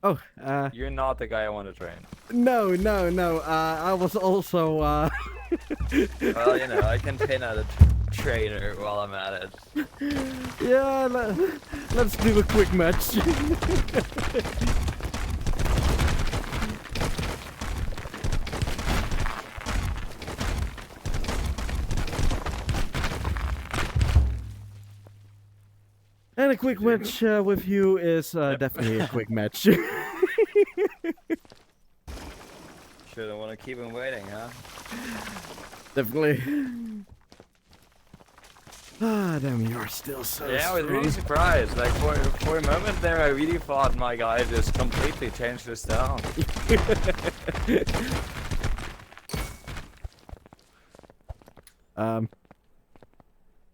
Oh, You're not the guy I want to train. no, no, no. I was also, Well, I can pin out a trainer while I'm at it. yeah, let's do a quick match. And a quick match with you is definitely a quick match. Shouldn't want to keep him waiting, huh? Definitely. Ah, damn, you're still so Yeah, I was strong. really surprised. Like, for a moment there, I really thought my guy just completely changed his style.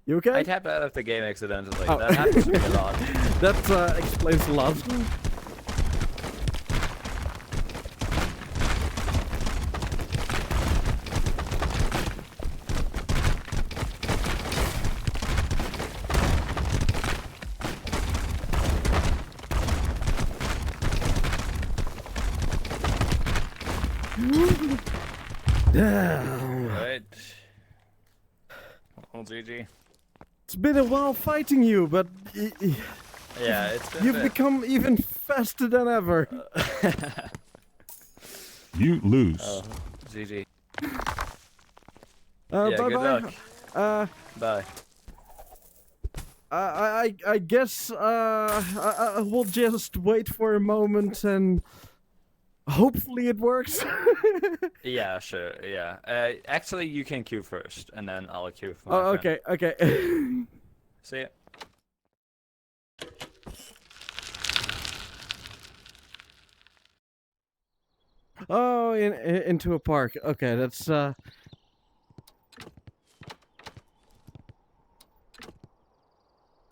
You okay? I tapped out of the game accidentally. That happens to me a lot. That explains a lot. Damn. Right. Well, GG. It's been a while fighting you, but Yeah, it's been you've become even faster than ever. You lose. Oh, GG. Bye Yeah, good bye. luck. Bye. I guess I will just wait for a moment and hopefully it works. Yeah, sure. Yeah. Actually, you can queue first, and then I'll queue for Oh, my friend. okay, okay. See ya. Oh, into a park. Okay, that's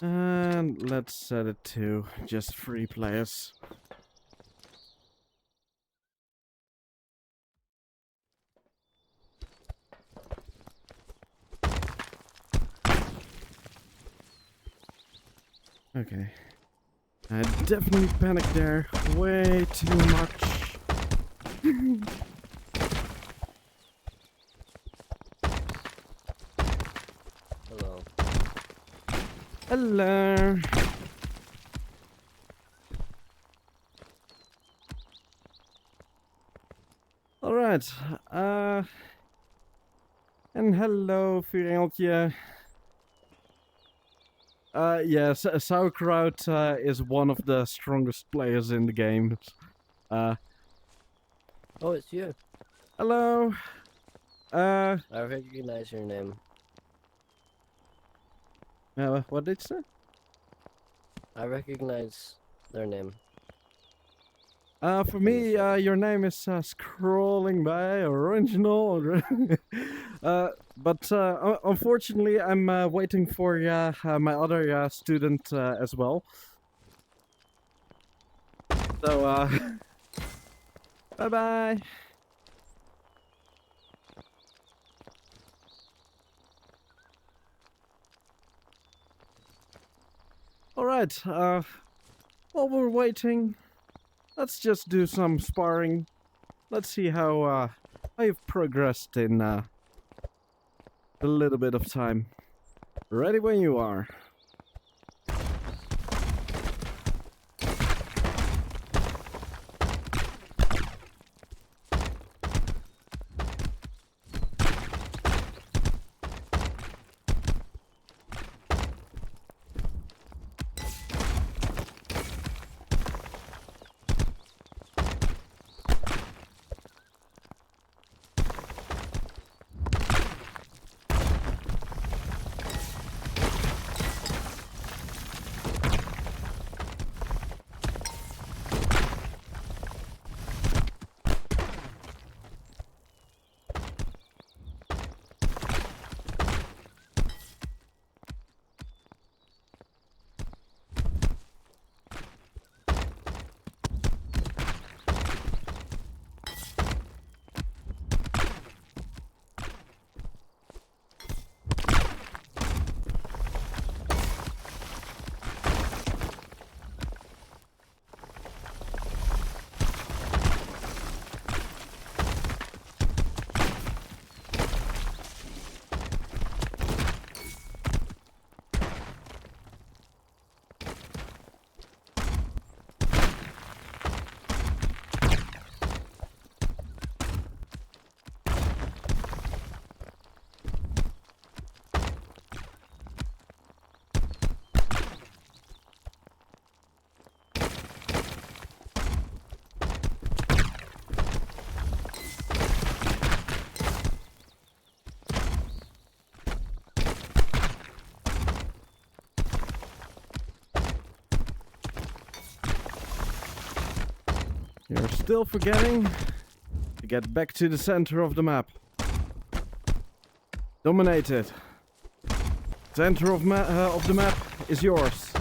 and let's set it to just 3 players. Okay. I definitely panicked there. Way too much. Hello. Hello. All right. And hello, Vurengeltje. Yes, Sauerkraut is one of the strongest players in the game. Oh, it's you. Hello. I recognize your name. What did you say? I recognize their name. For me, your name is scrolling by original. But unfortunately, I'm waiting for my other student as well. So, bye bye. All right. While we're waiting, let's just do some sparring. Let's see how you've progressed in a little bit of time. Ready when you are. You're still forgetting to get back to the center of the map. Dominate it. Center of the map is yours.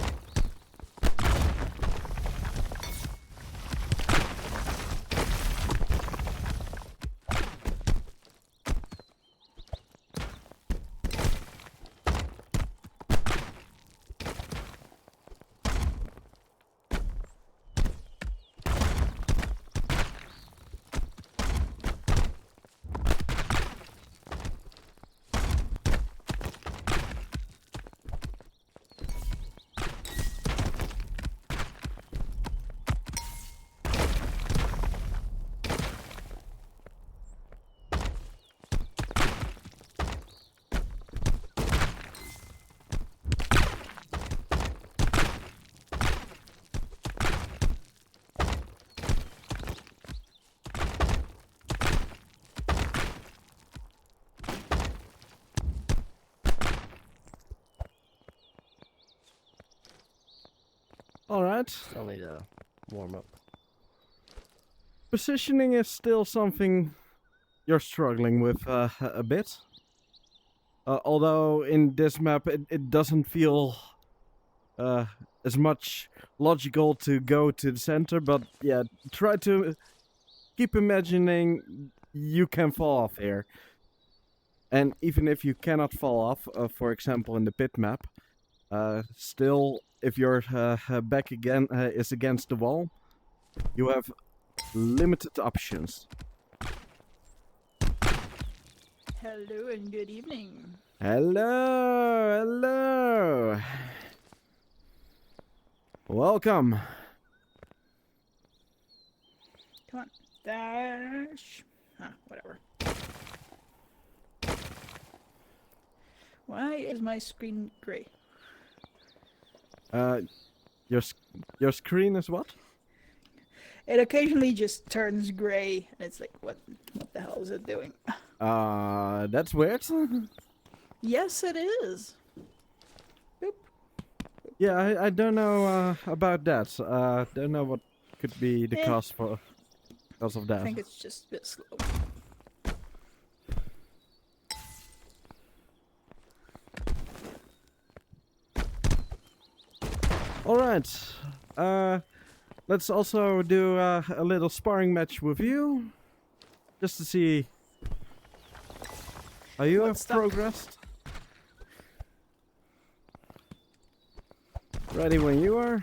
Alright. Still need to warm up. Positioning is still something you're struggling with a bit. Although in this map it doesn't feel as much logical to go to the center, but yeah, try to keep imagining you can fall off here. And even if you cannot fall off, for example in the pit map, still if your back again is against the wall, you have limited options. Hello and good evening. Hello, hello. Welcome. Come on. Dash. Whatever. Why is my screen gray? Your screen is what? It occasionally just turns gray, and it's like, what the hell is it doing? That's weird. Yes, it is. Boop. Yeah, I don't know about that. Don't know what could be the cause of I that. think it's just a bit slow. All right. Let's also do a little sparring match with you, just to see how you have progressed. Ready when you are.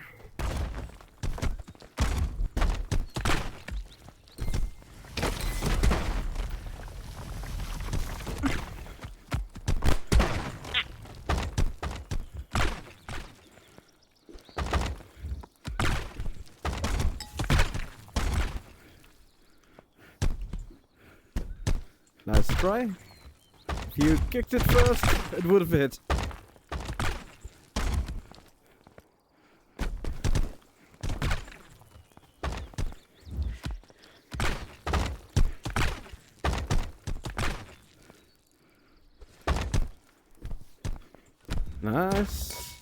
Nice try. If you kicked it first, it would have hit. Nice.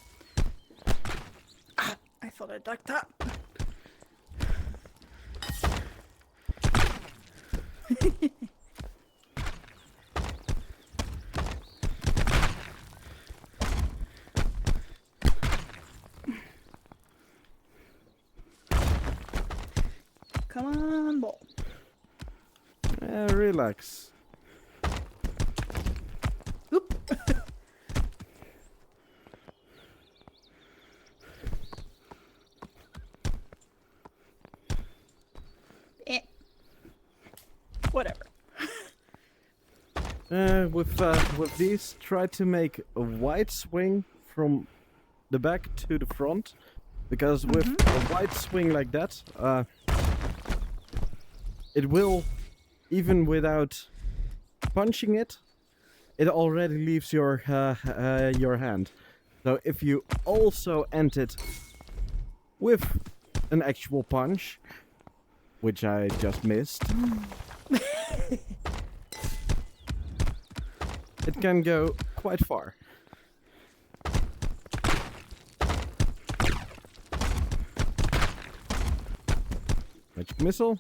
I thought I ducked that. Come on, ball. Relax. Oop. Whatever. With these, try to make a wide swing from the back to the front, because with a wide swing like that, it will, even without punching it, it already leaves your hand. So if you also end it with an actual punch, which I just missed, it can go quite far. Missile.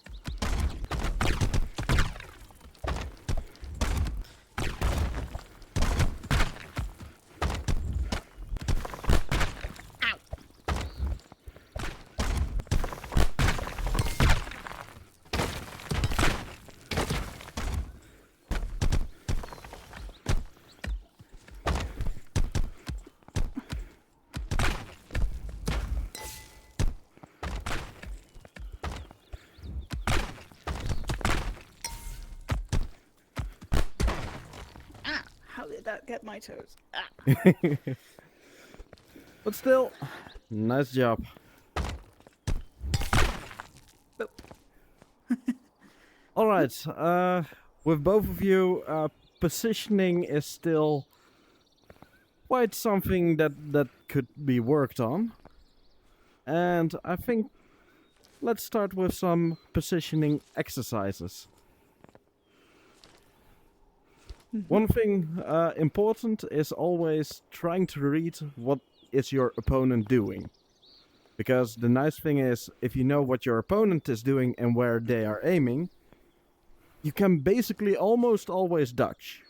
How did that get my toes? Ah. But still, nice job. Boop. Alright, with both of you, positioning is still quite something that could be worked on. And I think let's start with some positioning exercises. One thing important is always trying to read what is your opponent doing. Because the nice thing is, if you know what your opponent is doing and where they are aiming, you can basically almost always dodge.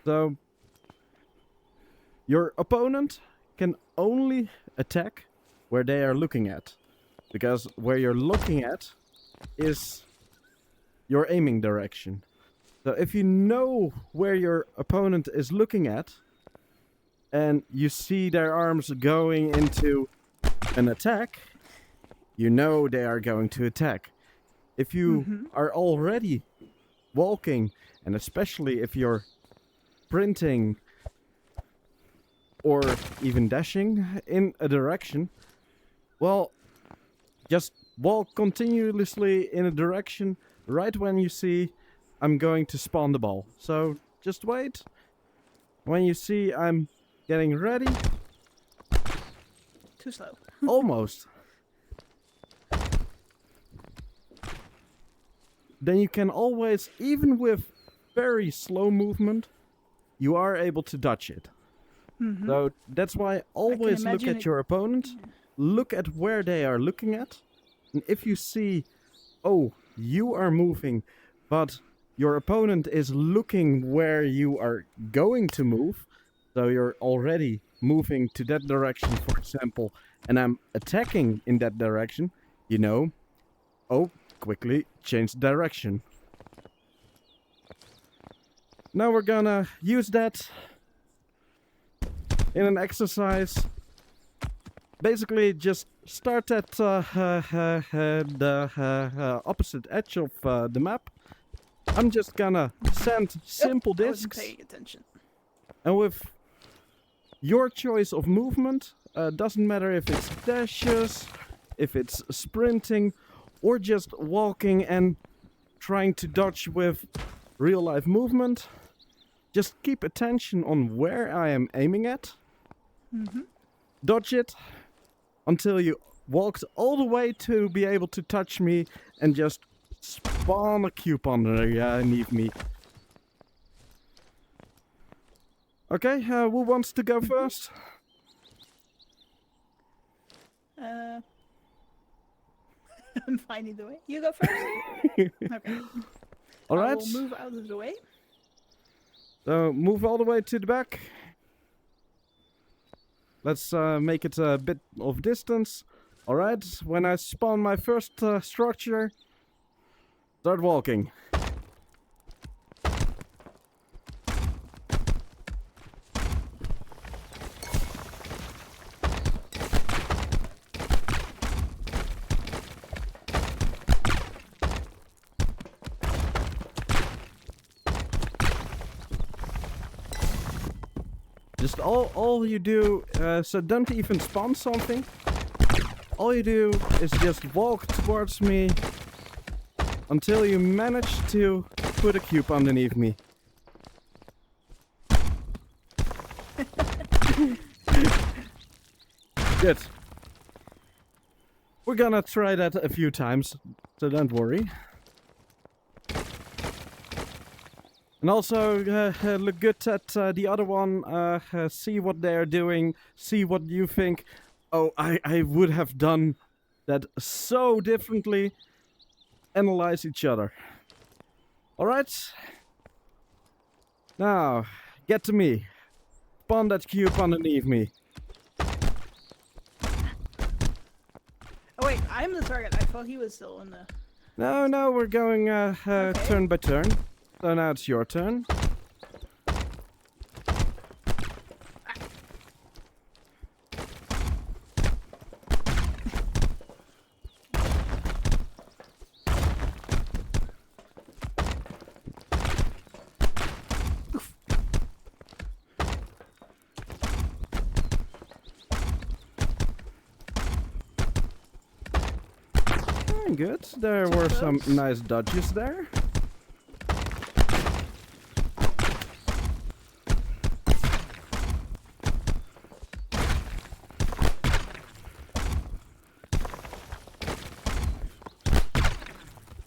So, your opponent can only attack where they are looking at. Because where you're looking at is your aiming direction. So if you know where your opponent is looking at, and you see their arms going into an attack, you know they are going to attack. If you are already walking, and especially if you're sprinting or even dashing in a direction, well, just walk continuously in a direction right when you see I'm going to spawn the ball. So just wait. When you see I'm getting ready, Too slow. almost. Then you can always, even with very slow movement, you are able to dodge it. So that's why always look imagine at your opponent, look at where they are looking at, and if you see, oh, you are moving, but your opponent is looking where you are going to move, so you're already moving to that direction, for example, and I'm attacking in that direction, you know, oh, quickly change direction. Now we're gonna use that in an exercise. Basically, just start at the opposite edge of the map. I'm just gonna send simple I wasn't discs, paying attention. and with your choice of movement, doesn't matter if it's dashes, if it's sprinting, or just walking and trying to dodge with real life movement. Just keep attention on where I am aiming at. Dodge it until you walked all the way to be able to touch me and just spawn a cube underneath me. Okay, who wants to go first? I'm finding the way. You go first. Okay. I Alright, will move out of the way. so move all the way to the back. Let's make it a bit of distance. Alright, when I spawn my first structure, start walking. Just all you do, so don't even spawn something. All you do is just walk towards me until you manage to put a cube underneath me. Good. We're gonna try that a few times, so don't worry. And also look good at the other one, see what they're doing, see what you think. Oh, I would have done that so differently analyze each other. Alright? Now, get to me. Spawn that cube underneath me. Oh wait, I'm the target. I thought he was still in the... No, we're going Okay. turn by turn. So now it's your turn. Good. There were some nice dodges there.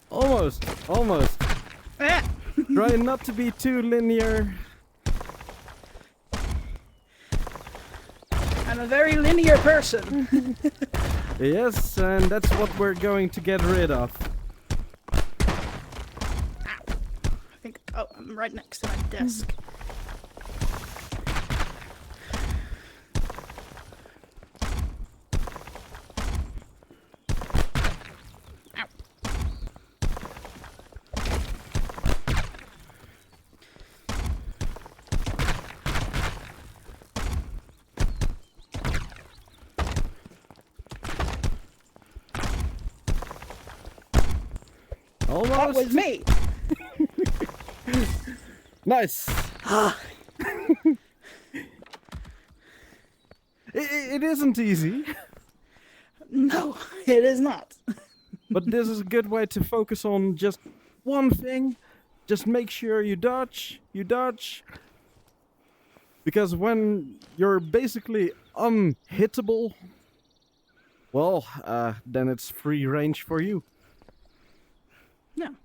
Almost. Ah! Try not to be too linear. I'm a very linear person. Yes, and that's what we're going to get rid of. I think... Oh, I'm right next to my desk. Ow. That Almost. was me. Nice. It isn't easy, No, it is not. but this is a good way to focus on just one thing. Just make sure you dodge. Because when you're basically unhittable, well, then it's free range for you. No.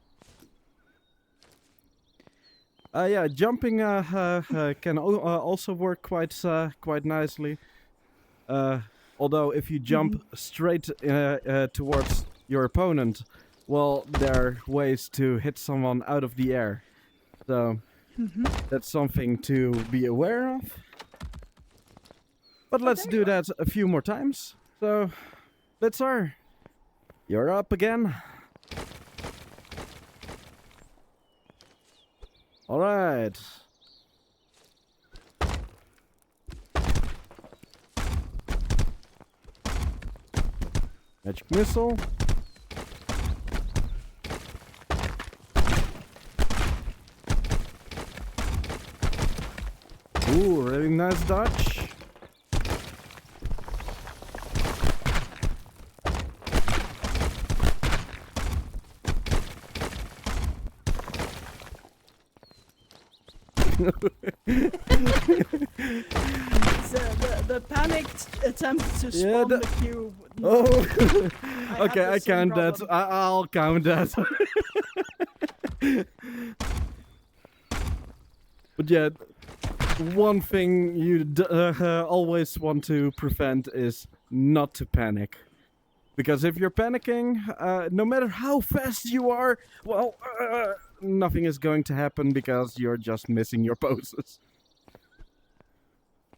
Yeah, jumping can also work quite nicely. Although if you jump straight towards your opponent, well, there are ways to hit someone out of the air. So that's something to be aware of. But let's do that a few more times. So, Blitzer, you're up again. All right. Magic missile. Ooh, really nice dodge. The panicked attempt to Yeah, spawn the cube. Oh, I okay, had I the same count that. problem. I'll count that. But yeah, one thing you always want to prevent is not to panic. Because if you're panicking, no matter how fast you are, well, nothing is going to happen because you're just missing your poses.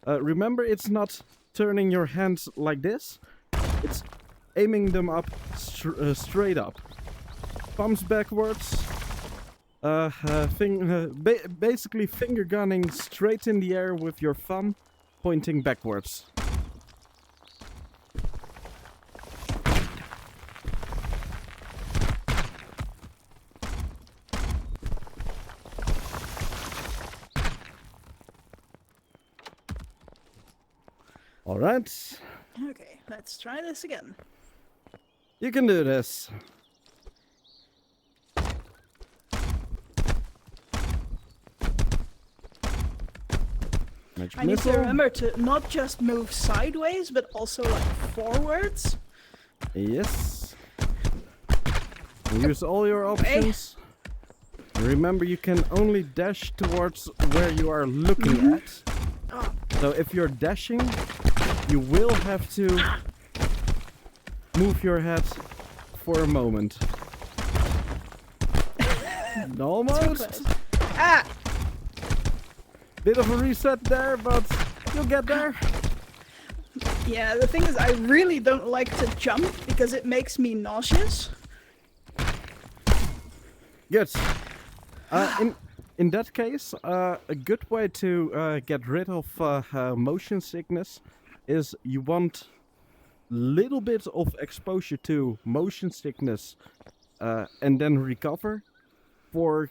Remember, it's not turning your hands like this. It's aiming them up straight up. Thumbs backwards. Basically finger gunning straight in the air with your thumb pointing backwards. All right, Okay, let's try this again. you can do this. Magic I need to missile. remember to not just move sideways, but also like forwards. Yes. Use all your options. Remember, you can only dash towards where you are looking at. Oh, So if you're dashing, you will have to move your head for a moment. Almost. Ah! Bit of a reset there, but you'll get there. Yeah, the thing is, I really don't like to jump because it makes me nauseous. Good. In that case, a good way to get rid of motion sickness is you want little bit of exposure to motion sickness and then recover for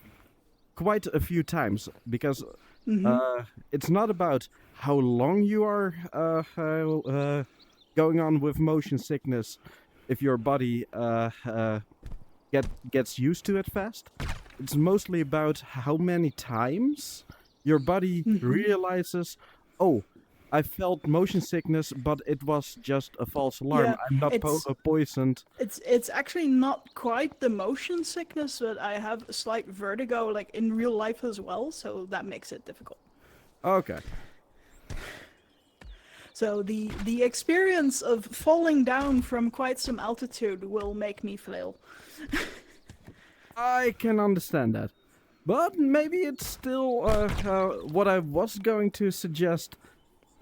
quite a few times, because it's not about how long you are going on with motion sickness if your body gets used to it fast. It's mostly about how many times your body realizes, oh, I felt motion sickness, but it was just a false alarm. Yeah, I'm not poisoned. It's actually not quite the motion sickness, but I have a slight vertigo, like in real life as well, so that makes it difficult. Okay. So the experience of falling down from quite some altitude will make me flail. I can understand that. But maybe it's still what I was going to suggest,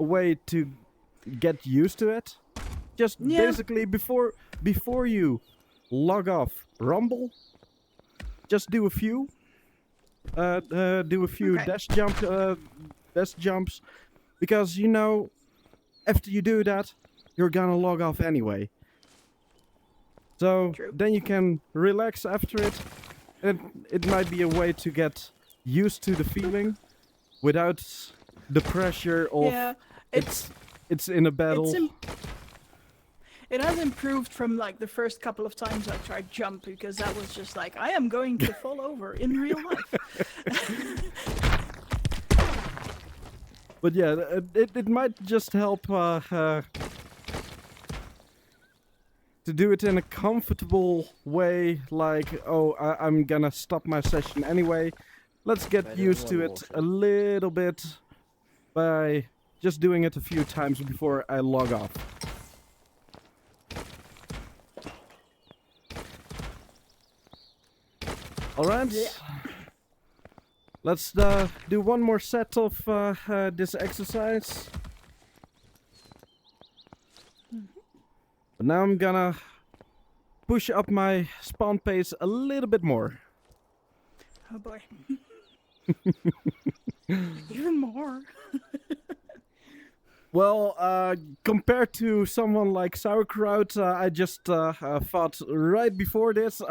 a way to get used to it. Just basically before you log off Rumble, just do a few. Okay. Dash jumps, because you know, after you do that, you're gonna log off anyway. So True. then you can relax after it, and it might be a way to get used to the feeling without the pressure of Yeah, it's in a battle. It has improved from like the first couple of times I tried jump, because that was just like, I am going to fall over in real life. But yeah, it might just help to do it in a comfortable way, like, oh, I'm gonna stop my session anyway. Let's get Better used to one it motion. a little bit by just doing it a few times before I log off. Alright. Yeah. Let's do one more set of this exercise. But now I'm gonna push up my spawn pace a little bit more. Oh boy. Even more. Well, compared to someone like Sauerkraut, I just fought right before this,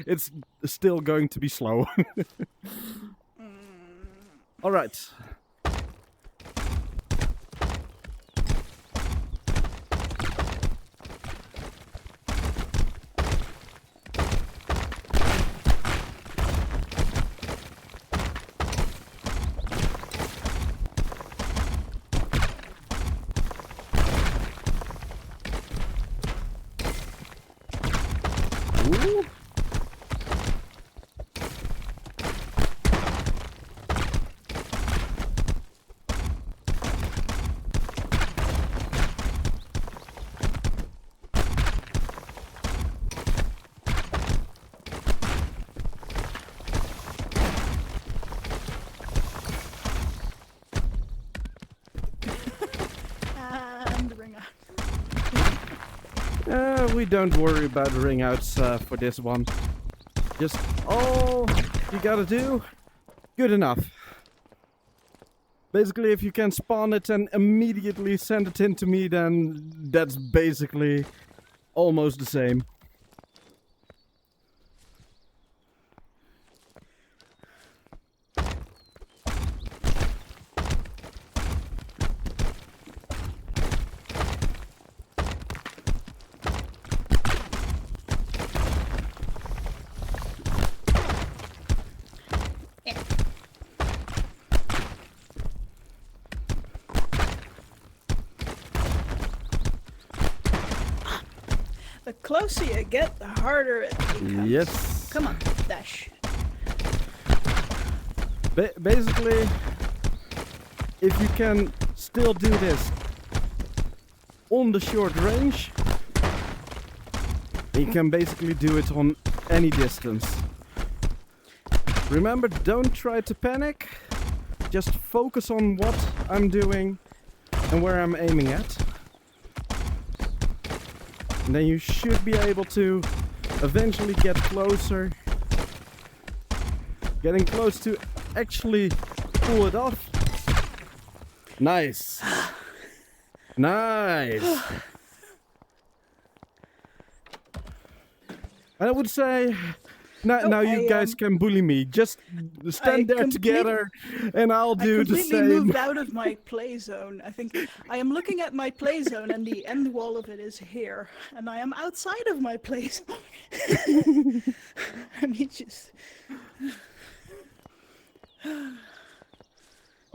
it's still going to be slow. Alright. Ooh. And ring out. We don't worry about ring outs for this one. Just all you gotta do, good enough. Basically, if you can spawn it and immediately send it in to me, then that's basically almost the same. The closer you get, the harder it becomes. Yes. Come on, dash. Basically, if you can still do this on the short range, You can basically do it on any distance. Remember, don't try to panic. Just focus on what I'm doing and where I'm aiming at. And then you should be able to eventually get closer. Getting close to actually pull it off. Nice. Nice. I would say now you guys can bully me. Just stand there together and I'll do the I same. completely moved out of my play zone. I think I am looking at my play zone and the end wall of it is here. And I am outside of my play zone. I mean, just...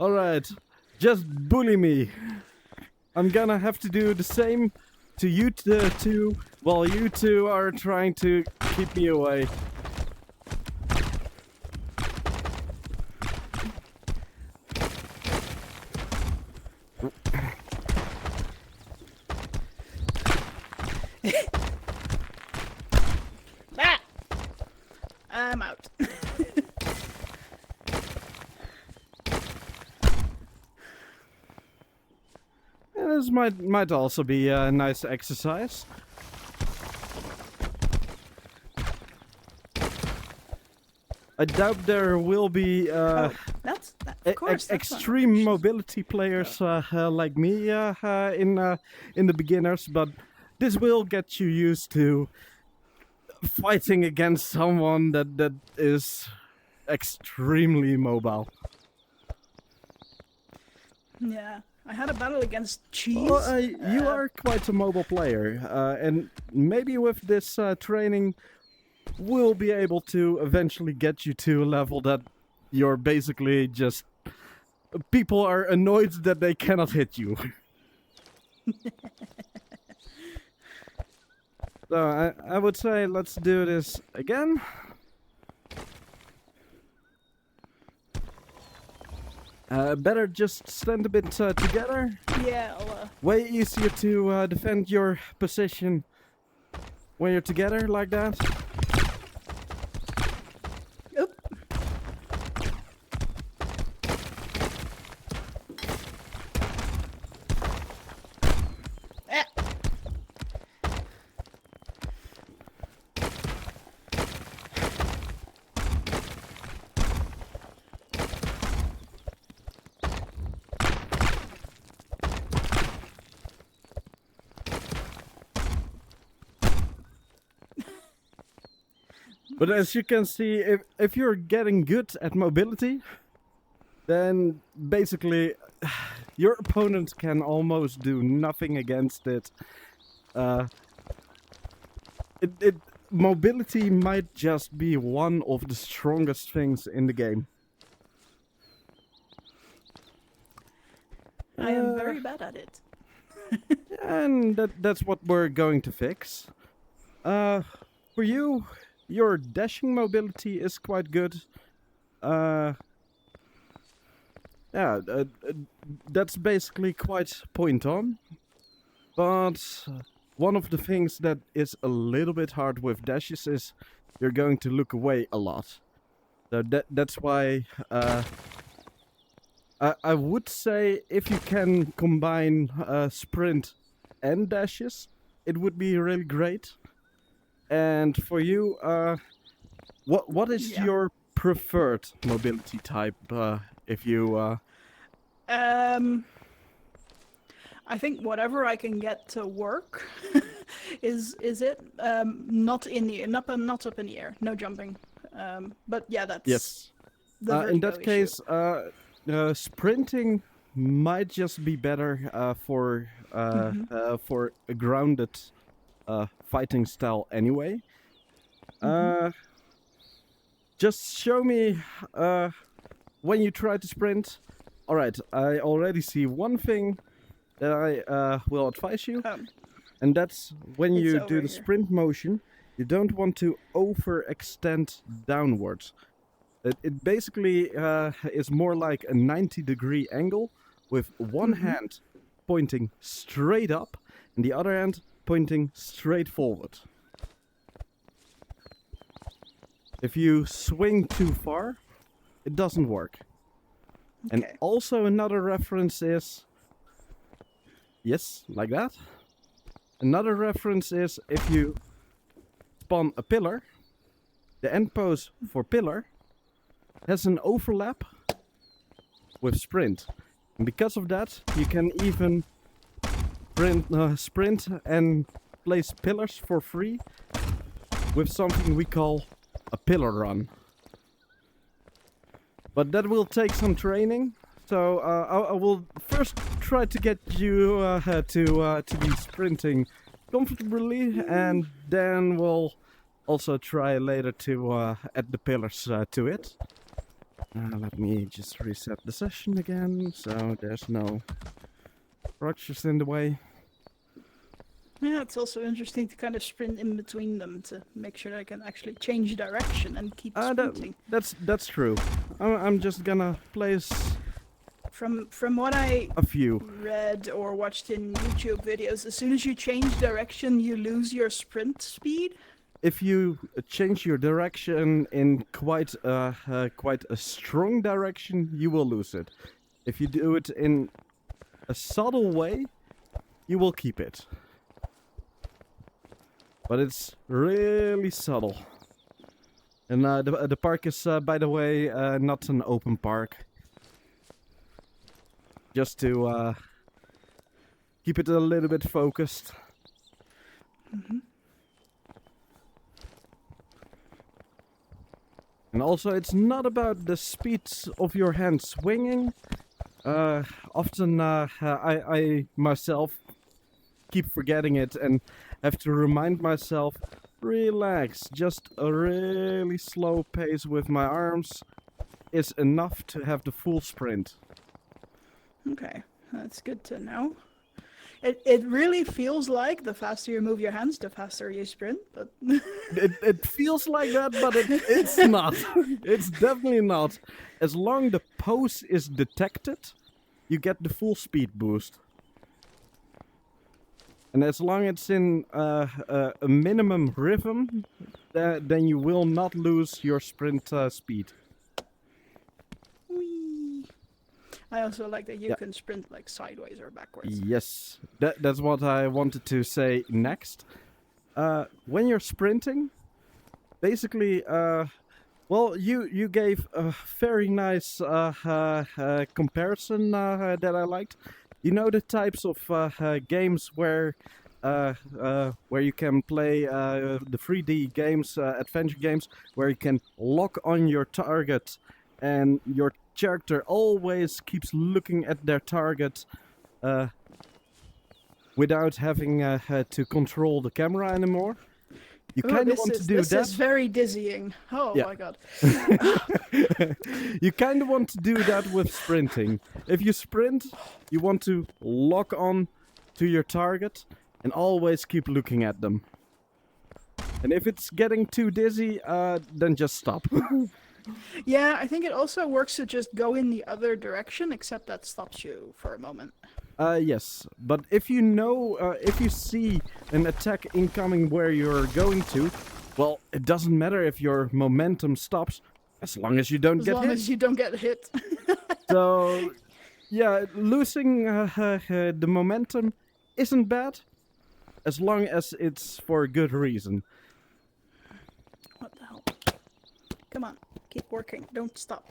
Alright, just bully me. I'm gonna have to do the same to you two while you two are trying to keep me away. Ah! I'm out. This might also be a nice exercise. I doubt there will be Of course, that's extreme not mobility players like me in the beginners, but this will get you used to fighting against someone that is extremely mobile. Yeah, I had a battle against cheese. Well, you are quite a mobile player, and maybe with this training, we'll be able to eventually get you to a level that you're basically just... People are annoyed that they cannot hit you. So I would say let's do this again. Better just stand a bit together. Yeah, I'll, Way easier to defend your position when you're together like that. Oop. Ah. But as you can see, if you're getting good at mobility, then basically your opponent can almost do nothing against it. Mobility might just be one of the strongest things in the game. I am very bad at it. And that's what we're going to fix. For you, your dashing mobility is quite good. That's basically quite point on. But one of the things that is a little bit hard with dashes is you're going to look away a lot. So that's why I would say if you can combine sprint and dashes, it would be really great. And for you, what is your preferred mobility type? If you I think whatever I can get to work is it. Not in the not up in the air, no jumping. But yeah, that's yes. the In vertigo that issue. case, sprinting might just be better for a grounded fighting style anyway. Just show me when you try to sprint. Alright, I already see one thing that I will advise you, and that's when It's you over do the here. sprint motion, you don't want to overextend downwards. It basically is more like a 90-degree angle with one hand pointing straight up and the other hand pointing straight forward. If you swing too far, it doesn't work. And Okay. also another reference is... Yes, like that. Another reference is if you spawn a pillar, the end pose for pillar has an overlap with sprint. And because of that, you can even sprint and place pillars for free with something we call a pillar run. But that will take some training, so I will first try to get you to be sprinting comfortably, and then we'll also try later to add the pillars to it. Let me just reset the session again, so there's no structures in the way. Yeah, it's also interesting to kind of sprint in between them to make sure that I can actually change direction and keep sprinting. That's true. I'm just gonna place From what I a few. read or watched in YouTube videos, as soon as you change direction, you lose your sprint speed. If you change your direction in quite a strong direction, you will lose it. If you do it in a subtle way, you will keep it. But it's really subtle. And the park is, by the way, not an open park. Just to keep it a little bit focused. Mm-hmm. And also, it's not about the speed of your hand swinging. Often I myself keep forgetting it and have to remind myself, relax, just a really slow pace with my arms is enough to have the full sprint. Okay, that's good to know. It really feels like the faster you move your hands, the faster you sprint, but It feels like that, but it's not. It's definitely not. As long the pose is detected, you get the full speed boost. And as long it's in a minimum rhythm, then you will not lose your sprint speed. whee. I also like that you Yeah. can sprint like sideways or backwards. Yes, that's what I wanted to say next. When you're sprinting, basically, well, you gave a very nice comparison that I liked. You know the types of games where you can play the 3D games, adventure games, where you can lock on your target, and your character always keeps looking at their target without having to control the camera anymore. You Ooh, kind of this want is to do this that. is very dizzying. Oh Yeah. my god. You kind of want to do that with sprinting. If you sprint, you want to lock on to your target and always keep looking at them. And if it's getting too dizzy, then just stop. Yeah, I think it also works to just go in the other direction, except that stops you for a moment. Yes, but if you know, if you see an attack incoming where you're going to, well, it doesn't matter if your momentum stops, as long as you don't As get long hit. as you don't get hit. So, yeah, losing the momentum isn't bad, as long as it's for a good reason. What the hell? Come on, keep working. Don't stop.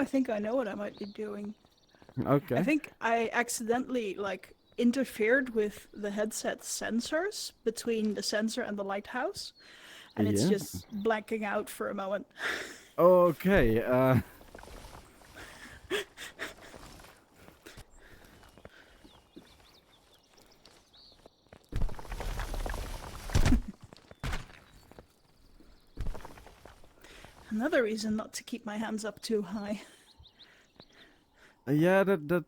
I think I know what I might be doing. Okay. I think I accidentally interfered with the headset sensors between the sensor and the lighthouse, and it's Yeah. just blanking out for a moment. Okay. Another reason not to keep my hands up too high. Yeah, that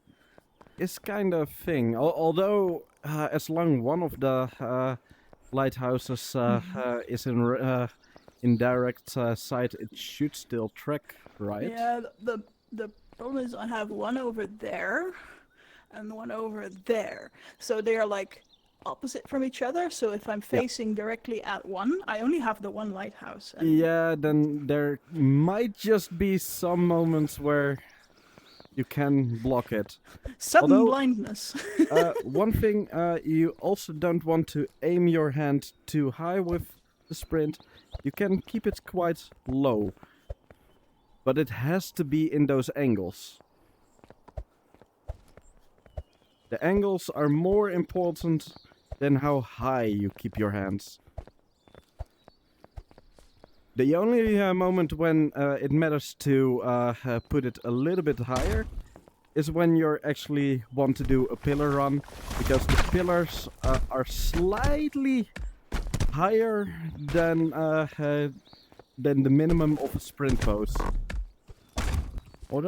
is kind of thing. Although, as long one of the lighthouses is in direct sight, it should still track, right? Yeah, the problem is I have one over there, and one over there. So they are like opposite from each other. So if I'm facing directly at one, I only have the one lighthouse. And Yeah, then there might just be some moments where you can block it. sudden Although- blindness. One thing, you also don't want to aim your hand too high with the sprint. You can keep it quite low. But it has to be in those angles. The angles are more important than how high you keep your hands. The only moment when it matters to put it a little bit higher is when you actually want to do a pillar run, because the pillars are slightly higher than the minimum of a sprint pose. How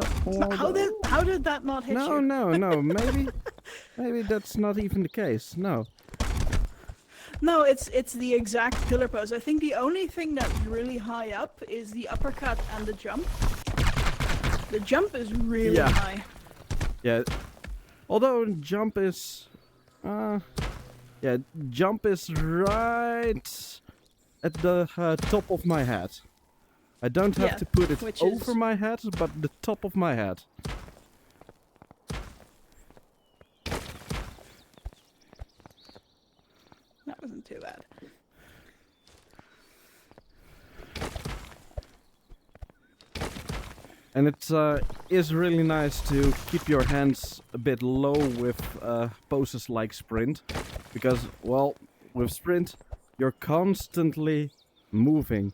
did that not hit you? No. Maybe that's not even the case. No. No, it's the exact pillar pose. I think the only thing that's really high up is the uppercut and the jump. The jump is really Yeah. high. Yeah. Although jump is jump is right at the top of my head. I don't have Yeah, to put it which over is- my head, but the top of my head. That wasn't too bad. And it is really nice to keep your hands a bit low with poses like sprint. Because, well, with sprint, you're constantly moving.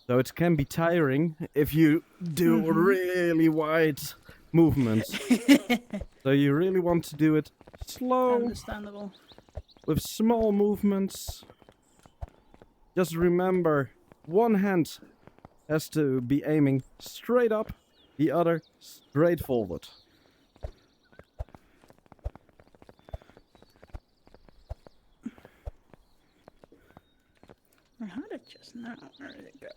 So it can be tiring if you do really wide movements. So you really want to do it slow, Understandable. with small movements. Just remember, one hand has to be aiming straight up, the other straight forward. I had it just now. Where did it go?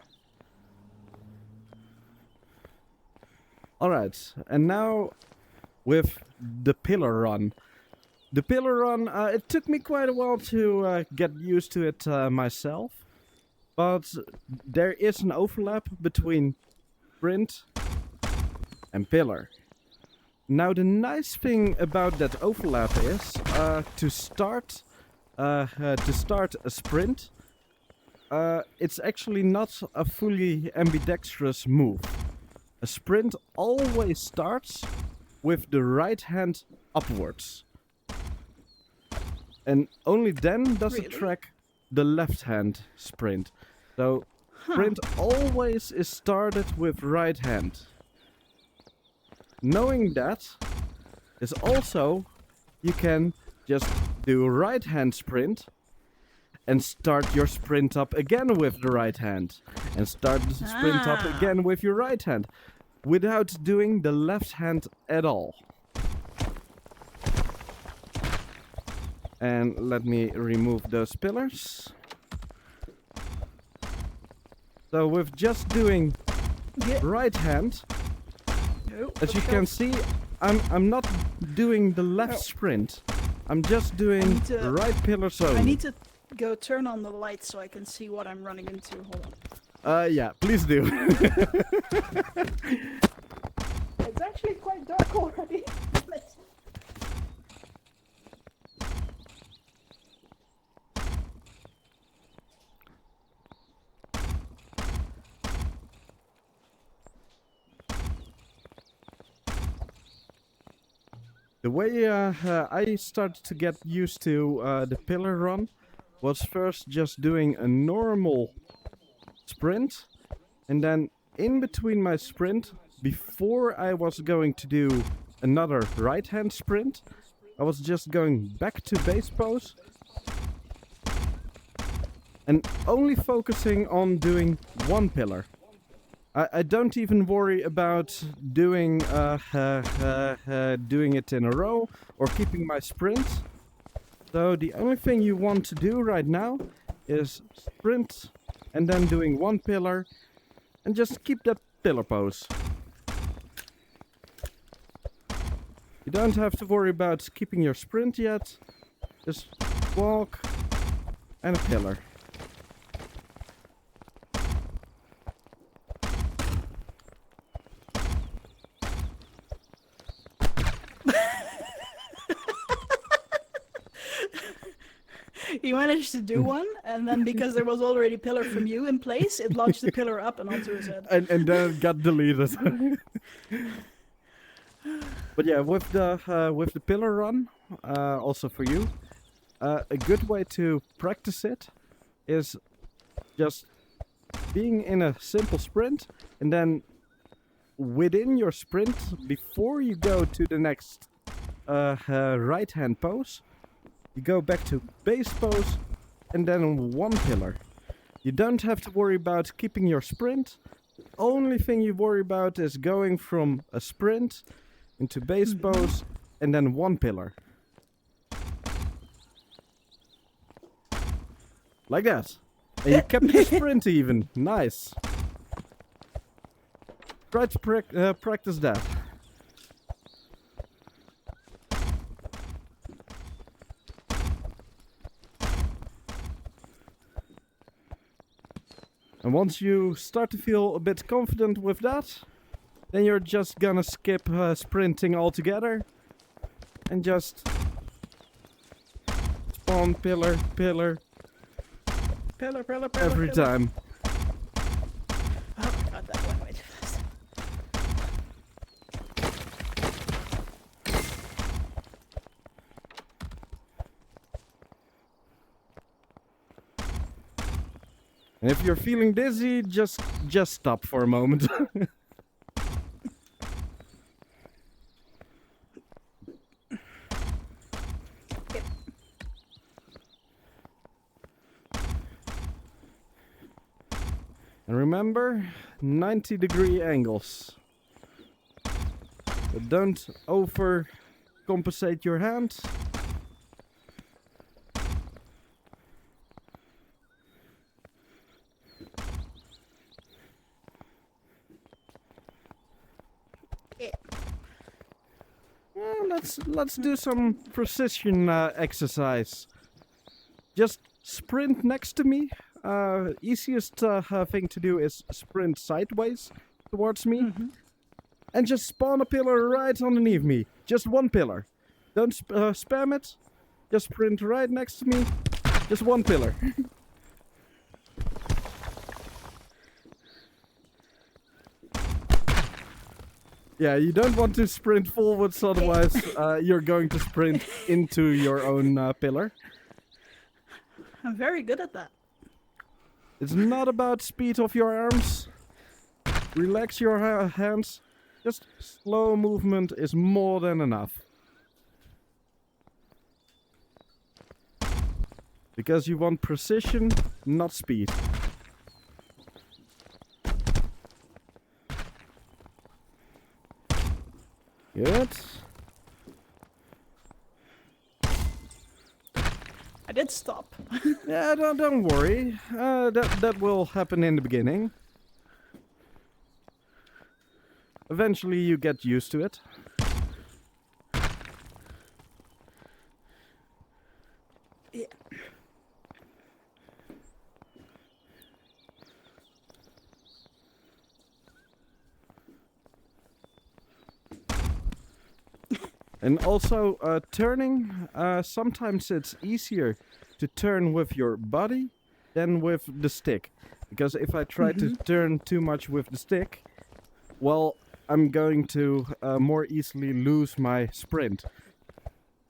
Alright, and now with the pillar run. The pillar run, it took me quite a while to get used to it myself. But there is an overlap between sprint and pillar. Now the nice thing about that overlap is to start a sprint. It's actually not a fully ambidextrous move. A sprint always starts with the right hand upwards. And only then does it Really? track the left hand sprint. So sprint always is started with right hand. Knowing that is also you can just do right hand sprint and start your sprint up again with the right hand and start the sprint up Ah. again with your right hand without doing the left hand at all. And let me remove those pillars. So with just doing Yeah. right hand, No, as you look can out. see, I'm not doing the left No. sprint. I'm just doing need to- the right pillars only. I need to go turn on the lights so I can see what I'm running into. Hold on. Yeah, please do. It's actually quite dark already. Let's- The way I started to get used to the pillar run was first just doing a normal sprint, and then in between my sprint, before I was going to do another right hand sprint, I was just going back to base pose and only focusing on doing one pillar. I don't even worry about doing doing it in a row or keeping my sprint. So the only thing you want to do right now is sprint and then doing one pillar and just keep that pillar pose. You don't have to worry about keeping your sprint yet. Just walk and a pillar. He managed to do one, and then because there was already pillar from you in place, it launched the pillar up and onto his head. And then it got deleted. But yeah, with the pillar run, also for you, a good way to practice it is just being in a simple sprint, and then within your sprint, before you go to the next right hand pose, you go back to base pose and then one pillar. You don't have to worry about keeping your sprint. The only thing you worry about is going from a sprint into base pose and then one pillar. Like that. And you kept the sprint even. Nice. Try to practice that. And once you start to feel a bit confident with that, then you're just gonna skip sprinting altogether and just spawn pillar, pillar, Pillar, pillar, pillar. every pillar. time. Oh my god, that went way too fast. And if you're feeling dizzy, just stop for a moment. Yep. And remember, 90-degree angles. But don't overcompensate your hand. Yeah. Well, let's do some precision exercise. Just sprint next to me. Easiest thing to do is sprint sideways towards me. And just spawn a pillar right underneath me. Just one pillar. Don't spam it. Just sprint right next to me. Just one pillar. Yeah, you don't want to sprint forwards, otherwise you're going to sprint into your own pillar. I'm very good at that. It's not about speed of your arms. Relax your hands. Just slow movement is more than enough. Because you want precision, not speed. Good. I did stop. Yeah, don't worry. That will happen in the beginning. Eventually you get used to it. Yeah. And also, turning, sometimes it's easier to turn with your body than with the stick. Because if I try to turn too much with the stick, well, I'm going to more easily lose my sprint.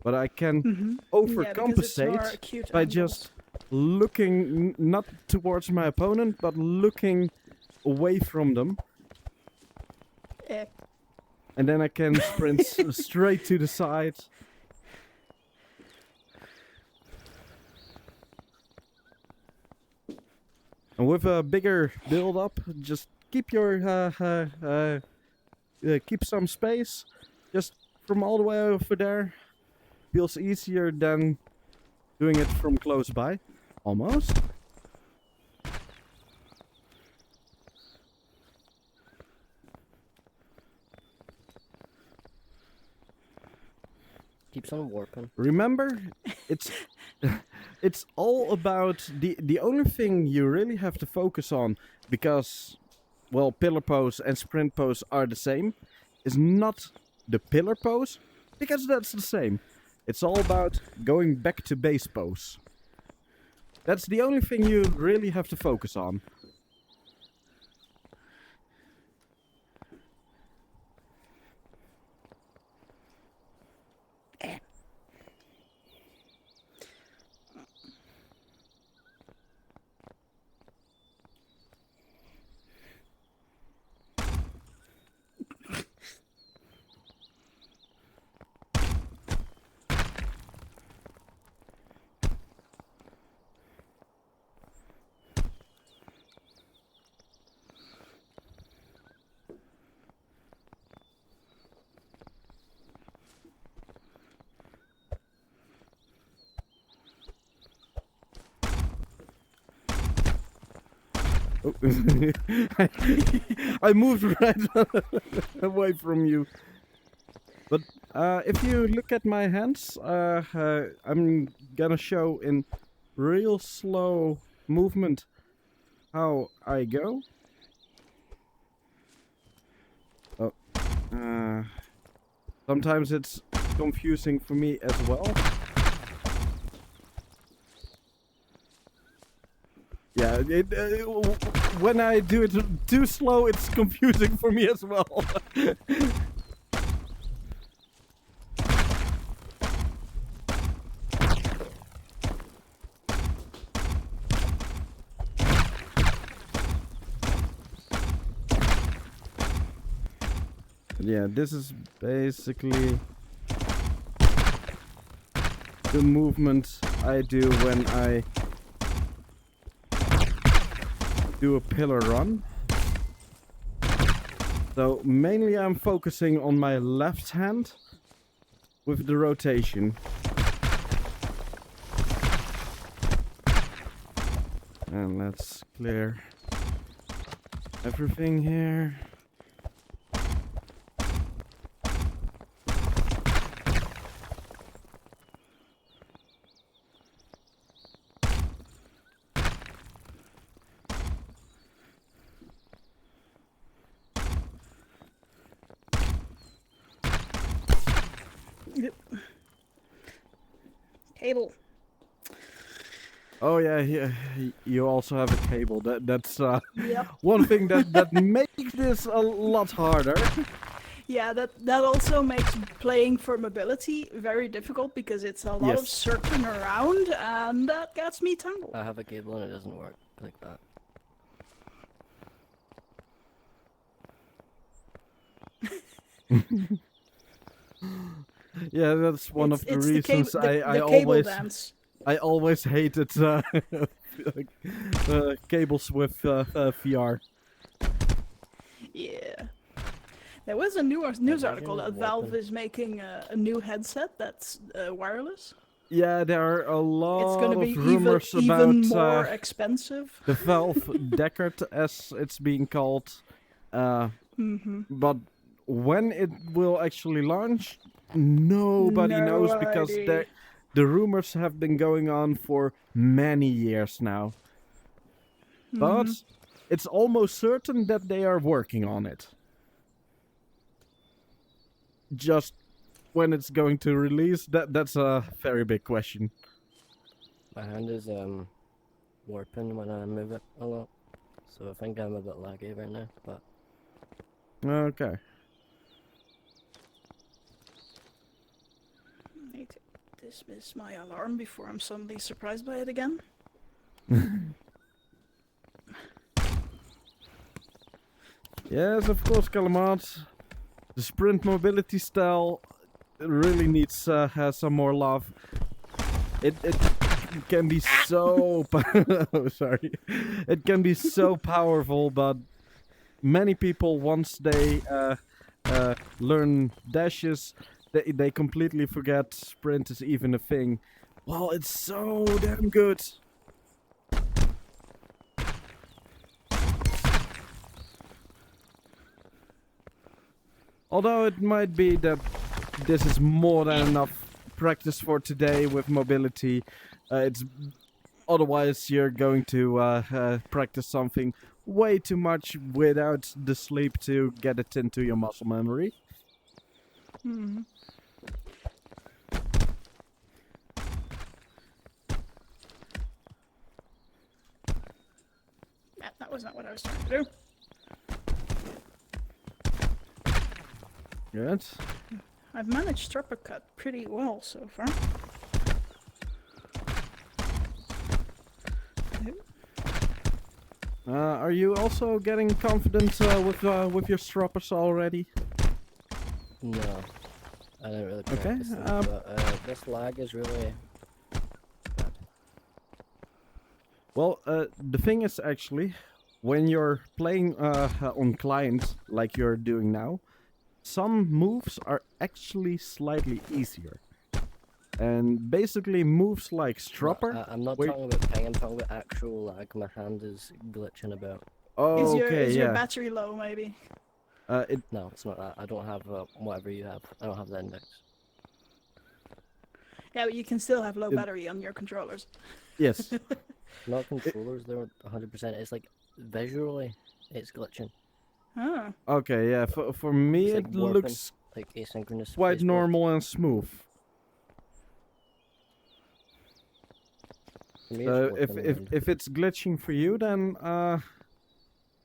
But I can overcompensate by just looking not towards my opponent, but looking away from them. Yeah. And then I can sprint straight to the side. And with a bigger build up, just keep your keep some space. Just from all the way over there. Feels easier than doing it from close by. Almost. Keeps on warping. Remember, it's it's all about the only thing you really have to focus on, because, well, pillar pose and sprint pose are the same, is not the pillar pose, because that's the same. It's all about going back to base pose. That's the only thing you really have to focus on. Oh. I moved right away from you. But if you look at my hands, I'm gonna show in real slow movement how I go. Oh. Sometimes it's confusing for me as well. Yeah, when I do it too slow, it's confusing for me as well. Yeah, this is basically the movement I do when I do a pillar run. So mainly I'm focusing on my left hand with the rotation. And let's clear everything here. Yep. Cable. Oh yeah, you also have a cable. That's Yep. one thing that makes this a lot harder. Yeah, that also makes playing for mobility very difficult because it's a lot of Yes. circling around, and that gets me tangled. I have a cable and it doesn't work like that. Yeah, that's one of the It's reasons the I cable always dance. I always hated cables with VR. Yeah. There was a news article that Imagine Valve walking. is making a new headset that's wireless. Yeah, there are a lot It's gonna of be even rumors about more expensive. the Valve Deckard, as it's being called. But when it will actually launch, nobody No knows, because idea. the rumors have been going on for many years now. But it's almost certain that they are working on it. Just when it's going to release, that's a very big question. My hand is warping when I move it a lot. So I think I'm a bit laggy right now, but Okay. I need to dismiss my alarm before I'm suddenly surprised by it again. Yes, of course, Kalamat. The sprint mobility style really needs has some more love. It can be so oh, sorry. It can be so powerful, but many people, once they learn dashes, they completely forget sprint is even a thing. Well, it's so damn good. Although it might be that this is more than enough practice for today with mobility. It's otherwise you're going to practice something way too much without the sleep to get it into your muscle memory. Hmm. That was not what I was trying to do. Good. I've managed uppercut pretty well so far. Are you also getting confident with your stroppers already? No, I don't really Okay, practice them, but this lag is really bad. Well, the thing is actually, when you're playing on client like you're doing now, some moves are actually slightly easier. And basically moves like Stropper. No, I'm not where- talking about ping, I'm talking about actual lag. My hand is glitching about. Oh, Is okay, your yeah. battery low, maybe? No, it's not that. I don't have whatever you have. I don't have the index. Yeah, but you can still have low It- battery on your controllers. Yes. Not controllers, they're 100%. It's like visually, it's glitching. Ah. Okay, yeah. For me, It's like it warping, looks like asynchronous. quite Facebook. normal and smooth. For me, So it's warping if it's glitching for you, then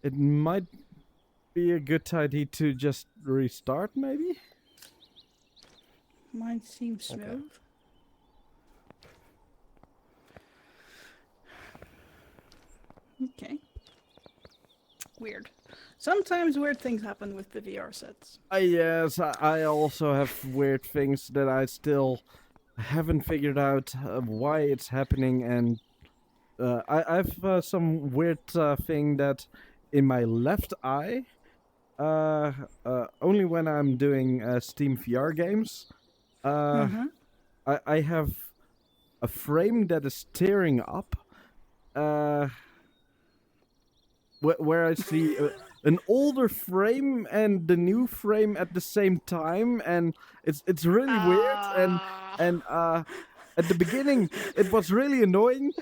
it might be a good idea to just restart, maybe. Mine seems Okay. smooth. Okay. Weird. Sometimes weird things happen with the VR sets. Yes, I also have weird things that I still haven't figured out why it's happening, and I've some weird thing that in my left eye, only when I'm doing Steam VR games, I have a frame that is tearing up, where I see an older frame and the new frame at the same time, and it's really weird. And at the beginning, it was really annoying.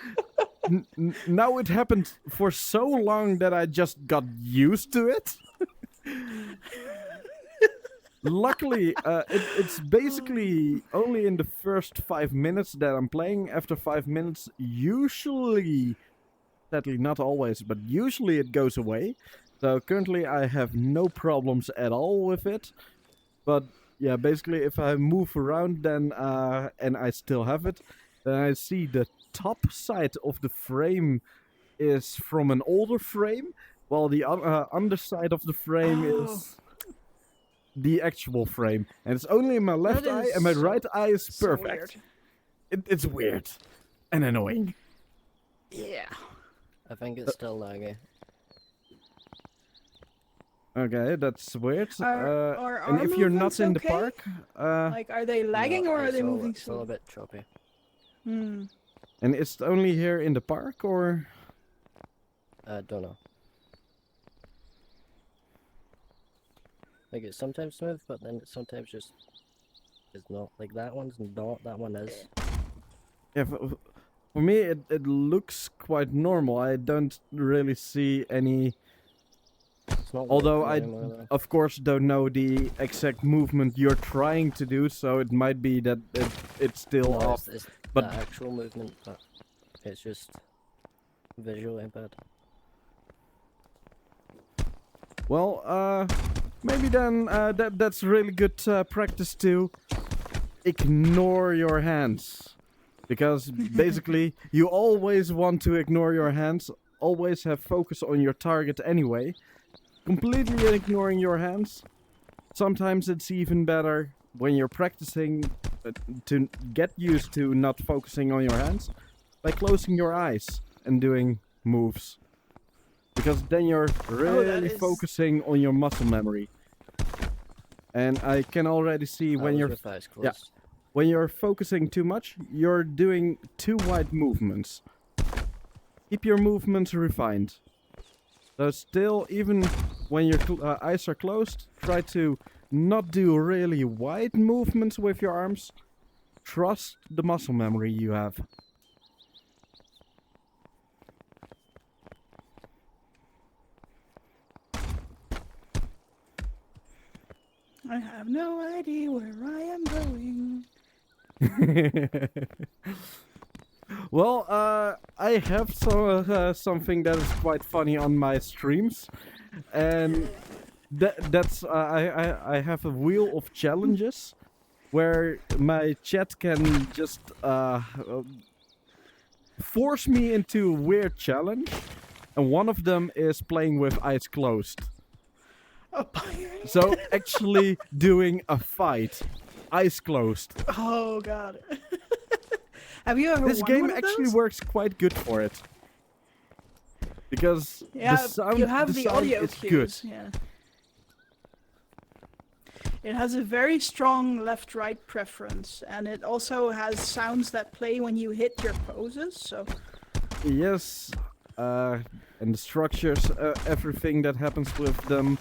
Now it happened for so long that I just got used to it. Luckily, it's basically only in the first 5 minutes that I'm playing. After 5 minutes, usually, sadly not always, but usually it goes away. So currently I have no problems at all with it. But yeah, basically if I move around then and I still have it, then I see the top side of the frame is from an older frame, while the underside of the frame is the actual frame, and it's only in my left That eye, is and my right eye is so perfect. weird. It's weird and annoying. Yeah. I think it's still laggy. Okay, that's weird. Are and our if you're not movements in the okay? park, Like, are they lagging No, or are it's they all- moving It's all a slow? bit choppy. Hmm. and it's only here in the park, or Don't know. Like it's sometimes smooth, but then it's sometimes just it's not. Like that one's not. That one is. yeah, for me it looks quite normal. I don't really see any. It's not. Although working I, anymore, though. of course, don't know the exact movement you're trying to do, so it might be that it's still No, off. it's but- the actual movement, but it's just visually bad. Well, maybe then that's really good practice to ignore your hands. Because basically, you always want to ignore your hands, always have focus on your target anyway. Completely ignoring your hands. Sometimes it's even better when you're practicing to get used to not focusing on your hands by closing your eyes and doing moves. Because then you're really is- focusing on your muscle memory. And I can already see That when was you're with eyes yeah. closed. when you're focusing too much, you're doing too wide movements. Keep your movements refined. So still, even when your eyes are closed, try to not do really wide movements with your arms. trust the muscle memory you have. I have no idea where I am going. Well, I have something that is quite funny on my streams, and that's I have a wheel of challenges where my chat can just force me into a weird challenge, and one of them is playing with eyes closed. Oh, So actually doing a fight, eyes closed. oh god. Have you ever This won game one of actually those? works quite good for it. Because Yeah, the sound, you have the sound audio is cues. good. Yeah. It has a very strong left-right preference, and it also has sounds that play when you hit your poses. So Yes, and the structures, everything that happens with them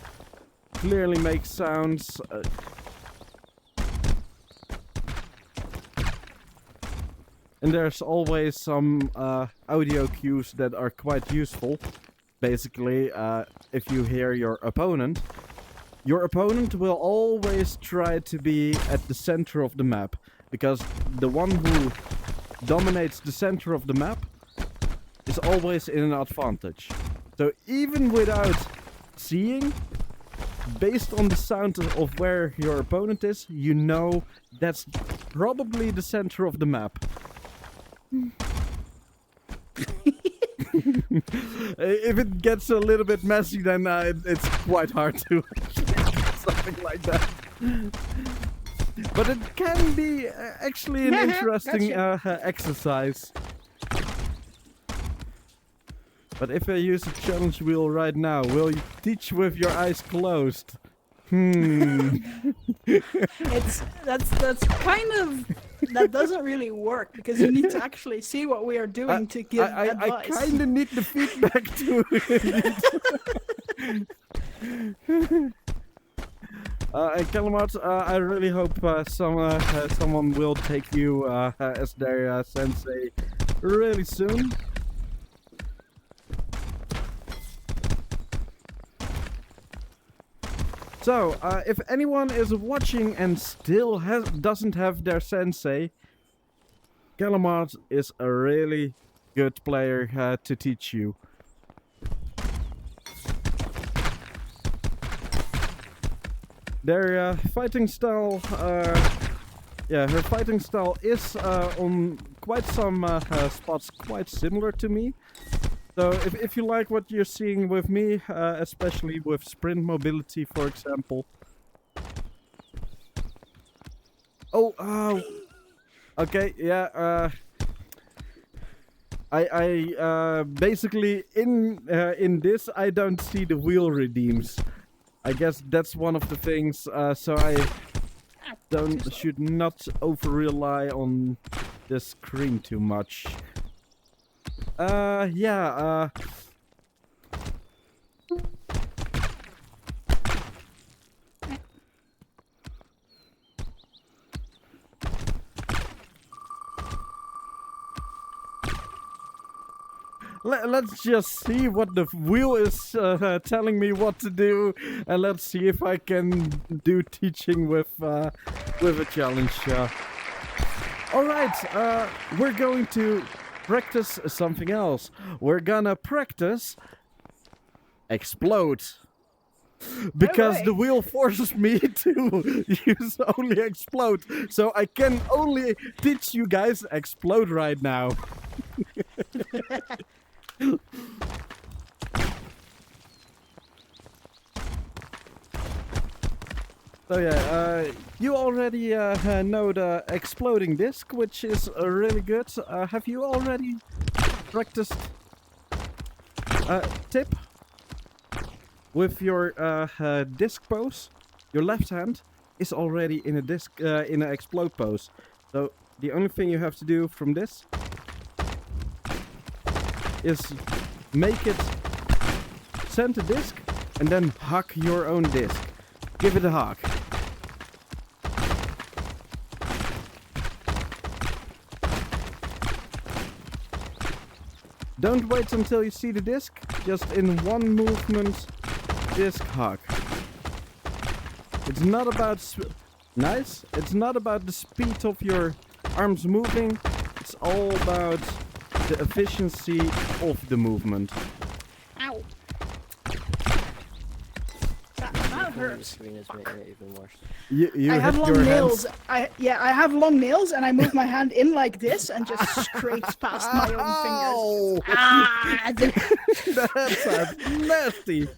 clearly makes sounds. And there's always some audio cues that are quite useful. Basically, if you hear your opponent will always try to be at the center of the map, because the one who dominates the center of the map is always in an advantage. So even without seeing, based on the sound of where your opponent is, you know that's probably the center of the map. If it gets a little bit messy, then it's quite hard to something like that. But it can be actually an interesting exercise. But if I use a challenge wheel right now, will you teach with your eyes closed? that's kind of that doesn't really work, because you need to actually see what we are doing to give I advice. kind of need the feedback too. And Calamart, I really hope someone will take you as their sensei really soon. So, if anyone is watching and still doesn't have their sensei, Calamart is a really good player to teach you. Their fighting style, her fighting style is on quite some spots quite similar to me. So if you like what you're seeing with me, especially with sprint mobility, for example. Okay, yeah. I basically in this I don't see the wheel redeems. I guess that's one of the things. So I should not over rely on the screen too much. Yeah. Let's just see what the wheel is telling me what to do, and let's see if I can do teaching with a challenge. All right, we're going to practice something else. We're gonna practice explode. Because the wheel forces me to use only explode. So I can only teach you guys explode right now. So yeah, you already know the exploding disc, which is really good. Have you already practiced tip with your disc pose? Your left hand is already in a disc in an explode pose. So the only thing you have to do from this is make it center disc and then hug your own disc. Give it a hug. Don't wait until you see the disc. Just in one movement, disc hug. It's not about nice. It's not about the speed of your arms moving. It's all about the efficiency of the movement. Ow. That The hurts. screen is making it even worse. You I have hit long your nails. hands. I have long nails, and I move my hand in like this and just scrapes past my own Ow! fingers. Ah! That sounds nasty.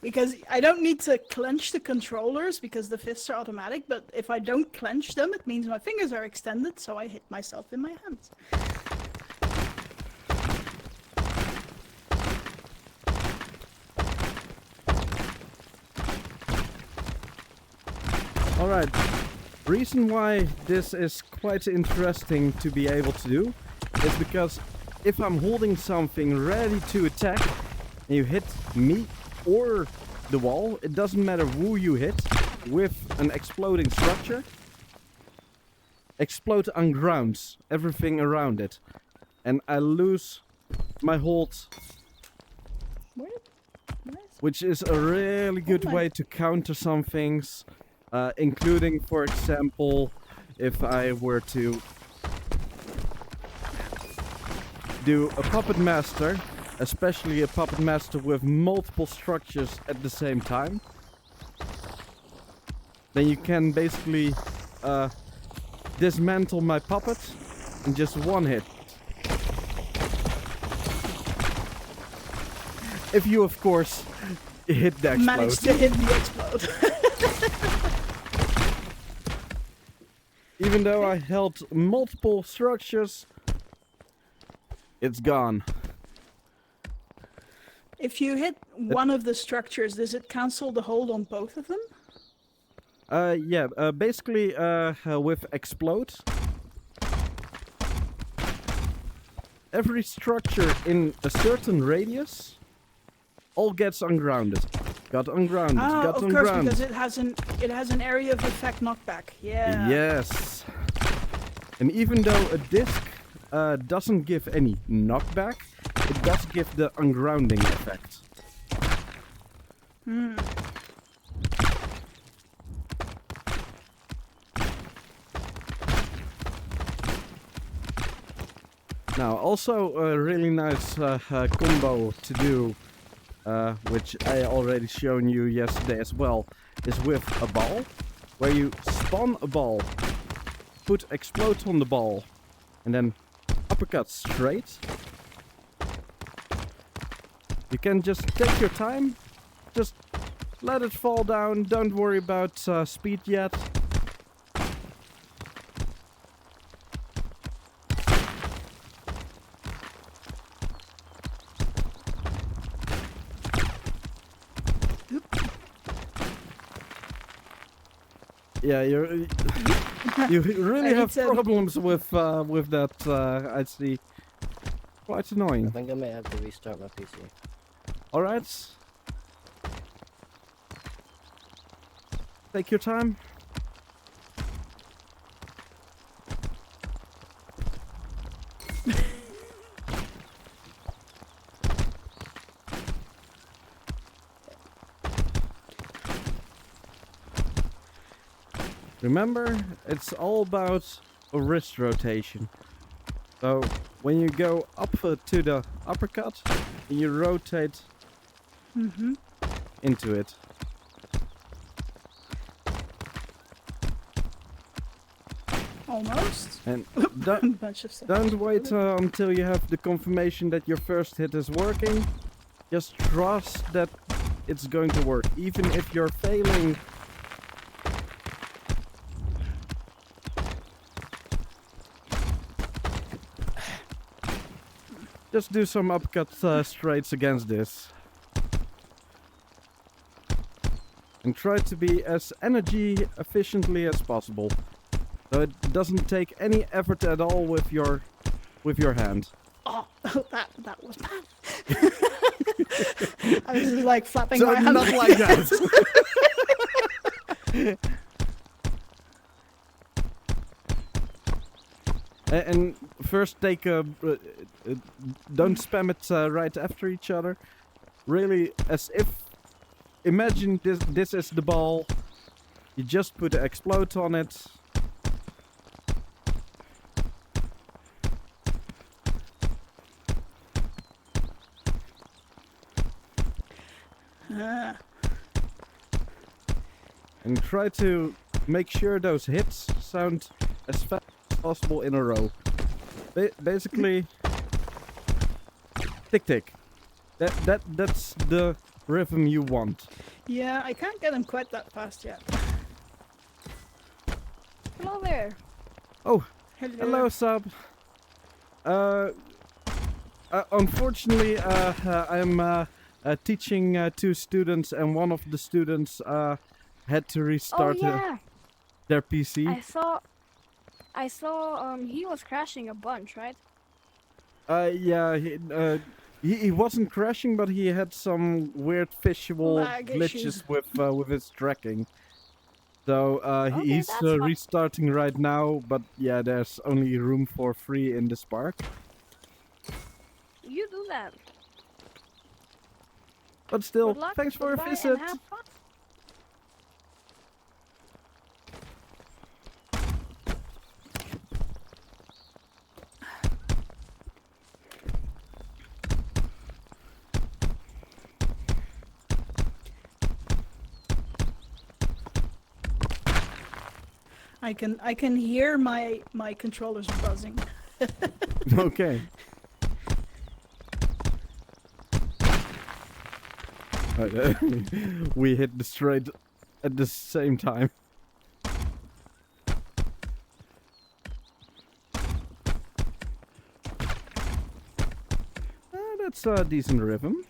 Because I don't need to clench the controllers because the fists are automatic, but if I don't clench them, it means my fingers are extended, so I hit myself in my hands. Alright, reason why this is quite interesting to be able to do is because if I'm holding something ready to attack and you hit me or the wall, it doesn't matter who you hit with an exploding structure, explode on grounds everything around it, and I lose my hold, Where? Nice. which is a really good my- way to counter some things, including, for example, if I were to do a puppet master, especially a puppet master with multiple structures at the same time, then you can basically dismantle my puppet in just one hit. If you, of course, hit the explode. Managed to hit the explode. Even though I held multiple structures, it's gone. If you hit one of the structures, does it cancel the hold on both of them? Yeah, basically with explode, every structure in a certain radius all gets ungrounded. Got ungrounded, Ah, got of course, ungrounded. because it has an area of effect knockback. Yeah. Yes. And even though a disc doesn't give any knockback, it does give the ungrounding effect. Hmm. Now, also a really nice combo to do, which I already shown you yesterday as well, is with a ball, where you spawn a ball, put explode on the ball, and then uppercut straight. You can just take your time, just let it fall down, don't worry about speed yet. Yeah, you really I have need to- problems with that. I see. Quite I annoying. think I might have to restart my PC. All right. Take your time. Remember, it's all about a wrist rotation. So when you go up to the uppercut, you rotate Mm-hmm. into it. Almost. And A don't, bunch of stuff. don't wait until you have the confirmation that your first hit is working. Just trust that it's going to work, even if you're failing. Just do some uppercut straights against this. And try to be as energy efficiently as possible. So it doesn't take any effort at all with your hand. Oh, that was bad. I was just like flapping So my hand. not like that. And first take a... don't spam it right after each other. Really, as if... Imagine this is the ball. You just put the explode on it. And try to make sure those hits sound as fast as possible in a row. Basically, tick tick. That's the rhythm you want. Yeah, I can't get them quite that fast yet. Hello there. Oh, hello, Sub. Unfortunately, I'm teaching 2 students, and one of the students had to restart their PC. I saw he was crashing a bunch, right? Yeah, he wasn't crashing, but he had some weird visual Lag glitches issues. with his tracking. So he's that's fine. restarting right now, but yeah, there's only room for 3 in the Spark. You do that. But still, Good luck, thanks for your goodbye, visit. and have fun. I can hear my controllers buzzing. Okay. We hit the straight at the same time. That's a decent rhythm.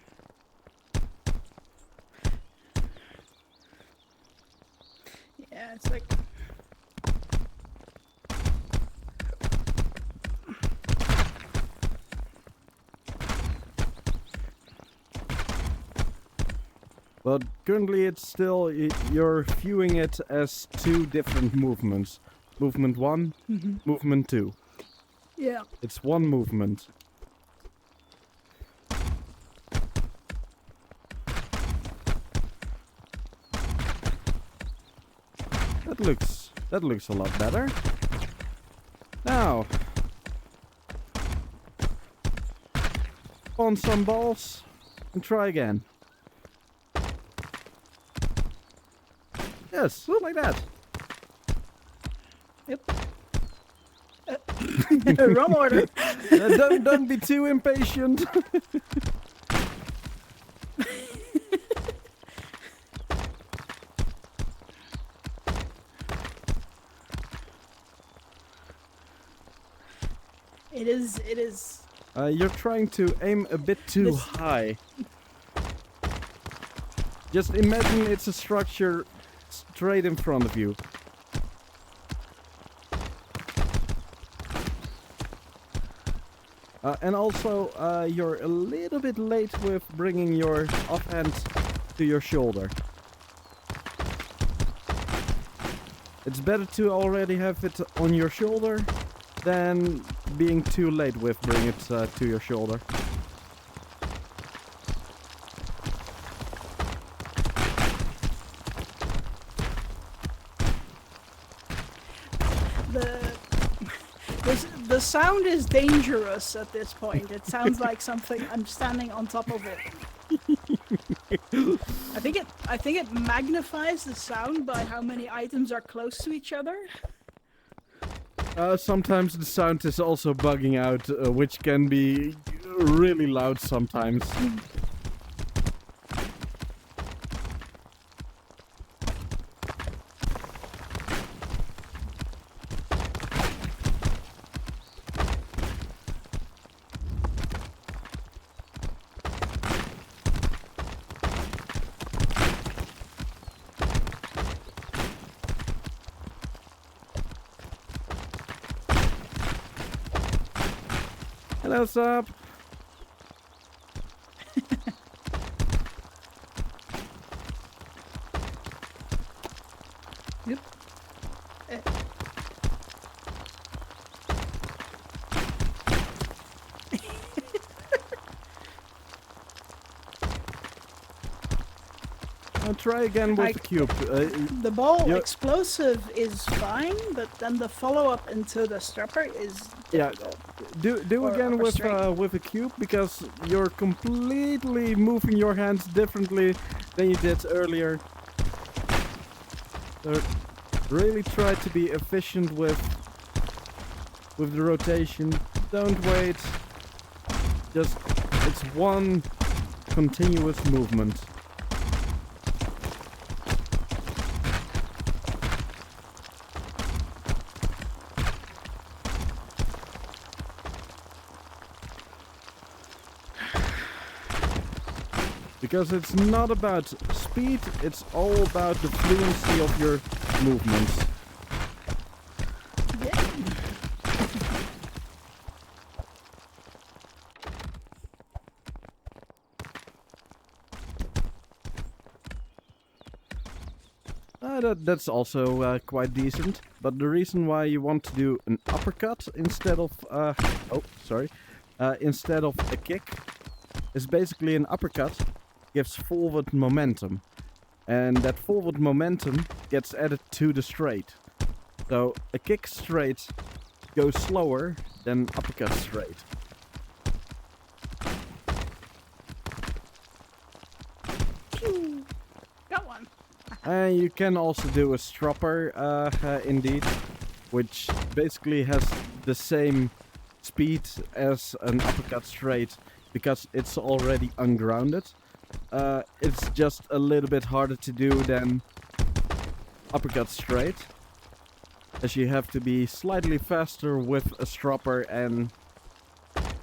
Yeah, it's like But currently it's still, you're viewing it as 2 different movements. Movement 1, movement 2. yeah. It's 1 movement. That looks a lot better. Now, on some balls and try again. Yes, like that. Yep. Wrong order. Don't be too impatient. It is. You're trying to aim a bit too This- high. Just imagine it's a structure straight in front of you. And also, you're a little bit late with bringing your offhand to your shoulder. It's better to already have it on your shoulder than being too late with bringing it to your shoulder. The sound is dangerous at this point. It sounds like something I'm standing on top of it. I think it magnifies the sound by how many items are close to each other. Sometimes the sound is also bugging out, which can be really loud sometimes. Hello, Sub. Yep. Try again with the cube. The ball Yeah. explosive is fine, but then the follow-up into the strapper is Yeah, do Or- again or with a cube, because you're completely moving your hands differently than you did earlier. So really try to be efficient with the rotation. Don't wait. Just it's one continuous movement. Because it's not about speed, it's all about the fluency of your movements. That's also quite decent, but the reason why you want to do an uppercut instead of instead of a kick is basically an uppercut gives forward momentum, and that forward momentum gets added to the straight. So a kick straight goes slower than uppercut straight. got one. And you can also do a stropper, indeed, which basically has the same speed as an uppercut straight because it's already ungrounded. It's just a little bit harder to do than uppercut straight, as you have to be slightly faster with a stropper, and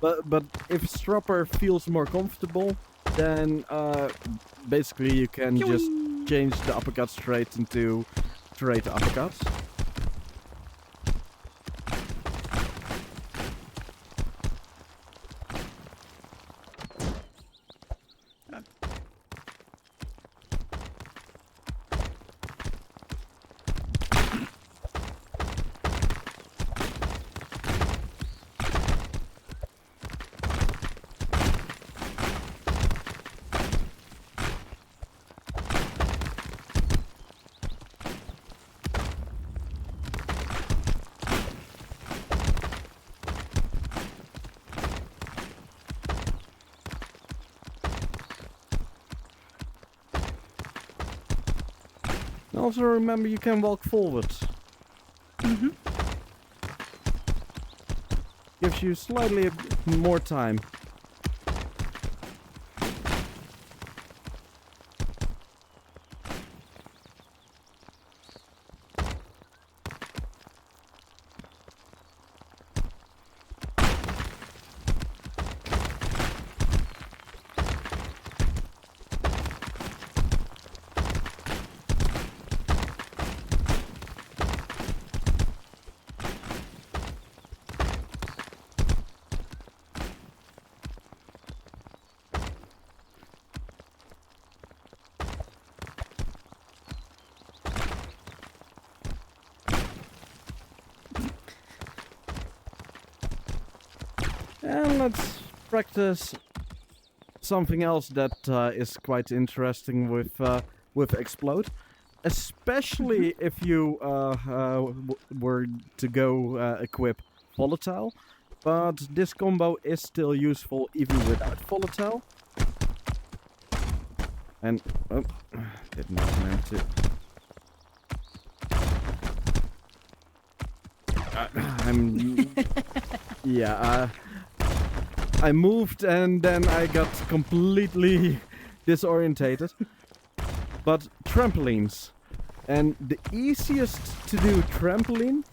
but if stropper feels more comfortable, then basically you can just change the uppercut straight into straight uppercuts. Also remember you can walk forward. Gives you slightly more time. And let's practice something else that is quite interesting with Explode, especially if you were to go equip Volatile. But this combo is still useful even without Volatile. And oh, did not meant to. I moved and then I got completely disorientated. But trampolines. And the easiest to do trampoline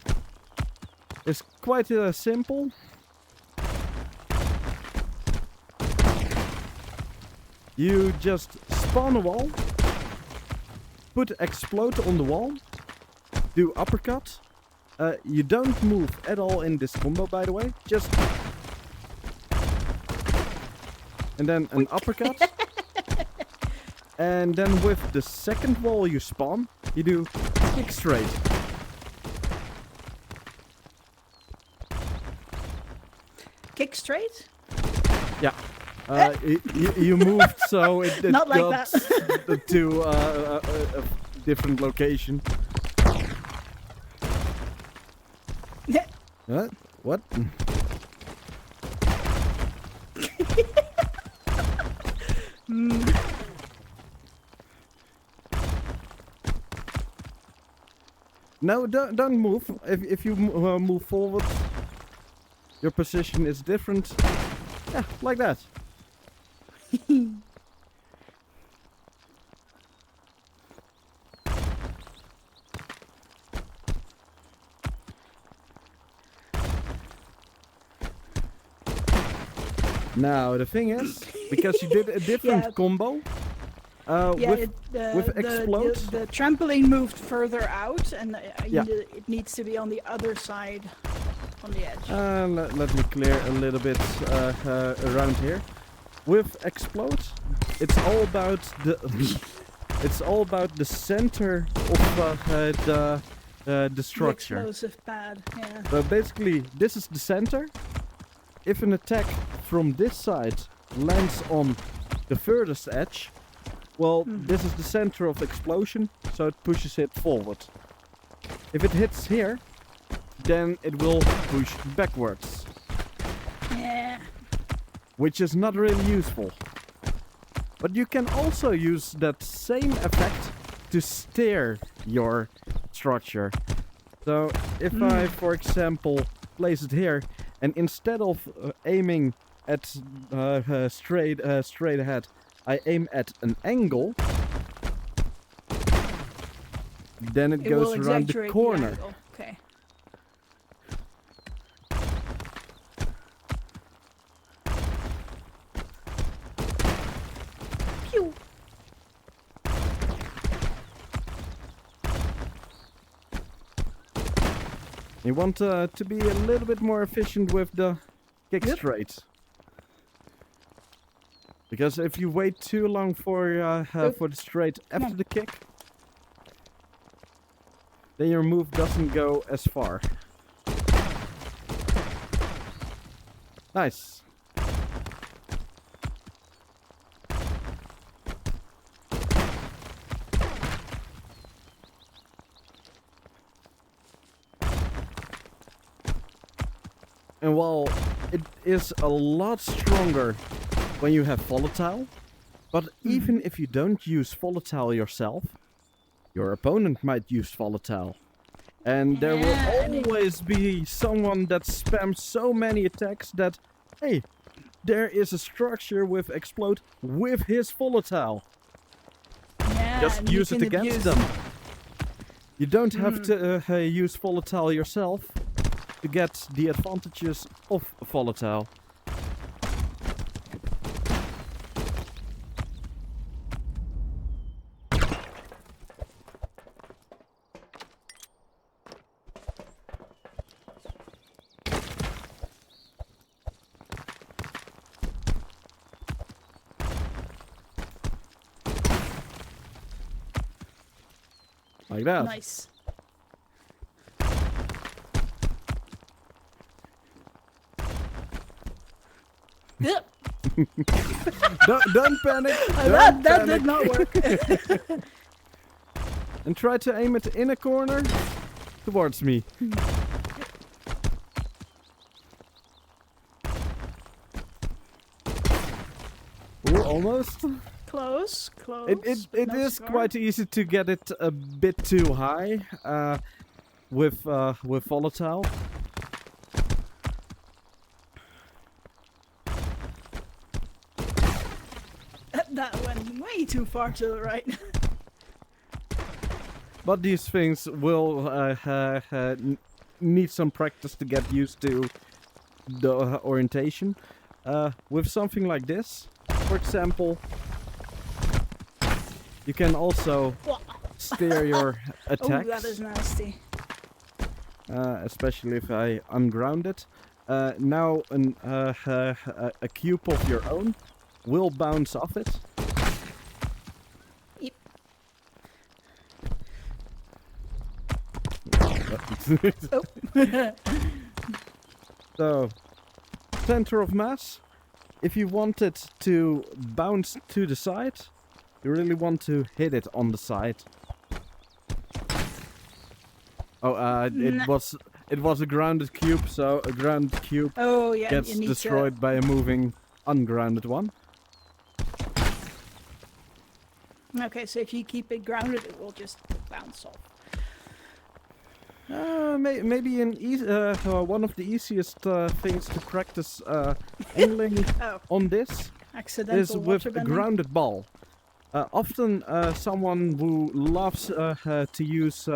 is quite simple. You just spawn a wall, put Explode on the wall, do uppercut. You don't move at all in this combo, by the way. Just and then an uppercut. And then with the second wall you spawn, you do kick straight. Kick straight? Yeah. You moved so it Not like got to a different location. Yeah. What? No, don't move. If you move forward, your position is different. Yeah, like that. Now the thing is, because you did a different Yeah. combo. Yeah, with explode? the trampoline moved further out, and Yeah. it needs to be on the other side, on the edge. Let me clear a little bit around here. With explode, it's all about the it's all about the center of the structure. The explosive pad, yeah. So basically, this is the center. If an attack from this side lands on the furthest edge, well, this is the center of explosion, so it pushes it forward. If it hits here, then it will push backwards, Yeah. which is not really useful. But you can also use that same effect to steer your structure. So if I, for example, place it here, and instead of aiming at straight ahead, I aim at an angle, then it It will goes around the exaggerate corner. angle. Okay. Pew. You want to be a little bit more efficient with the kick Yep. straight. Because if you wait too long for the straight after on. the kick, then your move doesn't go as far. Nice. And while it is a lot stronger when you have volatile, but even if you don't use volatile yourself, your opponent might use volatile. And there will Yeah, and always be someone that spams so many attacks that, hey, there is a structure with explode with his volatile. Yeah, Just and you use it can against abuse- them. You don't have to use volatile yourself to get the advantages of volatile. Like that. Nice. Yep. Don't panic. That Don't did panic. not work. And try to aim it in a corner towards me. Ooh, almost. Close, close. It but not is scar. quite easy to get it a bit too high with volatile. That went way too far to the right. But these things will need some practice to get used to the orientation. With something like this, for example, you can also steer your Oh, attacks, that is nasty. especially if I unground it. Now a cube of your own will bounce off it. Yep. Oh. So, center of mass, if you want it to bounce to the side, you really want to hit it on the side. Oh, Nah. it was a grounded cube, so a grounded cube Oh yeah, gets you need destroyed by a moving ungrounded one. to. Okay, so if you keep it grounded, it will just bounce off. Maybe one of the easiest things to practice angling Oh, on this accidental is with a waterbending. grounded ball. Often someone who loves to use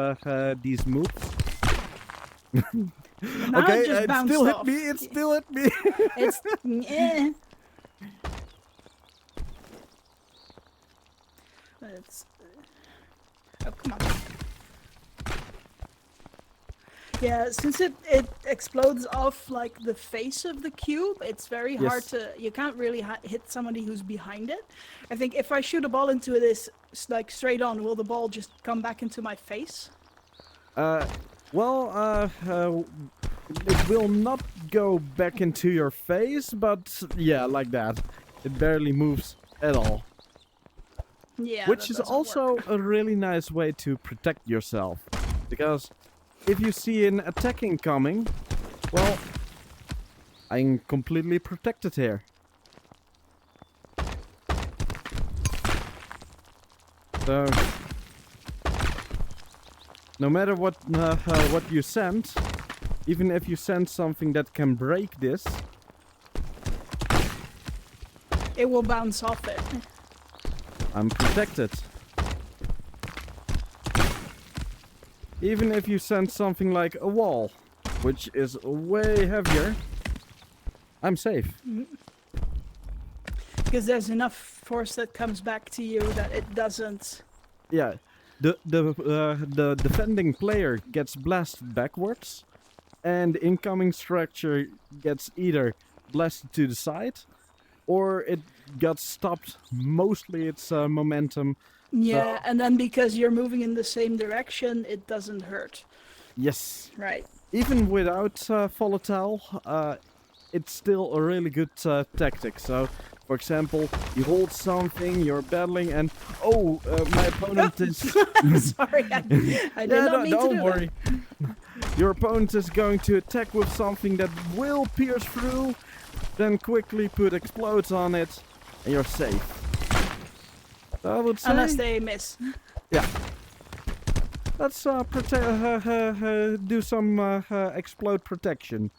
these moves. Now Okay, it just it bounced still off. hit me. It still hit me. It's It's oh come on. Yeah, since it explodes off like the face of the cube, it's very hard Yes. to. You can't really hit somebody who's behind it. I think if I shoot a ball into this like straight on, will the ball just come back into my face? Well, it will not go back into your face, but yeah, like that. It barely moves at all. Yeah, Which that is doesn't also work. a really nice way to protect yourself. Because if you see an attacking coming, well, I'm completely protected here. So, no matter what you send, even if you send something that can break this, It will bounce off it. I'm protected. Even if you send something like a wall, which is way heavier, I'm safe. Because there's enough force that comes back to you that it doesn't. Yeah, the defending player gets blasted backwards, and the incoming structure gets either blasted to the side, or it got stopped. Mostly its momentum. Yeah, and then because you're moving in the same direction, it doesn't hurt. Yes, Right. even without volatile, it's still a really good tactic. So, for example, you hold something, you're battling, and oh, my opponent is. Sorry, I did not mean to don't do worry. Your opponent is going to attack with something that will pierce through, then quickly put explodes on it, and you're safe. So I would that. say, Unless they miss. yeah. Let's do some explode protection.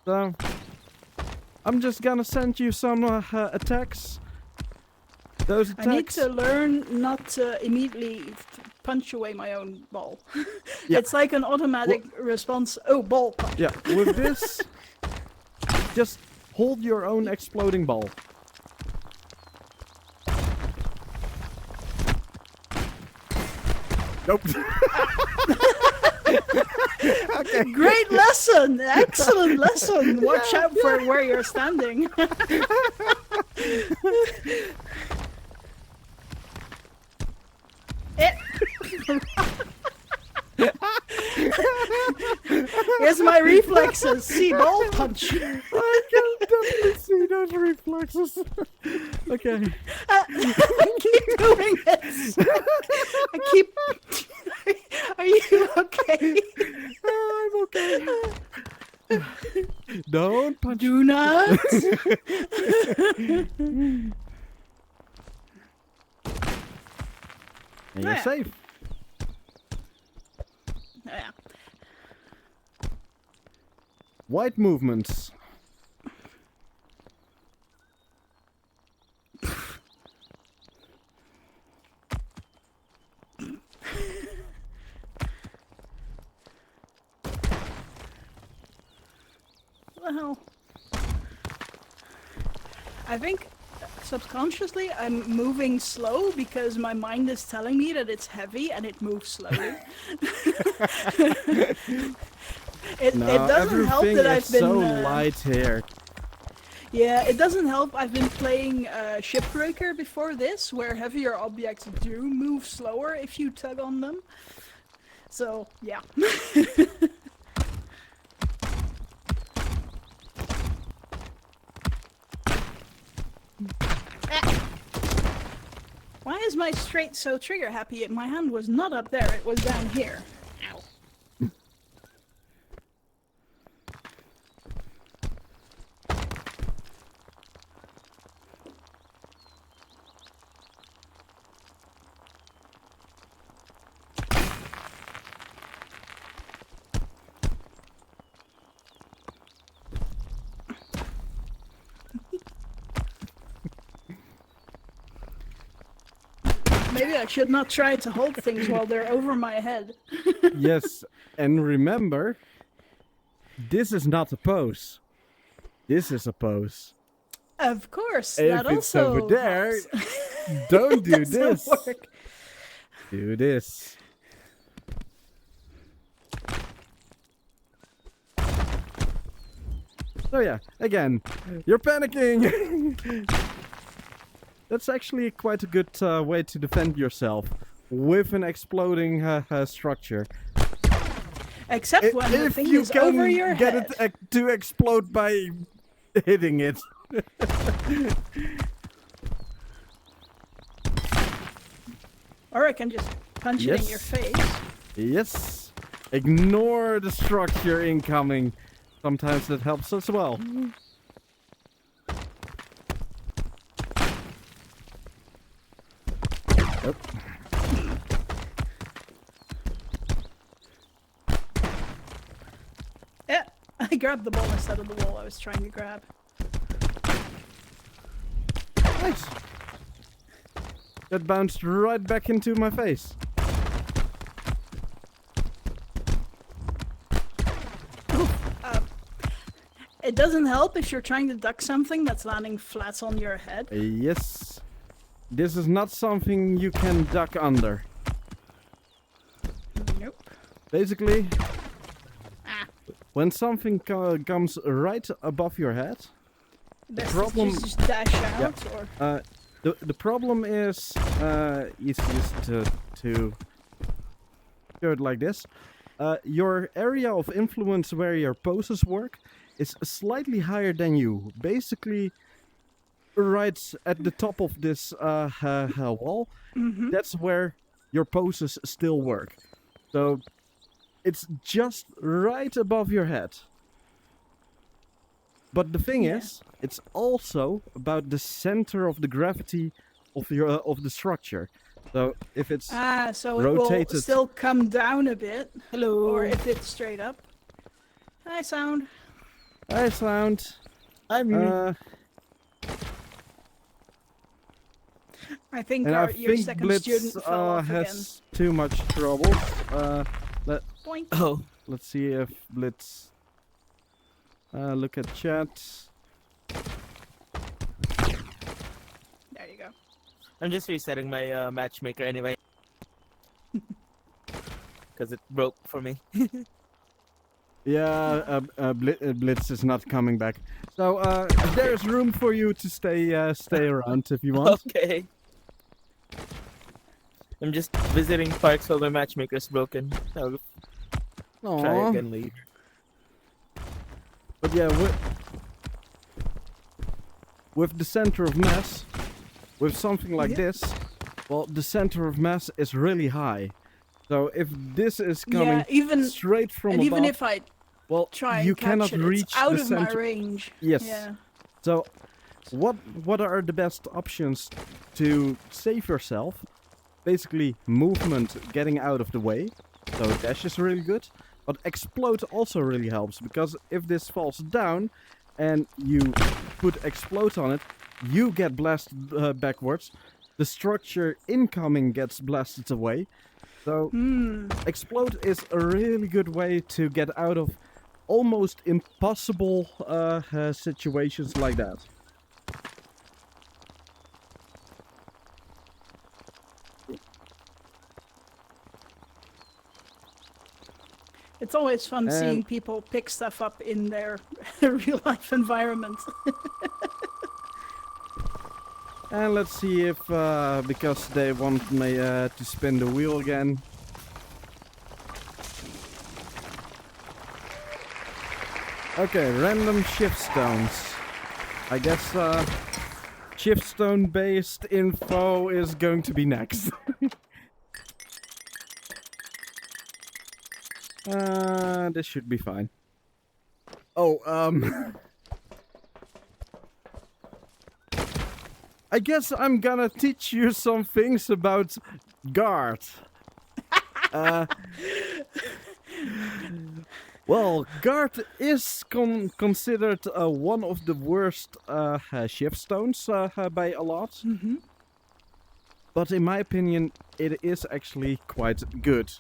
So I'm just gonna send you some attacks. Those attacks. I need to learn not to immediately punch away my own ball. Yeah. It's like an automatic response. Oh, ball punch. Yeah, with this, just hold your own exploding ball. Nope. Okay. Great lesson! Excellent lesson! Watch out for where you're standing. Here's my reflexes. See, ball punch. I can definitely see those reflexes. Okay. I keep doing this. I keep. Are you okay? I'm okay. Don't punch. Do not. And you're Yeah. safe. Yeah. White movements. Well, I think subconsciously I'm moving slow because my mind is telling me that it's heavy and it moves slowly. it doesn't help everything that is I've been so light here. yeah, it doesn't help. I've been playing Shipbreaker before this, where heavier objects do move slower if you tug on them. So yeah. Why is my straight so trigger happy? My hand was not up there, it was down here. Ow. Maybe I should not try to hold things while they're over my head. Yes, and remember, this is not a pose. This is a pose. Of course, If that it's also over there, helps. don't do Doesn't this. work. Do this. So yeah, again, you're panicking. That's actually quite a good way to defend yourself with an exploding structure. Except when the If thing you is can over your get head. it to explode by hitting it. Or I can just punch it in Yes. your face. Yes. Ignore the structure incoming. Sometimes that helps as well. Yep. Yeah, I grabbed the ball instead of the wall I was trying to grab. Nice. That bounced right back into my face. It doesn't help if you're trying to duck something that's landing flat on your head. Yes. This is not something you can duck under. Nope. Basically, Ah, when something comes right above your head, best problem- is just dash out or... the problem is easiest to do it like this. Your area of influence where your poses work is slightly higher than you. Basically, right at the top of this wall, Mm-hmm. that's where your poses still work. So it's just right above your head. But the thing Yeah. is, it's also about the center of the gravity of your of the structure. So if it's Ah, so it will rotated. still come down a bit. Hello. Or if it's straight up. Hi, sound. I sound, I'm I think and I your think second Blitz student fell off again. has too much trouble. Point. Oh. Let's see if Blitz. Look at chat. There you go. I'm just resetting my matchmaker anyway. Because it broke for me. Yeah, Blitz is not coming back. So there's room for you to stay around if you want. Okay. I'm just visiting parks while my matchmaker's broken. I'll try Aww. again later. But yeah, with the center of mass, with something like Yeah. this, well, the center of mass is really high. So if this is coming Yeah, even straight from and above, even if I well, try and you catch cannot it, reach it's out the of my center. range. Yes. Yeah. So, what are the best options to save yourself? Basically, movement, getting out of the way. So dash is really good, but explode also really helps, because if this falls down and you put explode on it, you get blasted backwards. The structure incoming gets blasted away. So explode is a really good way to get out of almost impossible situations like that. It's always fun seeing people pick stuff up in their real life environment. And let's see if, because they want me to spin the wheel again. Okay, random shift stones. I guess shiftstone based info is going to be next. This should be fine. Oh, I guess I'm gonna teach you some things about guard. Well, guard is considered one of the worst shiftstones by a lot. Mm-hmm. But in my opinion, it is actually quite good.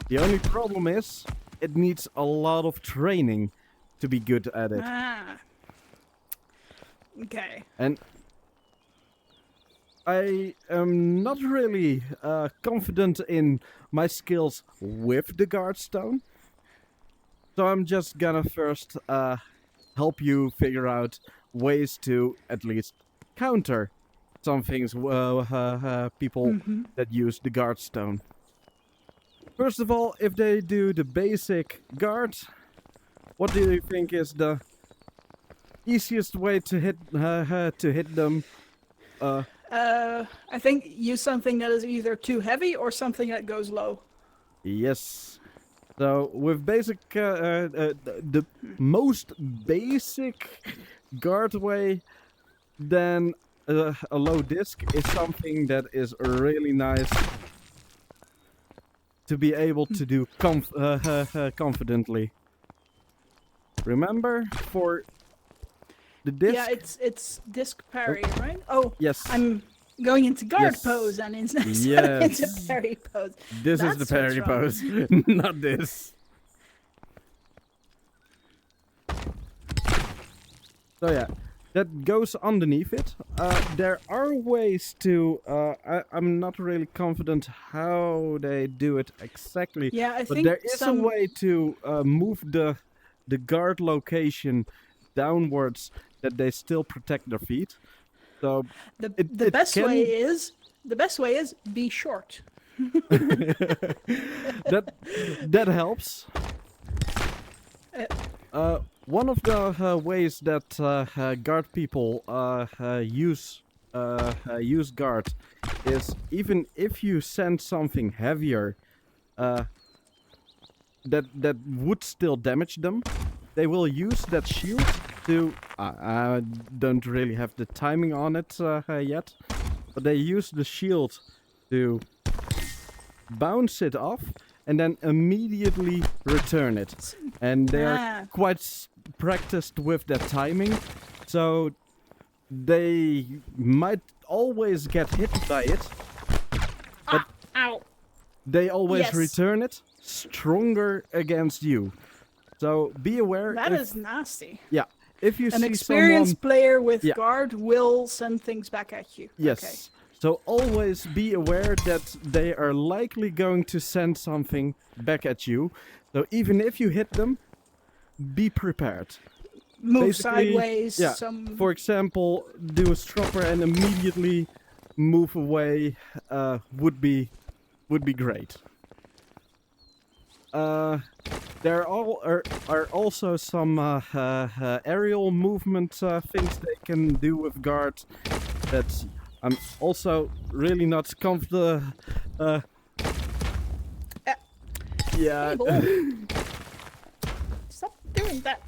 The only problem is, it needs a lot of training to be good at it. Ah. Okay. And I am not really confident in my skills with the guardstone. So I'm just gonna first help you figure out ways to at least counter some things people that use the guardstone. First of all, if they do the basic guard, what do you think is the easiest way to hit them? I think use something that is either too heavy or something that goes low. Yes. So with basic, the most basic guard way, then a low disc is something that is really nice to be able to do confidently. Remember, for the disc? Yeah, it's disc parry, right? Oh, Yes. I'm going into guard Yes. pose and instead Yes. into parry pose. This is the That's what's parry wrong. pose, not this. So yeah, that goes underneath it. There are ways to. I'm not really confident how they do it exactly. Yeah, I But think there is some a way to move the guard location downwards that they still protect their feet. So the it best can- way is be short. that helps. One of the ways that guard people use guard is even if you send something heavier that would still damage them, they will use that shield to. I don't really have the timing on it yet, but they use the shield to bounce it off and then immediately return it. And they are quite practiced with that timing, so they might always get hit by it, but Ow. they always Yes. return it stronger against you. So be aware. That if, is nasty. yeah. If you An see experienced someone, player with Yeah. guard will send things back at you. yes. Okay. So always be aware that they are likely going to send something back at you. So even if you hit them, be prepared. Move Basically, sideways. yeah, Some. For example, do a stropper and immediately move away would be great. There are also some aerial movement things they can do with guard that I'm also really not comfortable. Yeah. Cable. Stop doing that.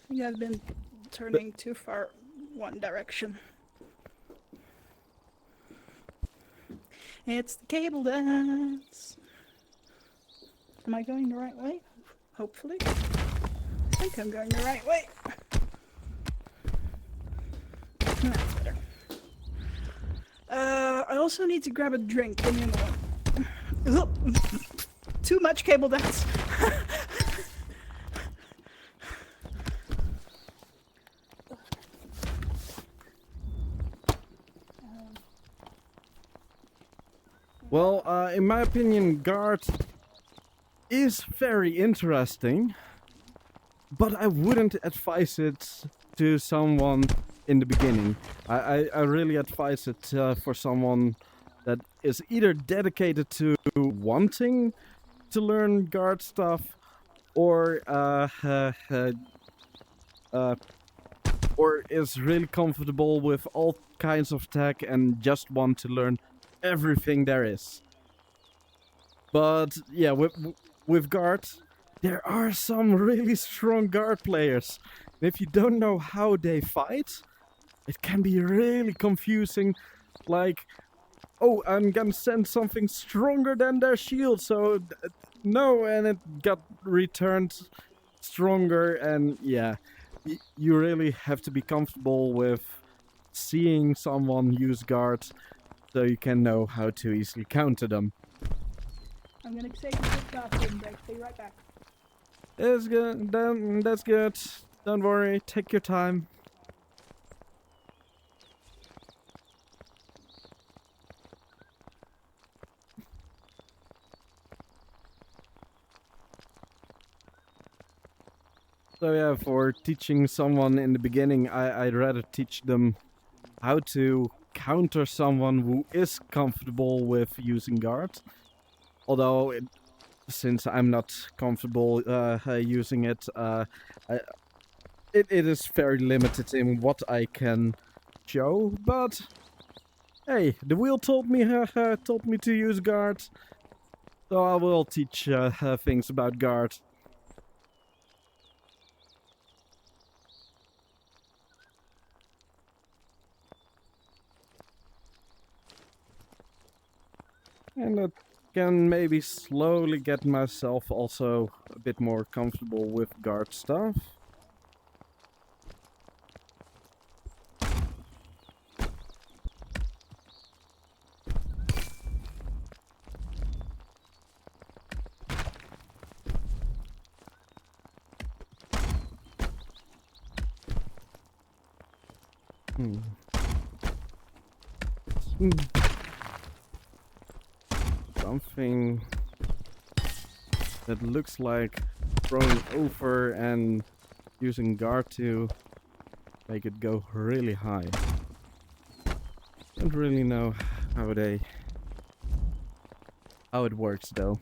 You have been turning too far one direction. It's the cable dance. Am I going the right way? Hopefully. I think I'm going the right way. That's better. I also need to grab a drink. Give me a moment. Too much cable dance. Well, in my opinion, guard is very interesting, but I wouldn't advise it to someone in the beginning. I really advise it for someone that is either dedicated to wanting to learn guard stuff, or or is really comfortable with all kinds of tech and just want to learn everything there is. But yeah, with guard, there are some really strong guard players. And if you don't know how they fight, it can be really confusing. Like, oh, I'm gonna send something stronger than their shield, so no, and it got returned stronger, and yeah, you really have to be comfortable with seeing someone use guard so you can know how to easily counter them. I'm gonna take a quick bathroom break. Be right back. It's good, then that's good. Don't worry, take your time. So yeah, for teaching someone in the beginning, I'd rather teach them how to counter someone who is comfortable with using guard. Although, since I'm not comfortable using it, it is very limited in what I can show. But hey, the wheel told me to use guard, so I will teach things about guard. And I can maybe slowly get myself also a bit more comfortable with guard stuff. Something that looks like throwing over and using guard to make it go really high. Don't really know how it works though.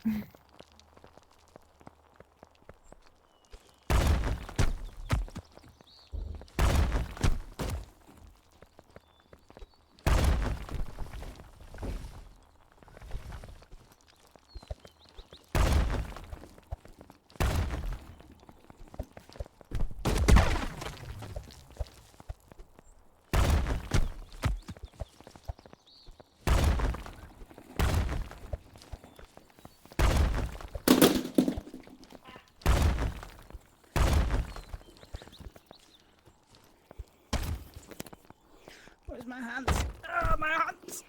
Where's my hands? Ah, my hands!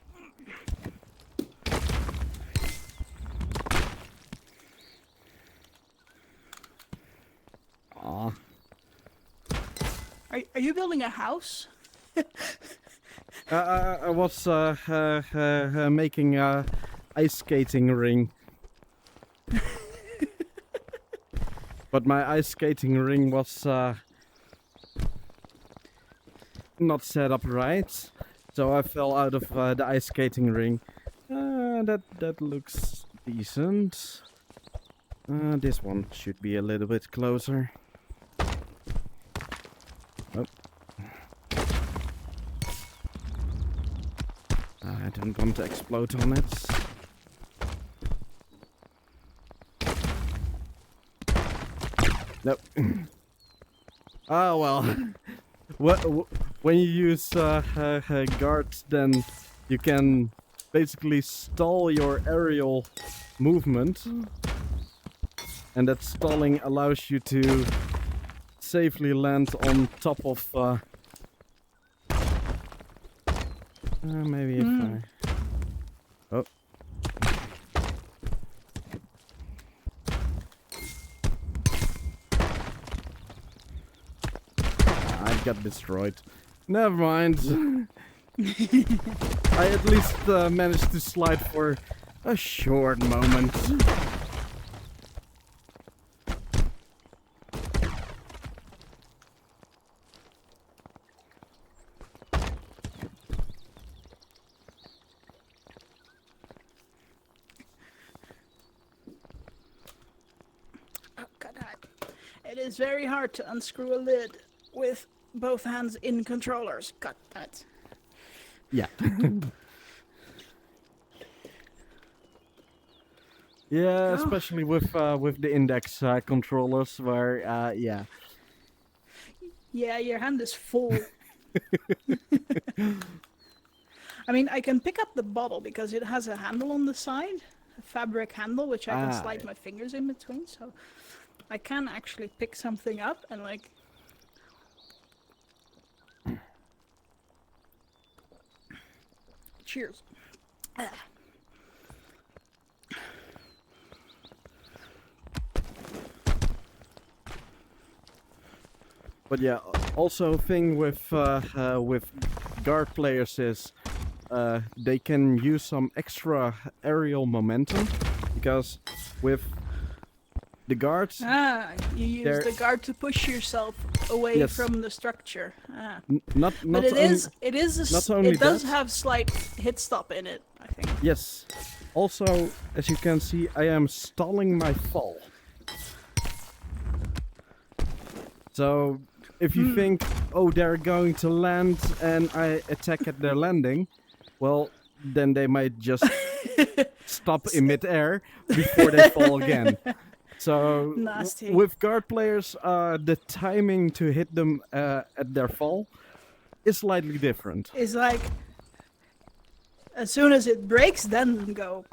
Aw. Are you building a house? I was making a ice skating ring. But my ice skating ring was not set up right, so I fell out of the ice skating ring. That looks decent. This one should be a little bit closer. Oh. I don't want to explode on it. Nope. Oh well. When you use guards, then you can basically stall your aerial movement, and that stalling allows you to safely land on top of. Maybe if I. Oh. I got destroyed. Never mind. I at least managed to slide for a short moment. Oh, God. It is very hard to unscrew a lid with both hands in controllers. Got that. Yeah. Yeah, Oh. especially with the index controllers, where yeah. Yeah, your hand is full. I mean, I can pick up the bottle because it has a handle on the side, a fabric handle, which I can slide my fingers in between, so I can actually pick something up and like... Cheers. But yeah, also thing with guard players is they can use some extra aerial momentum, because with the guards, You use there- the guard to push yourself away Yes. from the structure. not But it is not only it does that- have slight hit stop in it, I think. yes. Also, as you can see, I am stalling my fall. So, if you think, oh, they're going to land and I attack at their landing, well, then they might just stop in midair before they fall again. So, Nasty. with guard players, the timing to hit them at their fall is slightly different. It's like as soon as it breaks, then go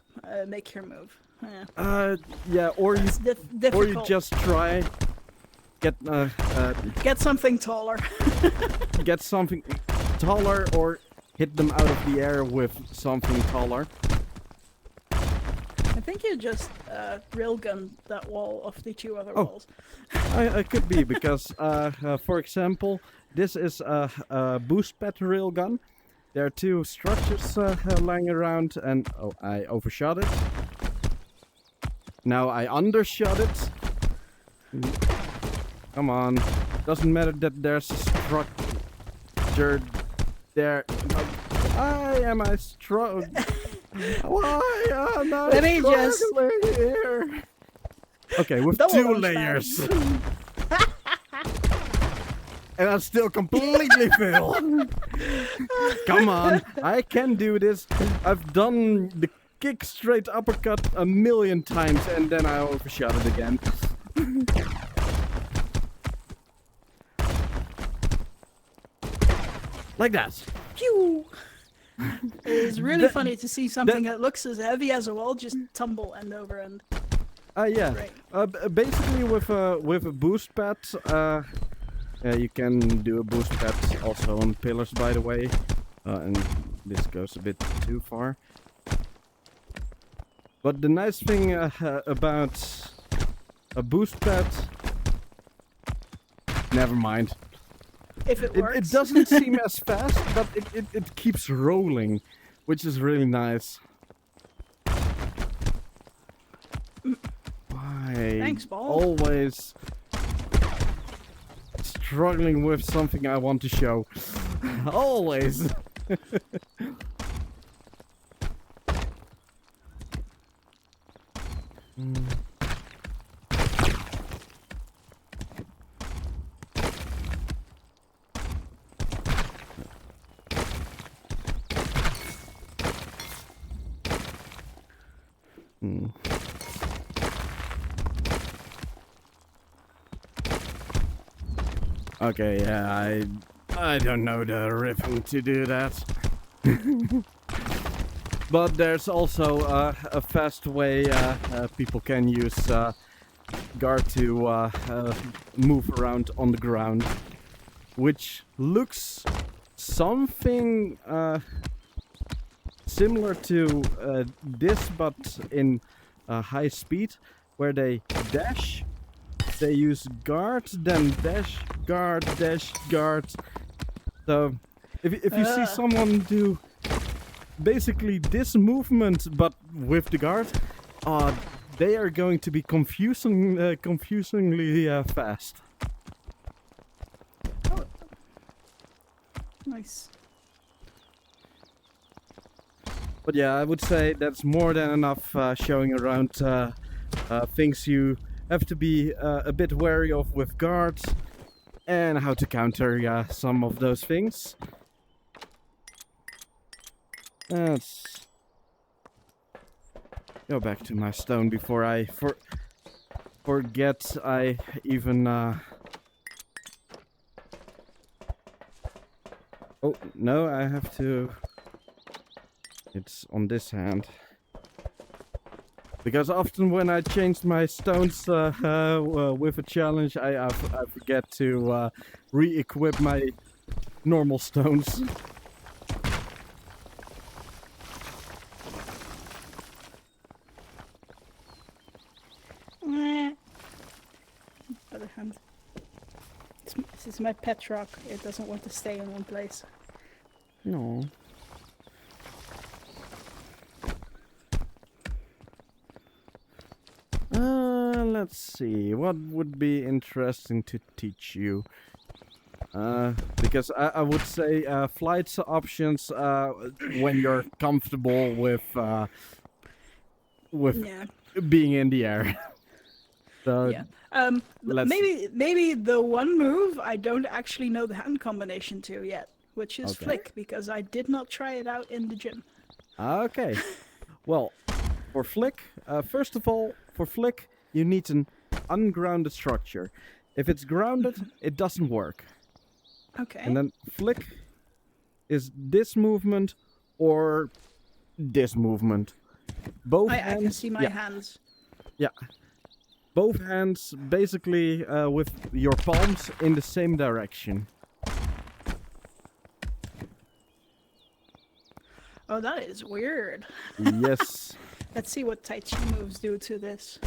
make your move. Yeah. Yeah, or you It's or difficult. you just try Get something taller. get something taller, or hit them out of the air with something taller. I think you just railgun that wall of the two other Oh. walls. I could be, because for example, this is a boost pad railgun. There are two structures lying around, and oh, I overshot it. Now I undershot it. Come on, doesn't matter that there's a structure there. Why am I strong? Why am I Let me just- struggling here? Okay, with Double 2 launch pad. layers. And I still completely fail. Come on, I can do this. I've done the kick straight uppercut a million times, and then I overshot it again. Like that. Pew! It is really That- funny to see something that looks as heavy as a wall just tumble end over end. Yeah. Great. Basically, with a boost pad, you can do a boost pad also on pillars, by the way. And this goes a bit too far. But the nice thing about a boost pad, never mind. If it works. It doesn't seem as fast, but it keeps rolling, which is really nice. Why? Thanks, Ball. Always struggling with something I want to show. Always. Okay, yeah, I don't know the rhythm to do that. But there's also a fast way people can use guard to move around on the ground, which looks something similar to this, but in high speed, where they dash. They use guard, then dash, guard, dash, guard. So, if you see someone do basically this movement but with the guard, they are going to be confusingly fast. Oh. Nice. But yeah, I would say that's more than enough showing around things you have to be a bit wary of with guards. and how to counter some of those things. Let's go back to my stone before I forget I even... Oh, no, I have to... It's on this hand. Because often when I change my stones with a challenge, I forget to re-equip my normal stones. Other hand. This is my pet rock. It doesn't want to stay in one place. No. Let's see. What would be interesting to teach you? Because I would say flight options when you're comfortable with Yeah. being in the air. So Yeah. let's- Maybe the one move I don't actually know the hand combination to yet, which is Okay. flick, because I did not try it out in the gym. Okay. Well, for flick, first of all, for flick, you need an ungrounded structure. If it's grounded, it doesn't work. Okay. And then flick is this movement or this movement. Both I hands, can see my yeah, hands. yeah. Both hands basically with your palms in the same direction. Oh, that is weird. Yes. Let's see what Tai Chi moves do to this.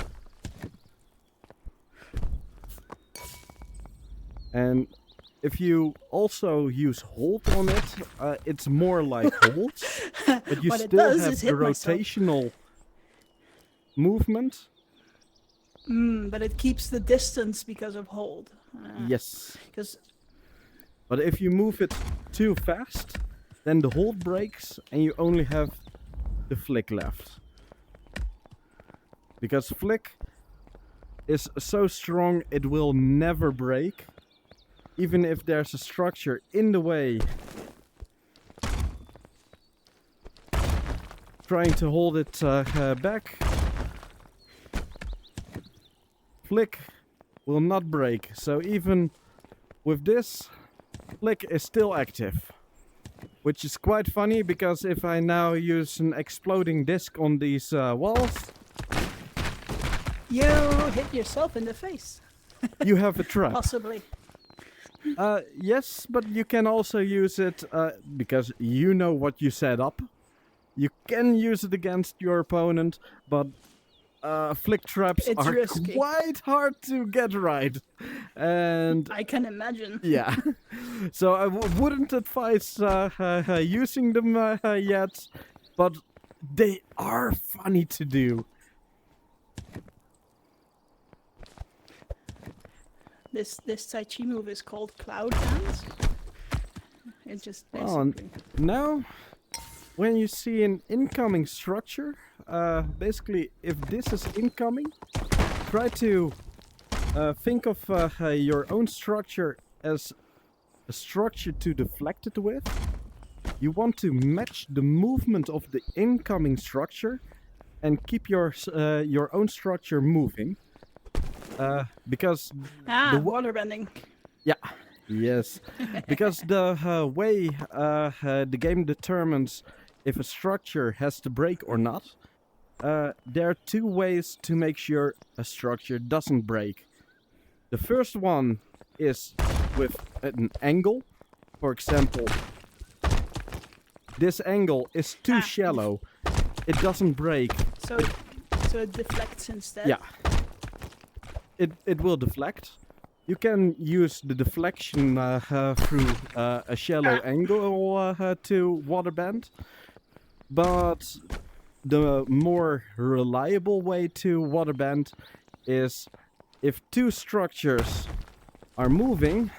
And if you also use hold on it, it's more like holds, but you What it still does have is the hit myself. rotational movement. But it keeps the distance because of hold. Yes. Because But if you move it too fast, then the hold breaks and you only have the flick left. Because flick is so strong it will never break. Even if there's a structure in the way. Trying to hold it back. Flick will not break. So even with this, flick is still active. Which is quite funny because if I now use an exploding disc on these walls, you hit yourself in the face, you have a trap. possibly. Yes, but you can also use it because you know what you set up. You can use it against your opponent, but flick traps It's are risky. quite hard to get right. And I can imagine. yeah, so I wouldn't advise using them yet, but they are funny to do. This Tai Chi move is called Cloud Hands. It just Oh, basically. Now, when you see an incoming structure, basically, if this is incoming, try to think of your own structure as a structure to deflect it with. You want to match the movement of the incoming structure and keep your own structure moving. Because the waterbending. yeah, yes, because the way the game determines if a structure has to break or not, there are two ways to make sure a structure doesn't break. The first one is with an angle. For example, this angle is too shallow. It doesn't break. So it deflects instead. Yeah. It will deflect. You can use the deflection through a shallow angle to waterbend, but the more reliable way to waterbend is if two structures are moving,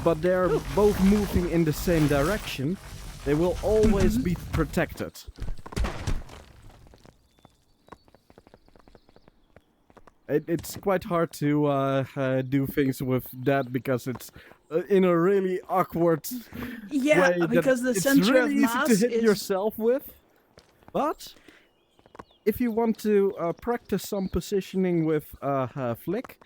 but they're both moving in the same direction, they will always be protected. it's quite hard to do things with that because it's in a really awkward Yeah, way that because the it's center really of easy mass to hit is yourself with. But if you want to practice some positioning with flick,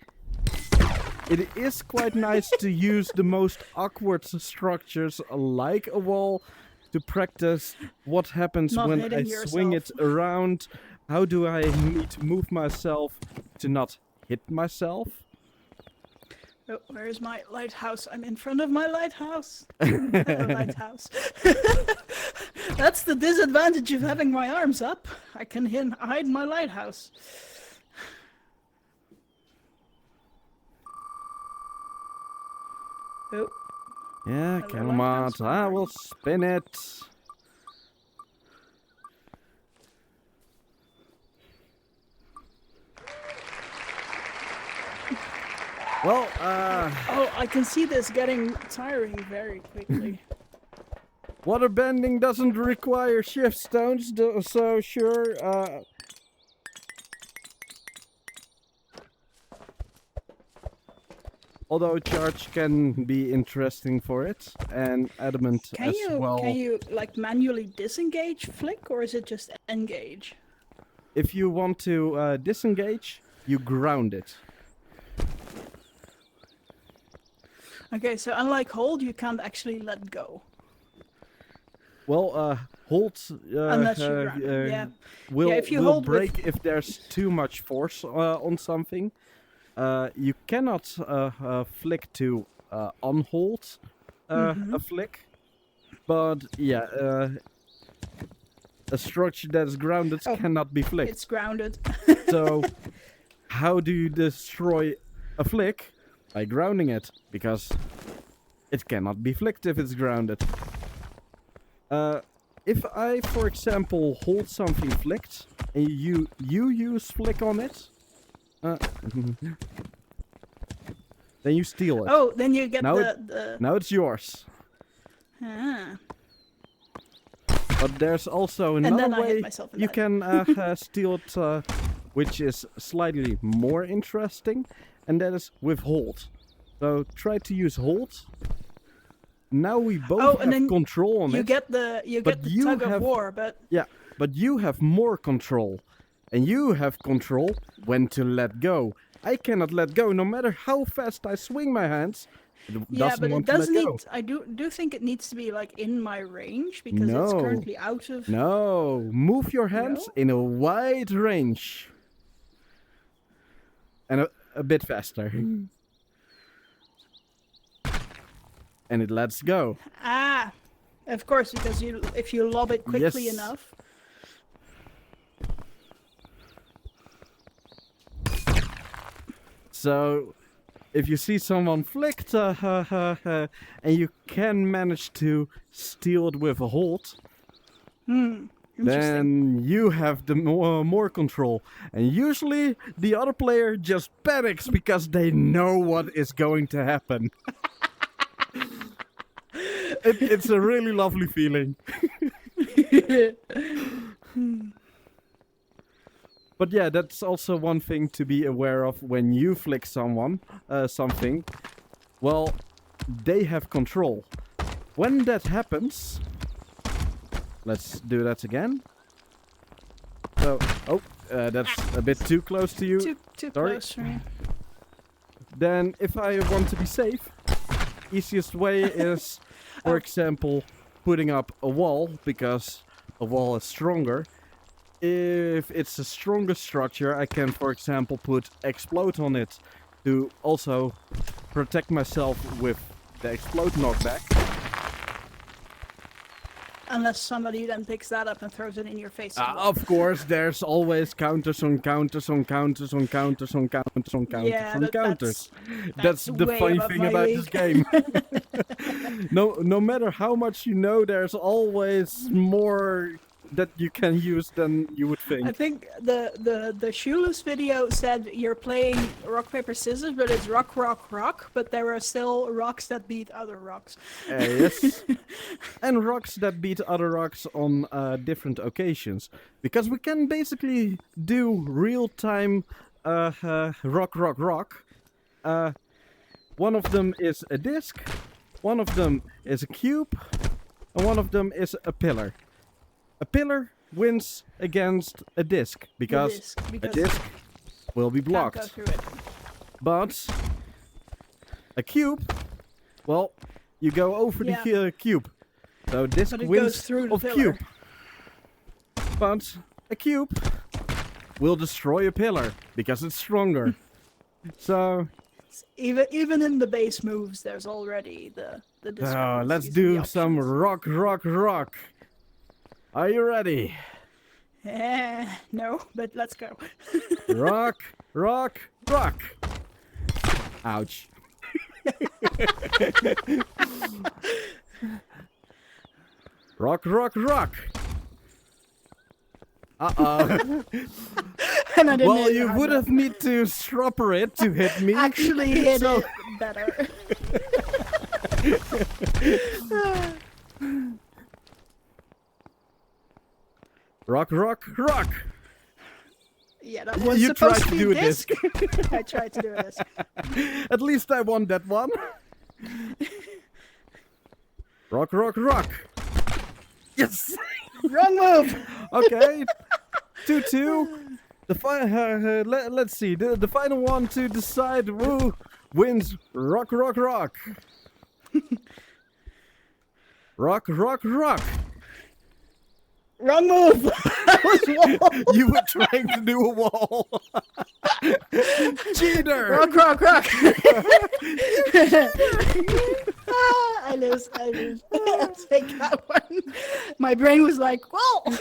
it is quite nice to use the most awkward structures like a wall to practice what happens Not when hitting I swing it yourself. around. How do I need to move myself to not hit myself? Oh, where's my lighthouse? I'm in front of my lighthouse. Hello, lighthouse. That's the disadvantage of having my arms up. I can hide my lighthouse. Oh, Yeah, Hello, come on, lighthouse, I where will are spin it. Well, oh, I can see this getting tiring very quickly. waterbending doesn't require shift stones, so sure, although charge can be interesting for it, and adamant Can as well. you like manually disengage flick, or is it just engage? If you want to disengage, you ground it. Okay, so unlike hold, you can't actually let go. Well, hold Unless you ground it, yeah. will, if you will hold with- break if there's too much force on something. You cannot flick to unhold a flick, but yeah, a structure that is grounded Oh, cannot be flicked. It's grounded. So, how do you destroy a flick? By grounding it, because it cannot be flicked if it's grounded. If I, for example, hold something flicked, and you use flick on it, then you steal it. Oh, then you get Now the Now it's yours. Ah. But there's also then another I hit way myself in you that. can steal it, which is slightly more interesting, and that is with hold. So try to use hold. Now we both Oh, and have then control on you it. get the but you tug have- of war, but Yeah, but you have more control. And you have control when to let go. I cannot let go no matter how fast I swing my hands. It yeah, doesn't but it want to does let go. need. I do think it needs to be like in my range because it's No. currently out of. No, move your hands No? in a wide range. And a bit faster. And it lets go. Ah, of course, because if you lob it quickly Yes. enough. So, if you see someone flicked and you can manage to steal it with a hold, Interesting. then you have the more control. And usually the other player just panics because they know what is going to happen. It's a really lovely feeling. But yeah, that's also one thing to be aware of when you flick someone, something. Well, they have control. When that happens, let's do that again. So, that's a bit too close to you. Too Sorry. close for me. Then, if I want to be safe, easiest way is, for example, putting up a wall, because a wall is stronger. If it's a stronger structure, I can, for example, put explode on it to also protect myself with the explode knockback. Unless somebody then picks that up and throws it in your face. as well. Of course, there's always counters on counters on counters on counters on counters on counters Yeah, on but counters. that's the way funny above thing my about league. this game. No matter how much you know, there's always more that you can use than you would I think. think the Shoeless video said you're playing rock paper scissors, but it's rock rock rock. But there are still rocks that beat other rocks. Yes. And rocks that beat other rocks on different occasions. Because we can basically do real-time rock, rock, rock. One of them is a disc, one of them is a cube, and one of them is a pillar. A pillar wins against a disc because a disc will be can't go blocked. through it. But a cube, well, you go over Yeah. the cube. So disc But it wins goes through the of pillar. cube. But a cube will destroy a pillar because it's stronger. So Even in the base moves, there's already the let's discrepancies in do the some options. rock, rock, rock. Are you ready? No, but let's go. Rock, rock, rock. Ouch. Rock, rock, rock. Uh-oh. And I didn't Well, hit you hard would enough. have need to stropper it to hit me. Actually hit So- it better. Rock, rock, rock. Yeah, that was You supposed tried to to be do a disc. I tried to do a disc. At least I won that one. Rock, rock, rock. Yes. Wrong move. Okay. 2-2. Let's see. The final one to decide who wins. Rock, rock, rock. Rock, rock, rock. Wrong move. That was wall. You were trying to do a wall. Cheater. Rock, rock, rock. I lose. I'll take that one. My brain was like, whoa.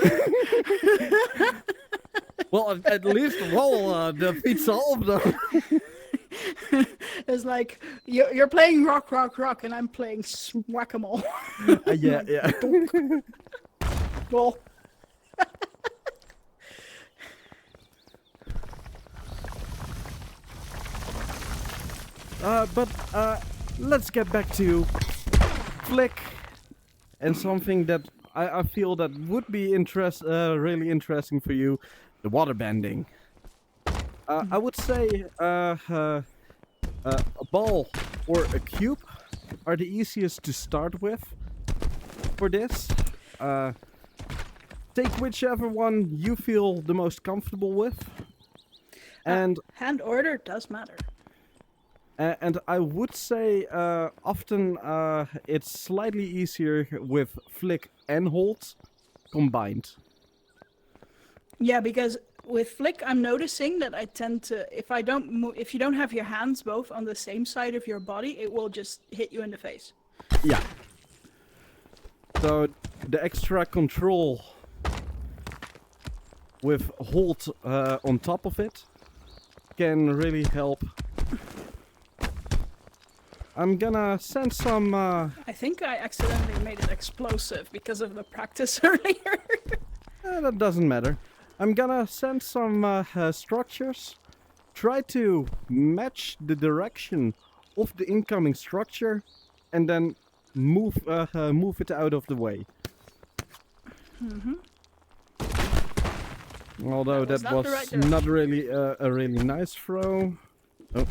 Well, at least wall defeats all of them. It's like you're playing rock, rock, rock, and I'm playing whack-a-mole. Yeah. Well, But let's get back to Flick and something that I feel that would be really interesting for you, the water bending. I would say a ball or a cube are the easiest to start with for this. Take whichever one you feel the most comfortable with. And hand order does matter. And I would say often it's slightly easier with flick and hold combined. Yeah, because with flick, I'm noticing that I tend to, if you don't have your hands both on the same side of your body, it will just hit you in the face. Yeah. So the extra control with hold on top of it can really help. I'm gonna send some. I think I accidentally made it explosive because of the practice earlier. That doesn't matter. I'm gonna send some structures. Try to match the direction of the incoming structure, and then move it out of the way. Although That was that not the was right not really a really nice throw. Oh.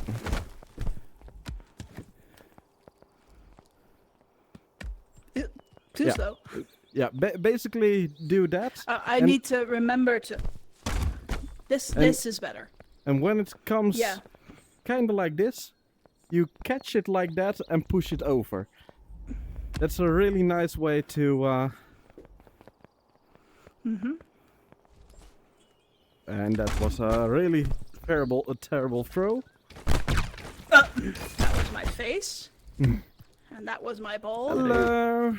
Too Yeah. slow. Yeah, basically do that. I And- need to remember to. This is better. And when it comes Yeah. kind of like this, you catch it like that and push it over. That's a really nice way to... And that was a really terrible throw. That was my face. And that was my ball. Hello.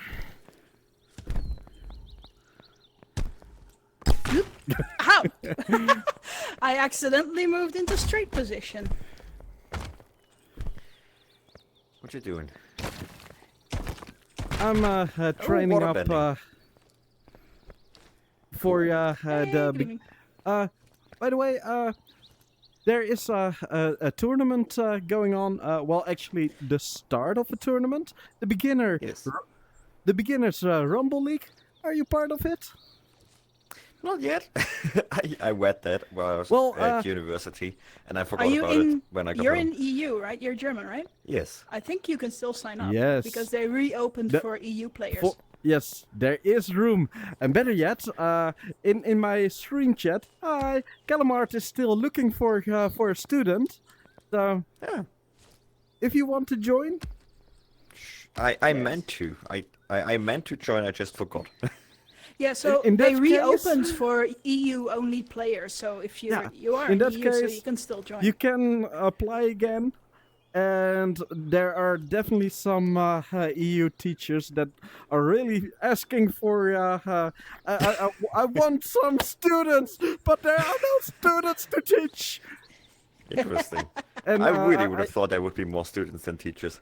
Ow! I accidentally moved into straight position. What you doing? I'm training up waterbending. for Hey, the... good Be- evening. by the way, there is a tournament going on. Well, actually, the start of a tournament. The beginner, Yes. the beginners Rumble League. Are you part of it? Not yet. I read that while I was Well, at university, and I Are forgot you about it in? when I got You're home. in EU, right? You're German, right? Yes. I think you can still sign up. Yes. Because they reopened The- for EU players. Yes, there is room. And better yet, in my stream chat, Calamart is still looking for a student. So, Yeah. if you want to join, I meant to. I meant to join. I just forgot. Yeah, so in they that case- reopened for EU only players. So if you Yeah, you are in that EU, so case, you can still join. you can apply again. And there are definitely some EU teachers that are really asking for. I want some students, but there are no students to teach. Interesting. And I really would have thought there would be more students than teachers.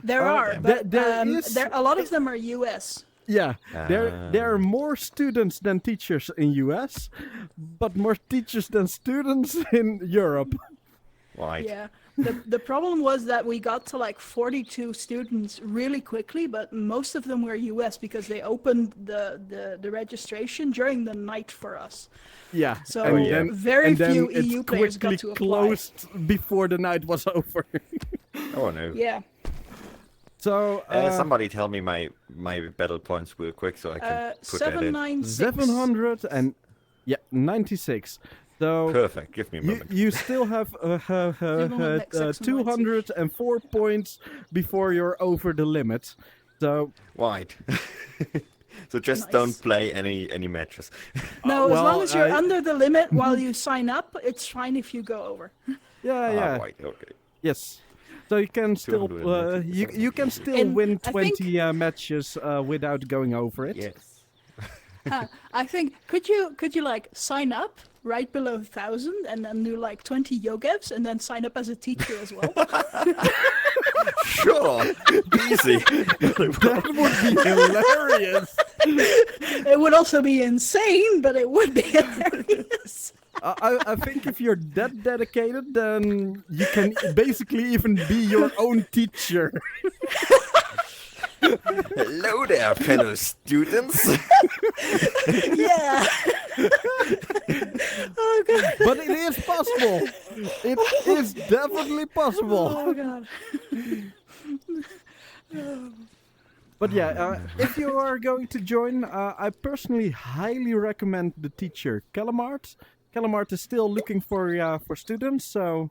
There are, there- but there is- a lot of them are US. Yeah, there are more students than teachers in US, but more teachers than students in Europe. Right. Yeah. The problem was that we got to like 42 students really quickly, but most of them were US because they opened the registration during the night for us. Yeah, So and very then few it's EU players quickly got to apply. closed before the night was over. Oh no. Yeah. So Somebody tell me my battle points real quick so I can put that in. 796. 700 and 96. So Perfect. Give me a you, moment. you still have 204 points before you're over the limit. So Right. So just Nice. don't play any matches. No, as well, long as you're I- under the limit while you sign up, it's fine if you go over. yeah, Right. Okay. yes. So you can still 200 you can still And win I think- 20 matches without going over it. Yes. I think could you like sign up right below 1,000 and then do like 20 yogevs and then sign up as a teacher as well? Sure. Easy. That would be hilarious. It would also be insane, but it would be hilarious. I think if you're that dedicated, then you can basically even be your own teacher. Hello there, fellow students. Yeah. Oh god. But it is possible. It is definitely possible. Oh god. But yeah, if you are going to join, I personally highly recommend the teacher Calamart. Calamart is still looking for students, so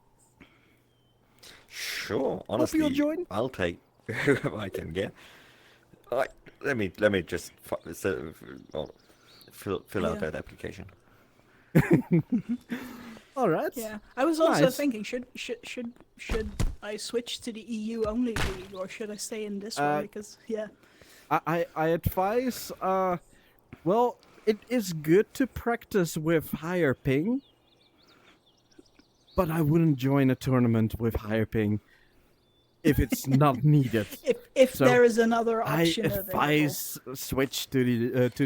Sure. Honestly, you'll join. I'll take whoever I can get. Let me just fill out Yeah. that application. all right. Yeah. I was also Nice. thinking should I switch to the EU only league or should I stay in this one because yeah. I advise, well, it is good to practice with higher ping, but I wouldn't join a tournament with higher ping if it's not needed. If So, there is another I option available. advise switch to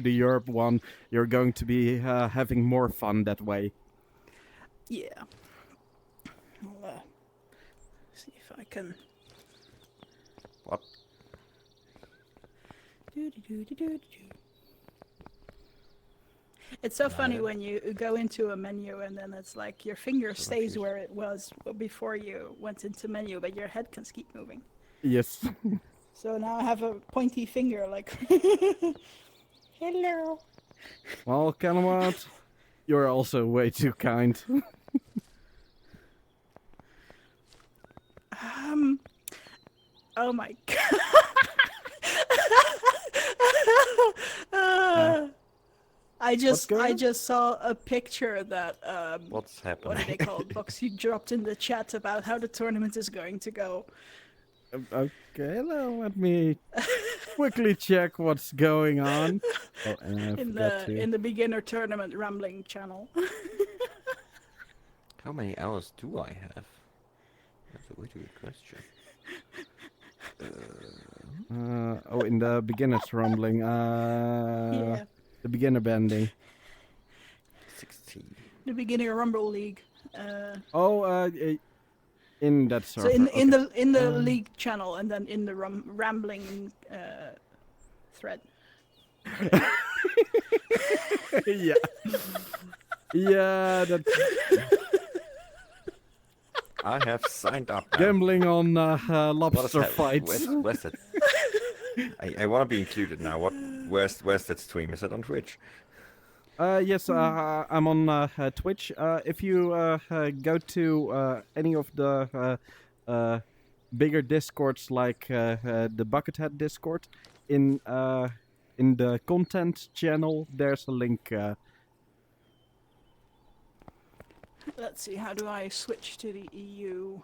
the Europe one. You're going to be having more fun that way. Yeah. I'll see if I can. What? It's so funny when you go into a menu and then it's like your finger stays where it was before you went into menu, but your head can keep moving. Yes. So now I have a pointy finger, like. Hello. Well, Calamart, you're also way too kind. Oh my god. I going on? just saw a picture that What's what happening? are they called? Box you dropped in the chat about how the tournament is going to go. Okay, now let me quickly check what's going on. Oh, and I forgot to. In the beginner tournament rambling channel. How many hours do I have? That's a really good question. In the beginner's rumbling. Yeah. The beginner bending. 16. The beginner rumble league. In that So server. in the league channel and then in the rambling thread. Yeah. Yeah, that's I have signed up now. gambling on What is lobster that? fights. Where's that? I want to be included now. Where's that stream? Is it on Twitch? Yes, I'm on Twitch. If you go to any of the bigger discords, like the Buckethead Discord, in the content channel, there's a link. Let's see, how do I switch to the EU?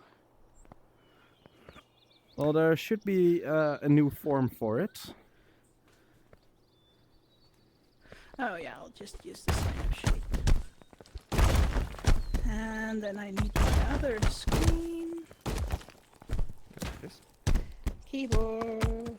Well, there should be a new form for it. Oh yeah, I'll just use the sign-up sheet. And then I need my other screen. Yes. Keyboard.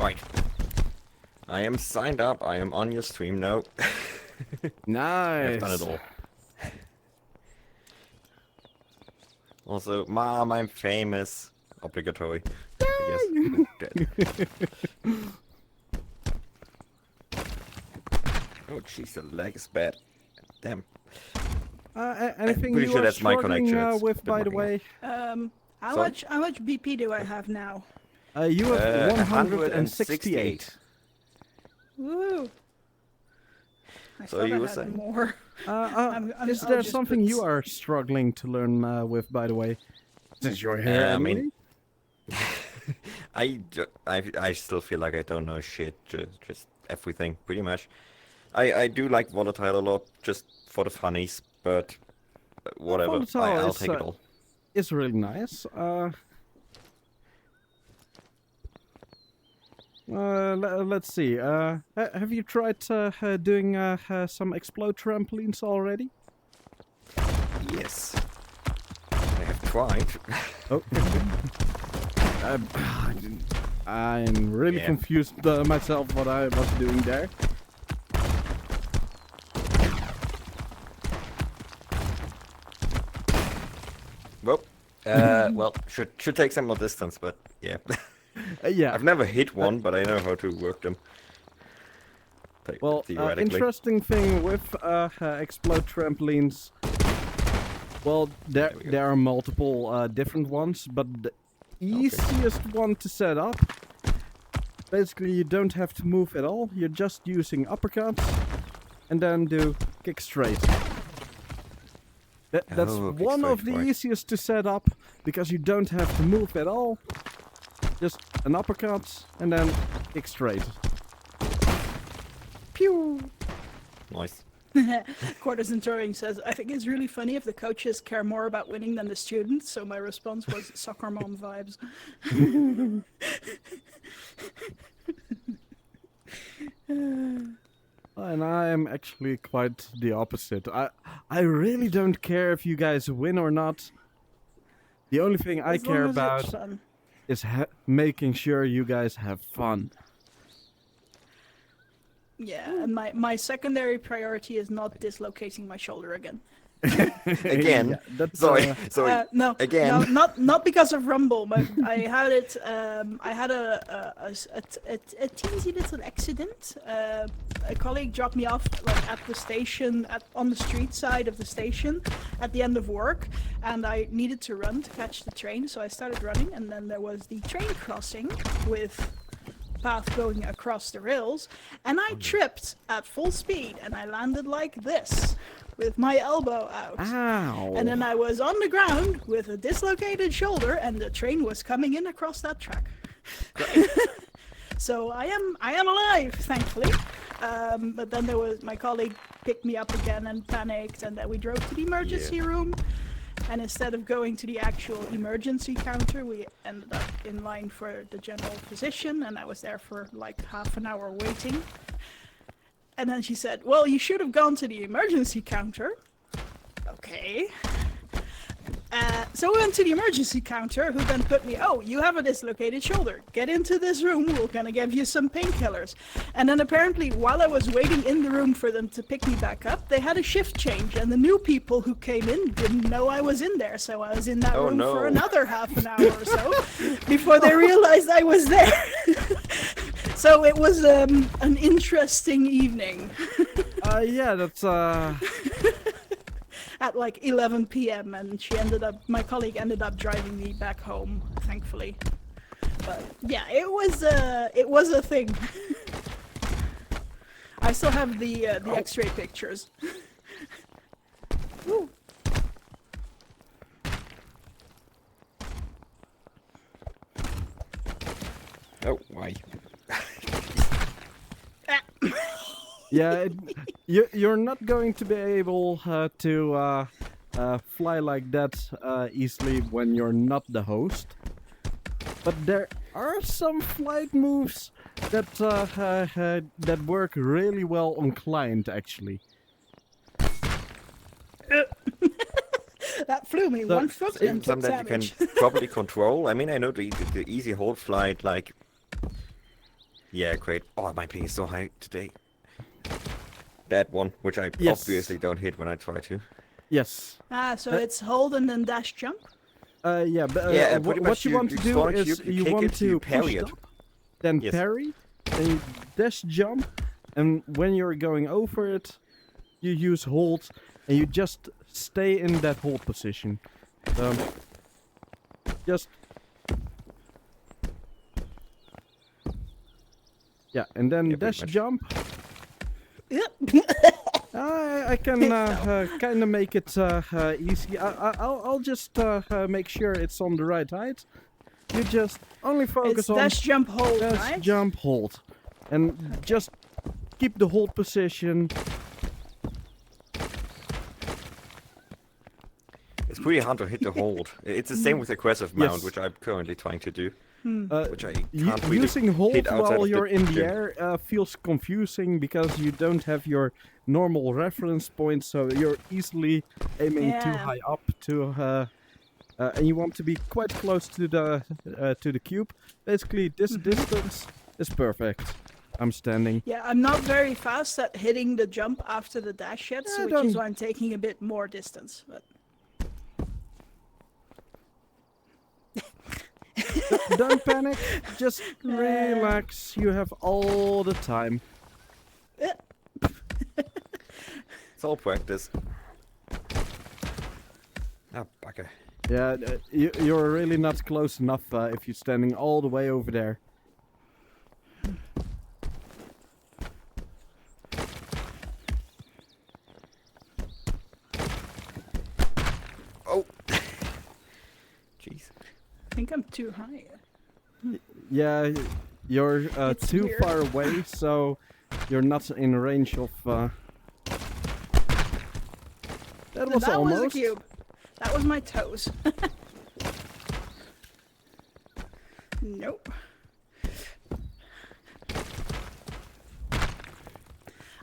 Right. I am signed up. I am on your stream now. Nice. I've done it all. Also, Mom, I'm famous. Obligatory. Yes. Dead. Oh, jeez, the leg is bad. Damn. Anything pretty you sure are that's my struggling connection, it's with, been by the working way? How Sorry? much BP do I have now? You have 168. 168. Woo! I So thought you I were had saying? more. Is I'll there just something put- you are struggling to learn with, by the way? Since your hair, I mean, I still feel like I don't know shit. Just everything, pretty much. I do like volatile a lot, just for the funnies, but whatever. Volatile I'll is, take it all. it's really nice. Let's see. Have you tried doing some explode trampolines already? Yes. I have tried. Oh. I'm really Yeah. confused myself what I was doing there. Well, well, should take some more distance, but yeah. Yeah. I've never hit one, but I know how to work them. Well, Theoretically. interesting thing with explode trampolines. Well, there we go. there are multiple different ones, but the easiest one to set up. Basically, you don't have to move at all. You're just using uppercuts, and then do kick straight. That's Oh, kick one of straight, the right. easiest to set up because you don't have to move at all. Just an uppercut and then kick straight. Pew! Nice. Quarters and Touring says, I think it's really funny if the coaches care more about winning than the students, so my response was soccer mom vibes. And I'm actually quite the opposite. I really don't care if you guys win or not. The only thing I As long care as it's about fun. is making sure you guys have fun. Yeah, and my secondary priority is not dislocating my shoulder again. Again. Yeah, that's, Sorry. Sorry. No, Again. no, not because of Rumble, but I had it. I had a teensy little accident. A colleague dropped me off like at the station, on the street side of the station, at the end of work, and I needed to run to catch the train. So I started running, and then there was the train crossing with path going across the rails, and I tripped at full speed, and I landed like this, with my elbow out. Ow! And then I was on the ground with a dislocated shoulder, and the train was coming in across that track. So I am alive, thankfully. But then there was my colleague picked me up again and panicked, and then we drove to the emergency room. And instead of going to the actual emergency counter, we ended up in line for the general physician, and I was there for like half an hour waiting. And then she said, well, you should have gone to the emergency counter. Okay. So we went to the emergency counter, who then put me, oh, you have a dislocated shoulder. Get into this room, we're gonna give you some painkillers. And then apparently, while I was waiting in the room for them to pick me back up, they had a shift change, and the new people who came in didn't know I was in there, so I was in that room for another half an hour or so, before they realized I was there. So it was an interesting evening. Yeah, that's At like 11 p.m. and my colleague ended up driving me back home, thankfully. But yeah, it was a thing. I still have the X-ray pictures. Woo. Oh, why? yeah. You're not going to be able to fly like that easily when you're not the host. But there are some flight moves that that work really well on client, actually. That flew me one foot and took Some that you damage. can probably control. I mean, I know the easy hold flight, like... Yeah, great. Oh, my ping is so high today. That one, which I obviously don't hit when I try to. Yes. So it's hold and then dash jump? Yeah, but Yeah, what you want to do is you want to parry push it. up, then Yes. parry, then you dash jump, and when you're going over it, you use hold, and you just stay in that hold position. Just... Yeah, and then Yeah, pretty dash much. jump. Yep. I can kind of make it easy. I'll just make sure it's on the right height. You just only focus It's on dash jump hold, dash right? jump hold, and just keep the hold position. It's pretty hard to hit the hold. It's the same with aggressive mount, Yes. which I'm currently trying to do. Which I U- can't really using hold hit outside while of you're in the gym. air feels confusing because you don't have your normal reference point, so you're easily aiming too Yeah. high up to, and you want to be quite close to the cube. Basically, this distance is perfect. I'm standing. Yeah, I'm not very fast at hitting the jump after the dash yet, so Yeah, which is don't- why I'm taking a bit more distance. But Don't panic. Just relax. You have all the time. It's all practice. Ah, bugger. Yeah, you're really not close enough if you're standing all the way over there. Oh! Jeez. I think I'm too high. Yeah, you're It's too weird. far away, so you're not in range of. That was That almost. was the cube. That was my toes. Nope.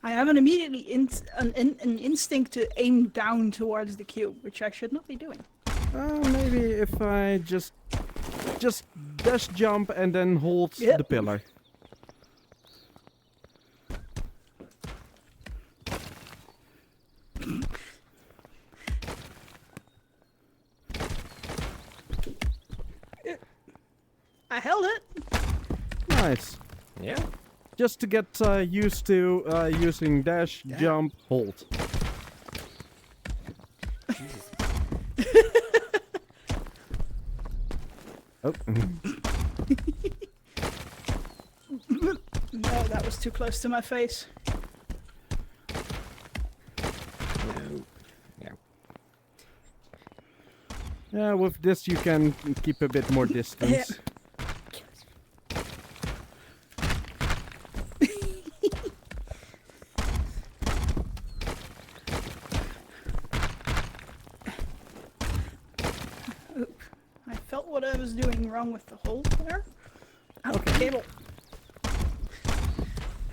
I have an immediately an instinct to aim down towards the cube, which I should not be doing. Maybe if I just dash jump and then hold Yep. the pillar. I held it. Nice. Yeah. Just to get used to using dash, jump, hold. Oh. No, that was too close to my face. No. Yeah. Yeah, with this you can keep a bit more distance. what I was doing wrong with the hole there. Oh, cable.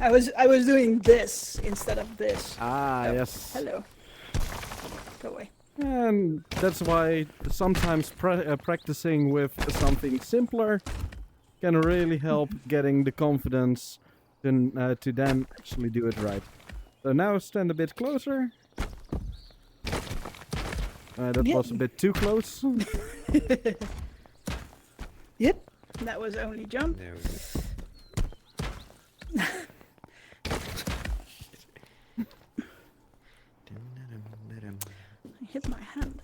I was doing this instead of this. Ah, Oh, yes. Hello. Go away. And that's why sometimes practicing with something simpler can really help getting the confidence to then actually do it right. So now stand a bit closer. That Yeah. was a bit too close. Yep. That was only jump. There we go. I hit my hand.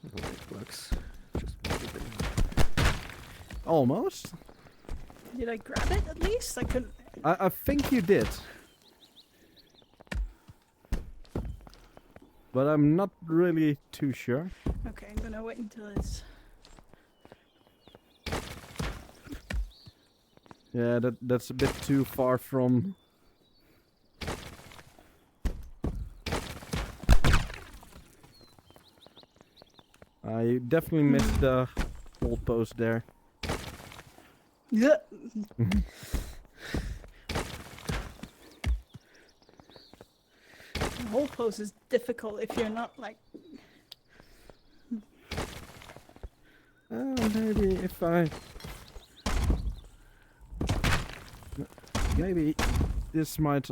Oh, that works. Just move it in. Almost. Did I grab it at least? I couldn't. I think you did. But I'm not really too sure. Okay, I'm gonna wait until it's. Yeah, that's a bit too far from... You definitely missed the hold post there. Yeah. The whole pose is difficult if you're not like. Maybe if I... Maybe this might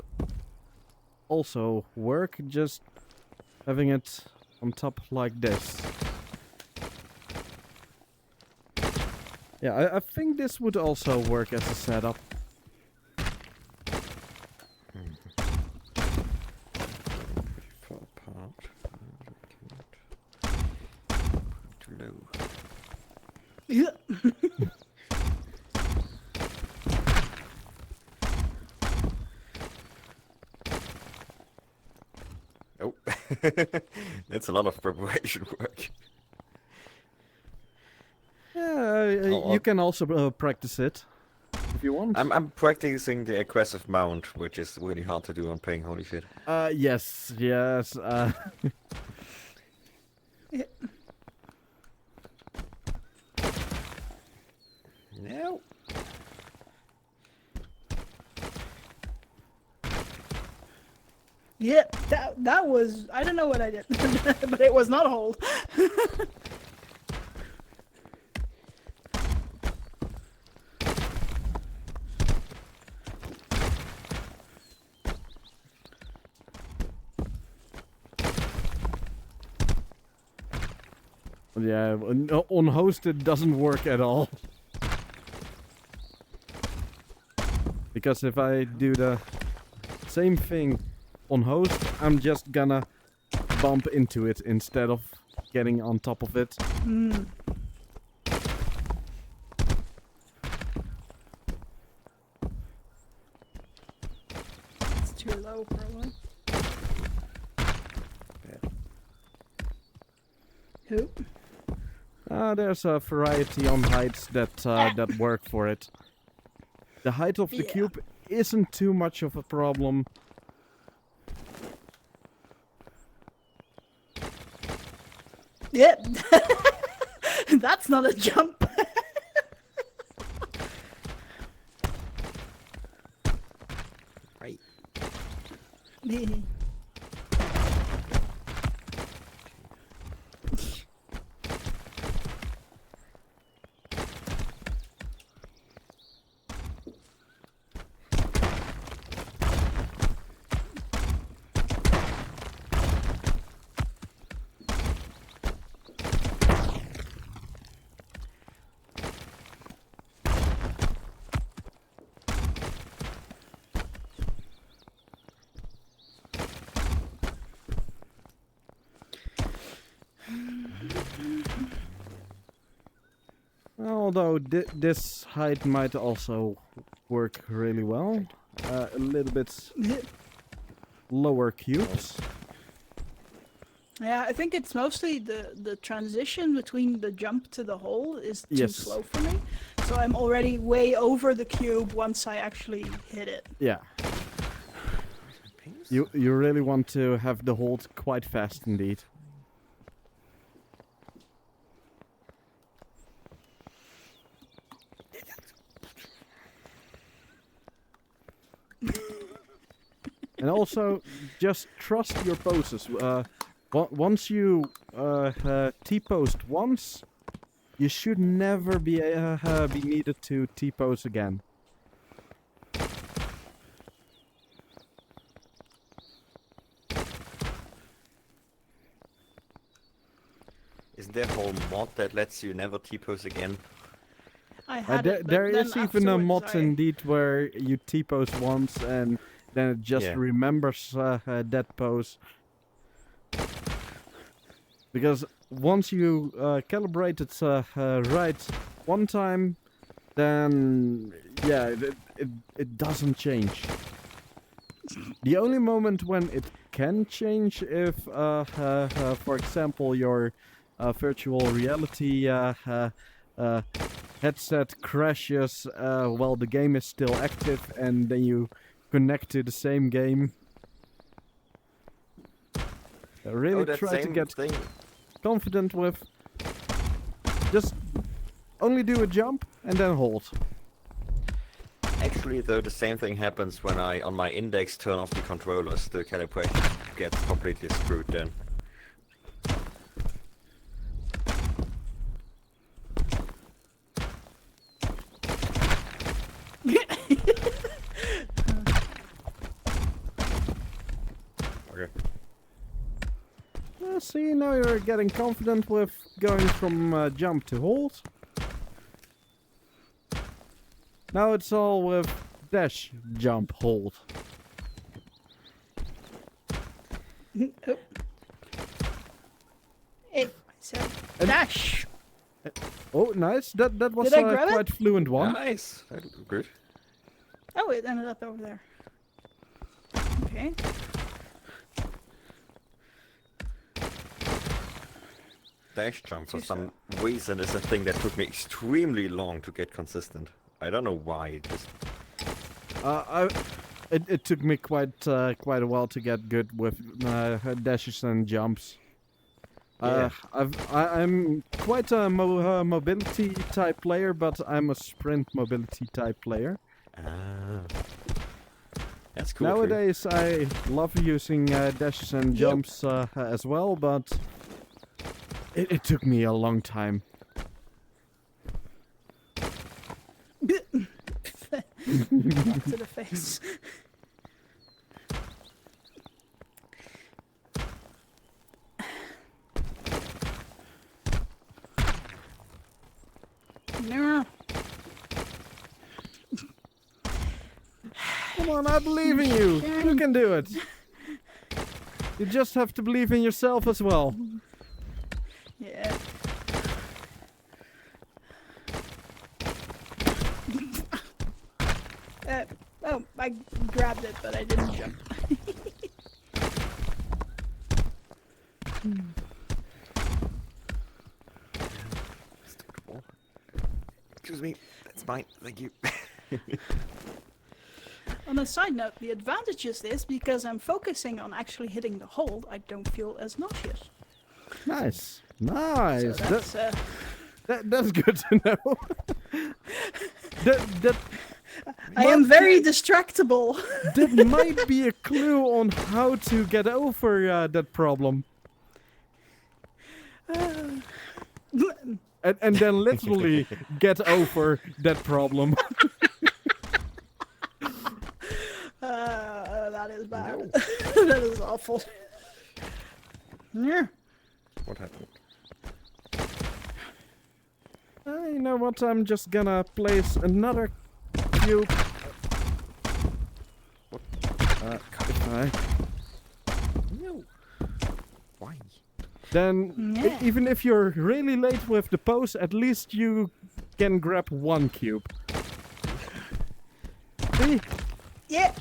also work, just having it on top like this. Yeah, I think this would also work as a setup. Far apart. Too low. Yeah. Oh, that's a lot of preparation work. Yeah, Oh, you can also practice it if you want. I'm practicing the aggressive mount, which is really hard to do on playing Holy Shit. Yes. No. Yeah, that was. I don't know what I did, but it was not a hold. Yeah, on host it doesn't work at all. Because if I do the same thing on host, I'm just gonna bump into it instead of getting on top of it. Hmm. It's too low, probably. Who? There's a variety on heights that work for it. The height of the Yeah. cube isn't too much of a problem. Yeah. That's not a jump. Right. Although this height might also work really well. A little bit lower cubes. Yeah, I think it's mostly the transition between the jump to the hole is too Yes. slow for me. So I'm already way over the cube once I actually hit it. Yeah. You really want to have the hold quite fast indeed. And also, just trust your poses. Once you T-post once, you should never be needed to T-pose again. Isn't there a whole mod that lets you never T-pose again? I had it, but There then is even a mod afterwards I- indeed where you T-pose once and then it just Yeah. remembers that pose. Because once you calibrate it right one time, then yeah, it doesn't change. The only moment when it can change if, for example, your virtual reality headset crashes while the game is still active, and then you connect to the same game. Really that try to same get thing. confident with. Just only do a jump and then hold. Actually, though, the same thing happens when I, on my index, turn off the controllers. The calibration gets completely screwed then. Okay. See, now you're getting confident with going from jump to hold. Now it's all with dash, jump, hold. Oh. Hey, so And- dash. Oh, nice. That was Did I grab it? quite fluent one. Nice. That looked good. Oh, it ended up over there. Okay. Dash jump for some reason is a thing that took me extremely long to get consistent. I don't know why. It just It took me quite a while to get good with dashes and jumps. Yeah. I'm quite a mobility type player, but I'm a sprint mobility type player. That's cool. too. Nowadays, I love using dashes and jumps as well, but it took me a long time. Back to the face. No. Come on, I believe in you. You can do it. You just have to believe in yourself as well. Yeah. Oh, I grabbed it, but I didn't jump. Excuse me. That's mine. Thank you. On a side note, the advantage is this, because I'm focusing on actually hitting the hold, I don't feel as nauseous. Nice. Nice. So That's good to know. that I am very distractible. that might be a clue on how to get over that problem. And then literally get over that problem. That is bad. No. That is awful. Yeah. What happened? You know what? I'm just gonna place another cube. If I... No. Why? Then, Yeah. even if you're really late with the pose, at least you can grab one cube. See? Yeah.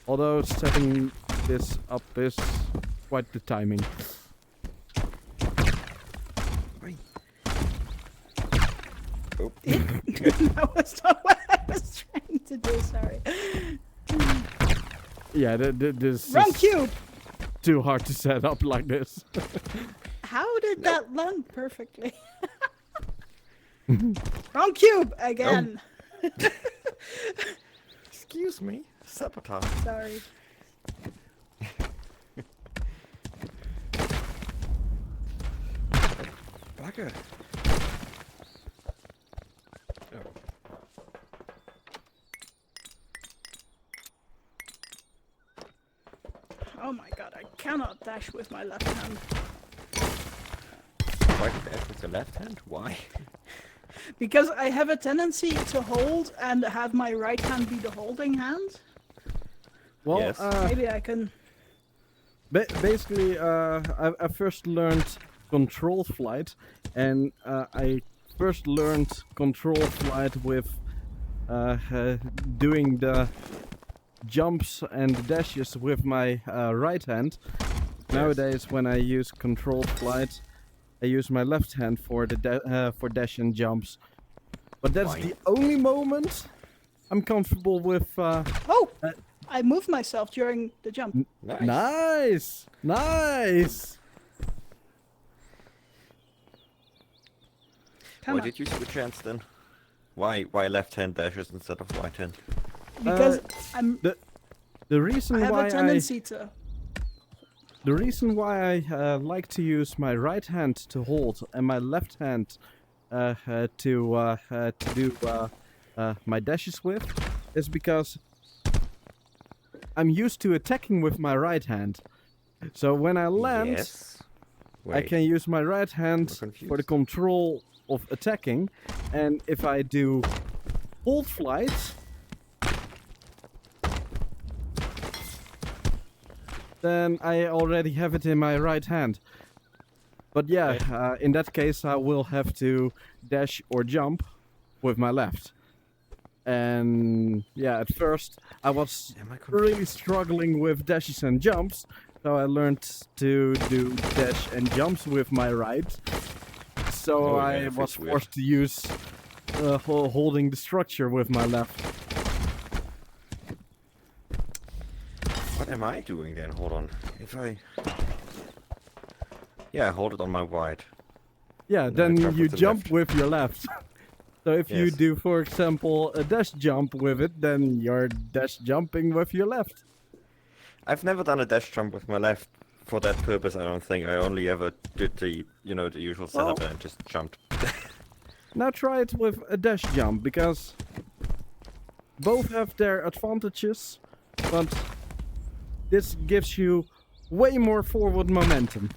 Although setting this up is quite the timing. Why? Oh. That was not what I was trying to do, sorry. Yeah, this Wrong is cube! too hard to set up like this. How did that land perfectly? Wrong cube again. Excuse me. Sabotage. Sorry. Bugger. Oh my god, I cannot dash with my left hand. Why did dash with the left hand? Why? Because I have a tendency to hold and have my right hand be the holding hand. Well, Yes. Maybe I can... basically, I first learned control flight, and I first learned control flight with doing the jumps and dashes with my right hand. Nowadays, when I use control flight, I use my left hand for the for dash and jumps. But that's Why? the only moment I'm comfortable with. Oh! I moved myself during the jump. Nice, nice. Come Why on. did you switch hands then? Why left hand dashes instead of right hand? Because The reason I have why a tendency to... the reason why I like to use my right hand to hold and my left hand to do my dashes with is because I'm used to attacking with my right hand. So when I land, Yes. I can use my right hand I'm confused. for the control of attacking, and if I do hold flight, then I already have it in my right hand. But yeah, in that case I will have to dash or jump with my left. And yeah, at first I was Am I confused? really struggling with dashes and jumps, so I learned to do dash and jumps with my right. So Oh, yeah, I that was feels weird. forced to use holding the structure with my left. What am I doing then? Hold on. If I... Yeah, I hold it on my right. Yeah, And then I then jump you with the jump left. with your left. So if you Yes. do, for example, a dash jump with it, then you're dash jumping with your left. I've never done a dash jump with my left for that purpose, I don't think. I only ever did the, you know, the usual setup Well- and just jumped. Now try it with a dash jump, because both have their advantages, but this gives you way more forward momentum.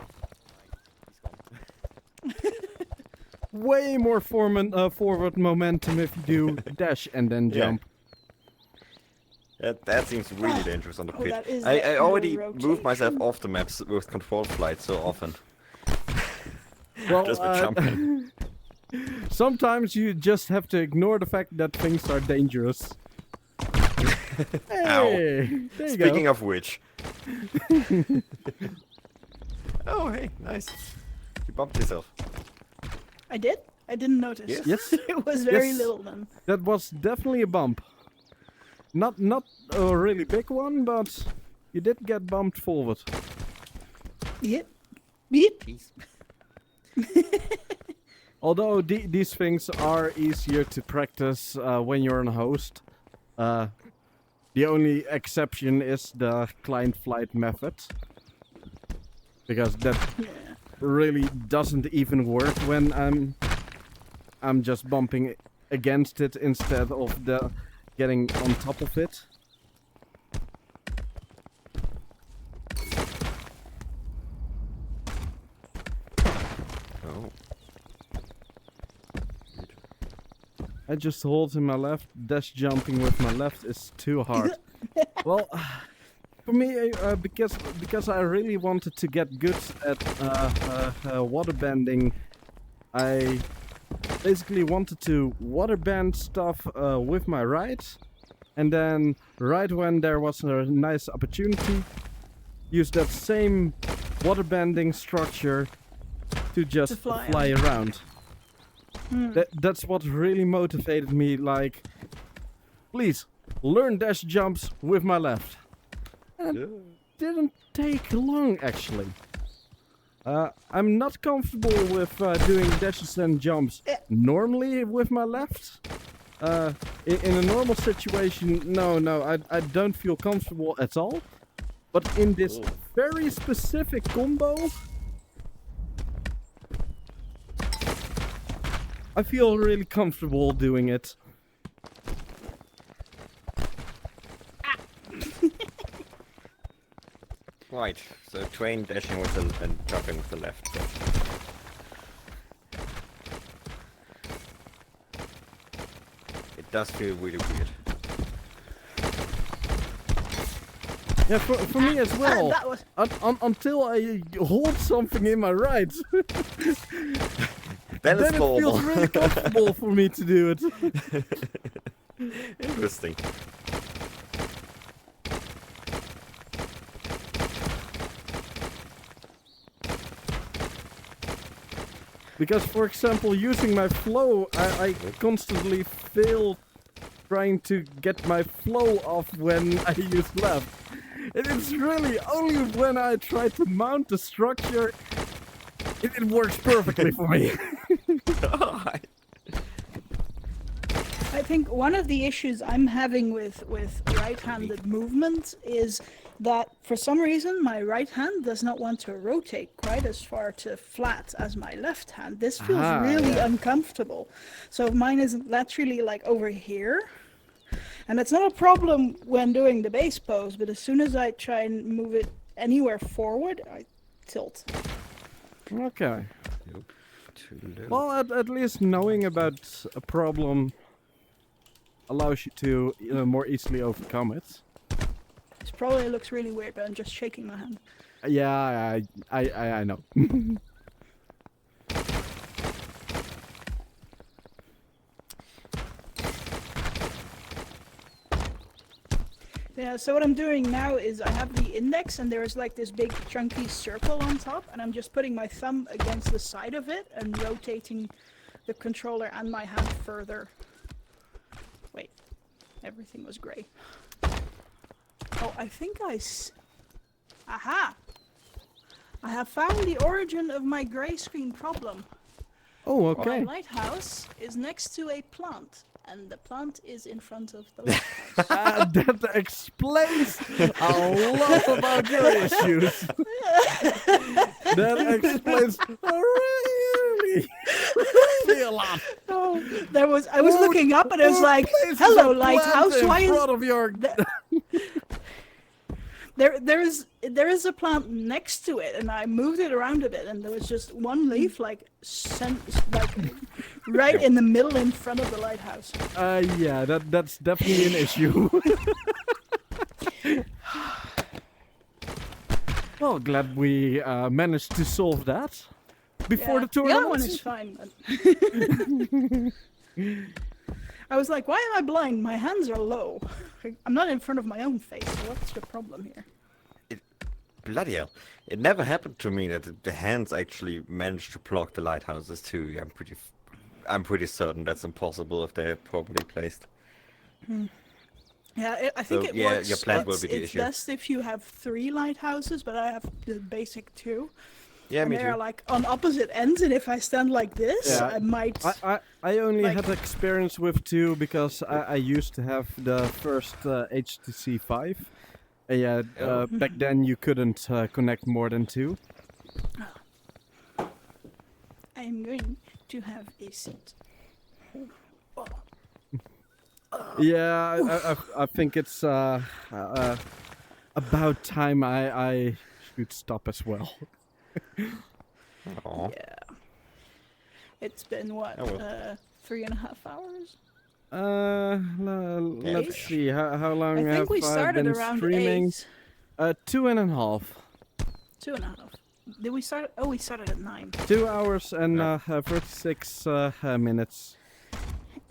Way more forward momentum if you do dash and then Yeah. jump. That seems really dangerous on the Oh, pitch. that is I that already no moved myself rotation. off the maps with control flight so often. Well, Just with jumping. sometimes you just have to ignore the fact that things are dangerous. Hey, there you go. Speaking of which. Oh, hey, nice. You bumped yourself. I did? I didn't notice. Yes. Yes. It was very Yes. little then. That was definitely a bump. Not a really big one, but you did get bumped forward. Yep. Beep. Peace. Although these things are easier to practice when you're on host. The only exception is the client flight method. Because that Yeah. really doesn't even work when I'm just bumping against it instead of the getting on top of it. Oh. I just hold in my left. Dash jumping with my left is too hard. Well, for me, because I really wanted to get good at waterbending, I basically wanted to waterbend stuff with my right, and then right when there was a nice opportunity, use that same waterbending structure to just fly around. That's what really motivated me, like, please, learn dash jumps with my left. And it didn't take long, actually. I'm not comfortable with doing dashes and jumps normally with my left. In a normal situation, no, I don't feel comfortable at all. But in this very specific combo, I feel really comfortable doing it. Right, so Twain dashing with the and jumping with the left. It does feel really weird. Yeah, for me as well. That was Until I hold something in my right, Then then it's it feels normal. really comfortable for me to do it. Interesting. Because, for example, using my flow, I constantly fail trying to get my flow off when I use left. And it's really only when I try to mount the structure, it works perfectly for me. I think one of the issues I'm having with right-handed movement is that for some reason my right hand does not want to rotate quite as far to flat as my left hand. This feels really uncomfortable. So mine is laterally like over here. And it's not a problem when doing the base pose, but as soon as I try and move it anywhere forward, I tilt. Okay. Well, at least knowing about a problem allows you to more easily overcome it. This probably looks really weird, but I'm just shaking my hand. Yeah, I know. Yeah, so what I'm doing now is I have the index and there's like this big chunky circle on top, and I'm just putting my thumb against the side of it and rotating the controller and my hand further. Wait, everything was gray. Oh, I think aha! I have found the origin of my gray screen problem. Oh, okay. My lighthouse is next to a plant, and the plant is in front of the lighthouse. That explains a lot about your issues. That explains really a lot. Oh, I was looking up and I was like, "Hello, lighthouse. Why is of your there is a plant next to it?" And I moved it around a bit, and there was just one leaf like right in the middle in front of the lighthouse. Yeah, that's definitely an issue. Well, glad we managed to solve that before the The other tournament. one is fine. But I was like, "Why am I blind? My hands are low. I'm not in front of my own face. So what's the problem here?" Bloody hell. It never happened to me that the hands actually managed to block the lighthouses too. I'm pretty certain that's impossible if they're properly placed. Yeah, I think So, it yeah, works. your plant will be the It's issue. best if you have 3 lighthouses, but I have the basic 2. Yeah, And me they're too. like on opposite ends, and if I stand like this, Yeah. I might. I only Like- had experience with 2 because I used to have the first HTC 5. Yeah, back then you couldn't connect more than 2. I'm going to have a seat. Yeah, I think it's about time I should stop as well. Aw. Yeah. It's been what, Oh, well. 3.5 hours? Let's Ish. see, how long I have think we I started been around streaming? 8. 2.5. 2.5. Did we start? Oh, we started at 9. 2 hours and 36 minutes.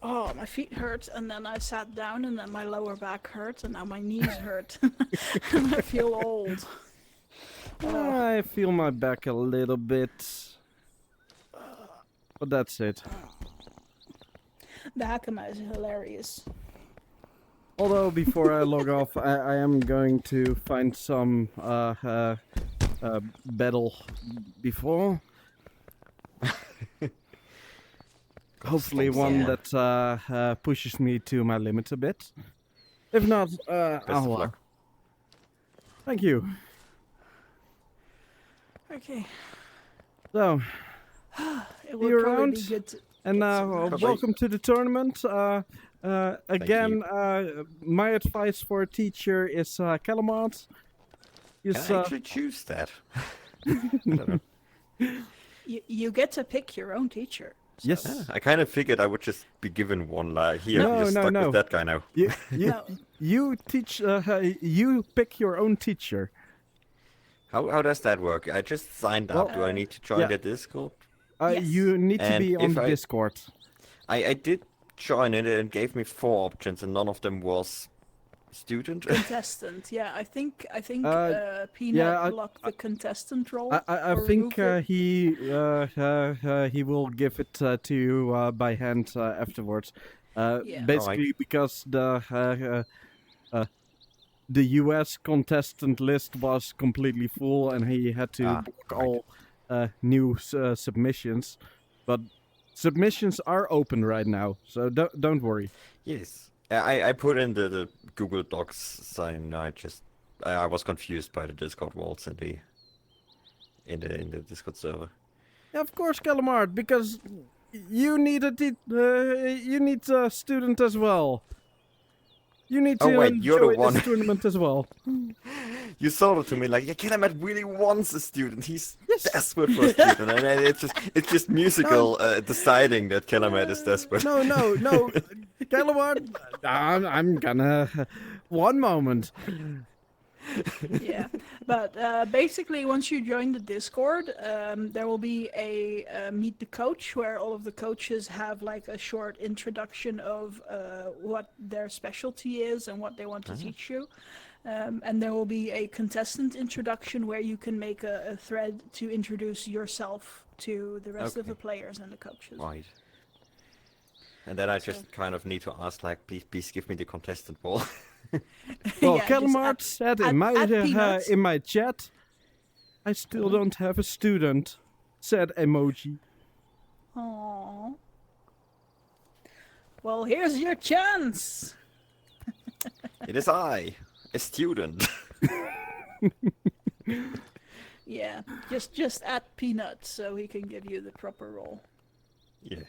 Oh, my feet hurt, and then I sat down, and then my lower back hurt, and now my knees hurt. And I feel old. I feel my back a little bit. But that's it. The Hakama is hilarious. Although before I log off, I am going to find some battle before. Hopefully one Yeah. that pushes me to my limits a bit. If not, Best of luck. Thank you. Okay. So, It See you would probably around. be good to and get some Bye-bye. welcome to the tournament. Again, my advice for a teacher is Calamart. Can Is, I actually choose that? I don't know. You get to pick your own teacher. So. yes. I kind of figured I would just be given one. Like, here, No, you're no, stuck no. with that guy now. No. You teach. You pick your own teacher. How does that work? I just signed up. Do I need to join yeah. the Discord? Yes. You need to And be on if the I- Discord. I did join it and it gave me 4 options, and none of them was student. Contestant, yeah. I think Peanut yeah, blocked the contestant role. I or think removed it. he will give it to you by hand afterwards. Yeah. Basically, because the U.S. contestant list was completely full, and he had to block right. all new submissions. But submissions are open right now, so don't worry. Yes. I put in the Google Docs sign. I was confused by the Discord walls in the Discord server. Yeah, of course, Calamart, because you need a student as well. You need to Oh, wait, you're the enjoy one. this tournament as well. You sold it to me like, yeah, Killamat really wants a student. He's Yes. desperate for a student, and it's just musical deciding that Killamat is desperate. No, Calamart, I'm gonna. One moment. Yeah, but basically, once you join the Discord, there will be a meet the coach where all of the coaches have like a short introduction of what their specialty is and what they want to teach you. And there will be a contestant introduction where you can make a thread to introduce yourself to the rest of Okay. the players and the coaches. Right. And then I just kind of need to ask, like, please give me the contestant ball. Well, Yeah, just Calamart add- said add in my chat, I still don't have a student. Said emoji. Aww. Well, here's your chance. It is I, a student. Yeah, just add Peanut so he can give you the proper role. Yeah.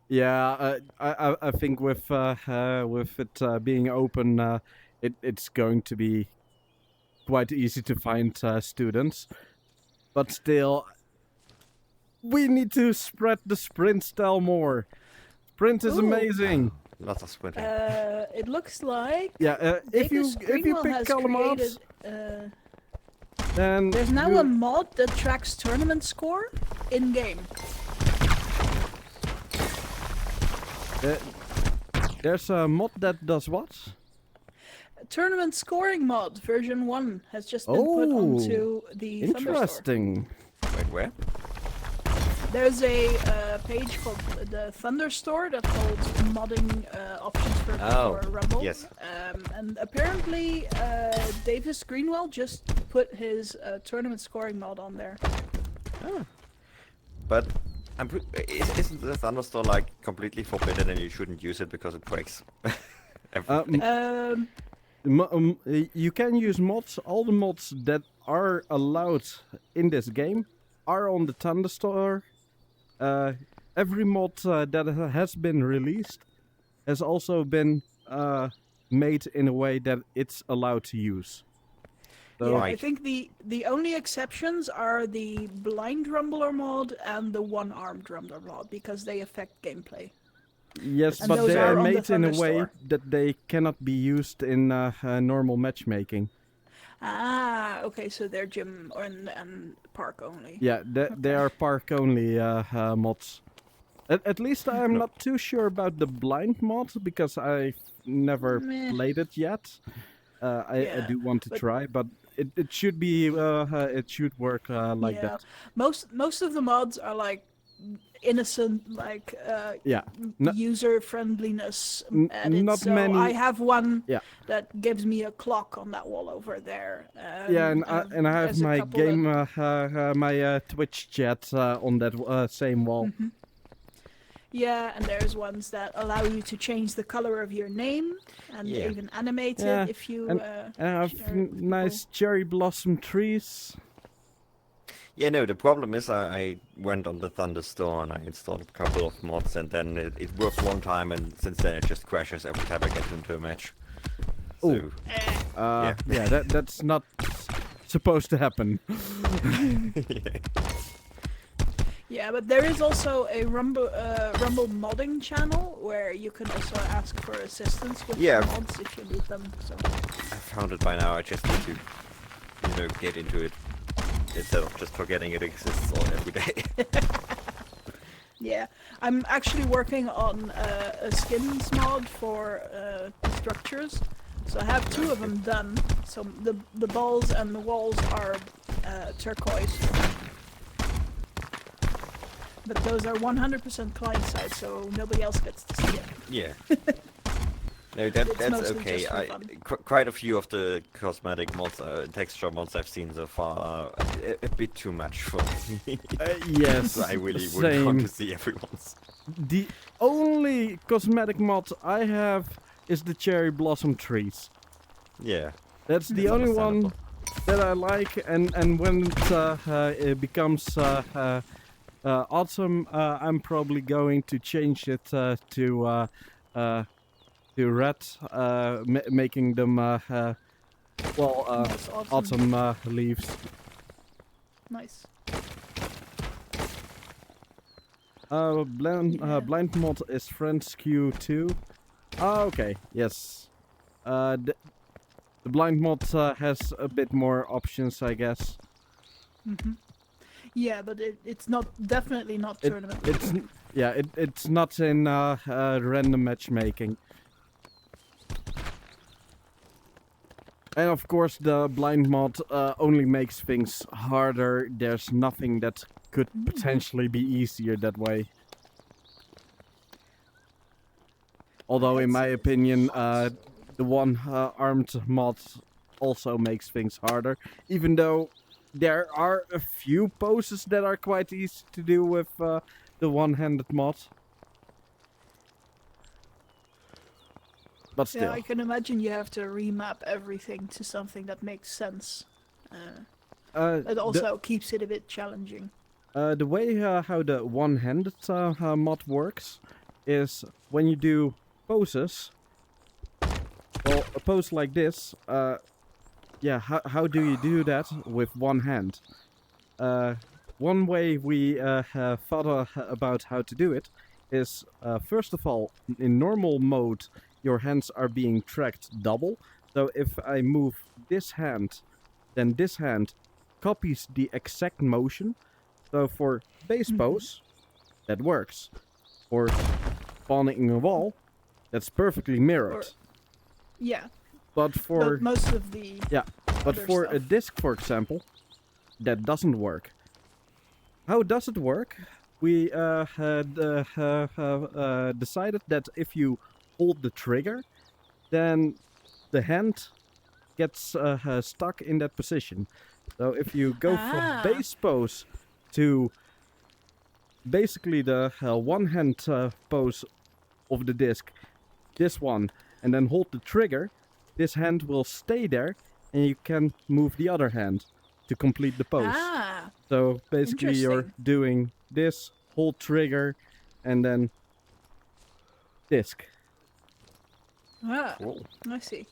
Yeah, I think with it being open, it's going to be quite easy to find students, but still, we need to spread the sprint style more. Sprint is Ooh. amazing. Lots of sprinting. It looks like Yeah, if you Davis pick Greenwell has Calamart, created, then there's now you- a mod that tracks tournament score in game. there's a mod that does what? Tournament scoring mod version 1 has just been put onto the Thunderstore. Interesting. Wait, where? There's a page called the Thunderstore that holds modding options for Rumble. yes. And apparently Davis Greenwell just put his tournament scoring mod on there. But isn't the Thunderstorm like completely forbidden and you shouldn't use it because it breaks? Everything? You can use mods. All the mods that are allowed in this game are on the Thunderstore. Every mod that has been released has also been made in a way that it's allowed to use. So, Yeah, I Right. think the only exceptions are the blind rumbler mod and the one-armed rumbler mod because they affect gameplay. yes, And but those they are are on the made in a way Thunderstore. that they cannot be used in normal matchmaking. Ah, okay, so they're gym and park only. Yeah, they are park only mods. At least I'm No. not too sure about the blind mod because I've never Meh. played it yet. I Yeah, do want to but- try, but it should be it should work like Yeah. that. Most of the mods are like innocent Yeah. No- user friendliness N- not so many- I have one Yeah. that gives me a clock on that wall over there. Yeah, and I have there's a my couple game, that- my Twitch chat on that same wall. Yeah, and there's ones that allow you to change the color of your name and Yeah. even animate Yeah, it if you. And I have share it with nice cherry blossom trees. Yeah, no, the problem is I went on the Thunderstorm and I installed a couple of mods and then it works one time and since then it just crashes every time I get into a match. So, Ooh. people. Yeah, that's not supposed to happen. Yeah, but there is also a Rumble modding channel where you can also ask for assistance with Yeah. mods if you need them. So. I found it by now, I just need to, get into it instead of just forgetting it exists all every day. Yeah, I'm actually working on a skins mod for structures. So I have 2 of them done. So the balls and the walls are turquoise. But those are 100% client side, so nobody else gets to see it. Yeah. No, It's that's mostly okay. just for fun. Quite a few of the cosmetic mods, texture mods I've seen so far are a bit too much for me. Yes, So I really wouldn't want to same. see everyone's. The only cosmetic mod I have is the cherry blossom trees. Yeah. That's the That's only one understandable. that I like, and when it becomes autumn, I'm probably going to change it to red, making them That's awesome. autumn leaves. Nice. Blind Yeah. blind mod is friends queue too. Okay, yes. The blind mod has a bit more options, I guess. Yeah, but it's not definitely not It- tournament. It's not in random matchmaking. And of course, the blind mod only makes things harder. There's nothing that could potentially be easier that way. Although, in my opinion, the one armed mod also makes things harder. Even though there are a few poses that are quite easy to do with the one-handed mod. But Yeah, still. I can imagine you have to remap everything to something that makes sense. It also keeps it a bit challenging. The way how the one-handed mod works is when you do poses. Well, a pose like this. How do you do that with one hand? One way we thought about how to do it is first of all, in normal mode, your hands are being tracked double. So if I move this hand, then this hand copies the exact motion. So for base pose, that works. For spawning a wall, that's perfectly mirrored. Yeah, But for but most of the but other for a stuff. disc, for example, that doesn't work. How does it work? We had decided that if you hold the trigger, then the hand gets stuck in that position. So if you go Ah. from base pose to basically the one-hand pose of the disc, this one, and then hold the trigger, this hand will stay there, and you can move the other hand to complete the pose. Ah, So basically you're Interesting. doing this, hold trigger, and then disc. Cool. I see.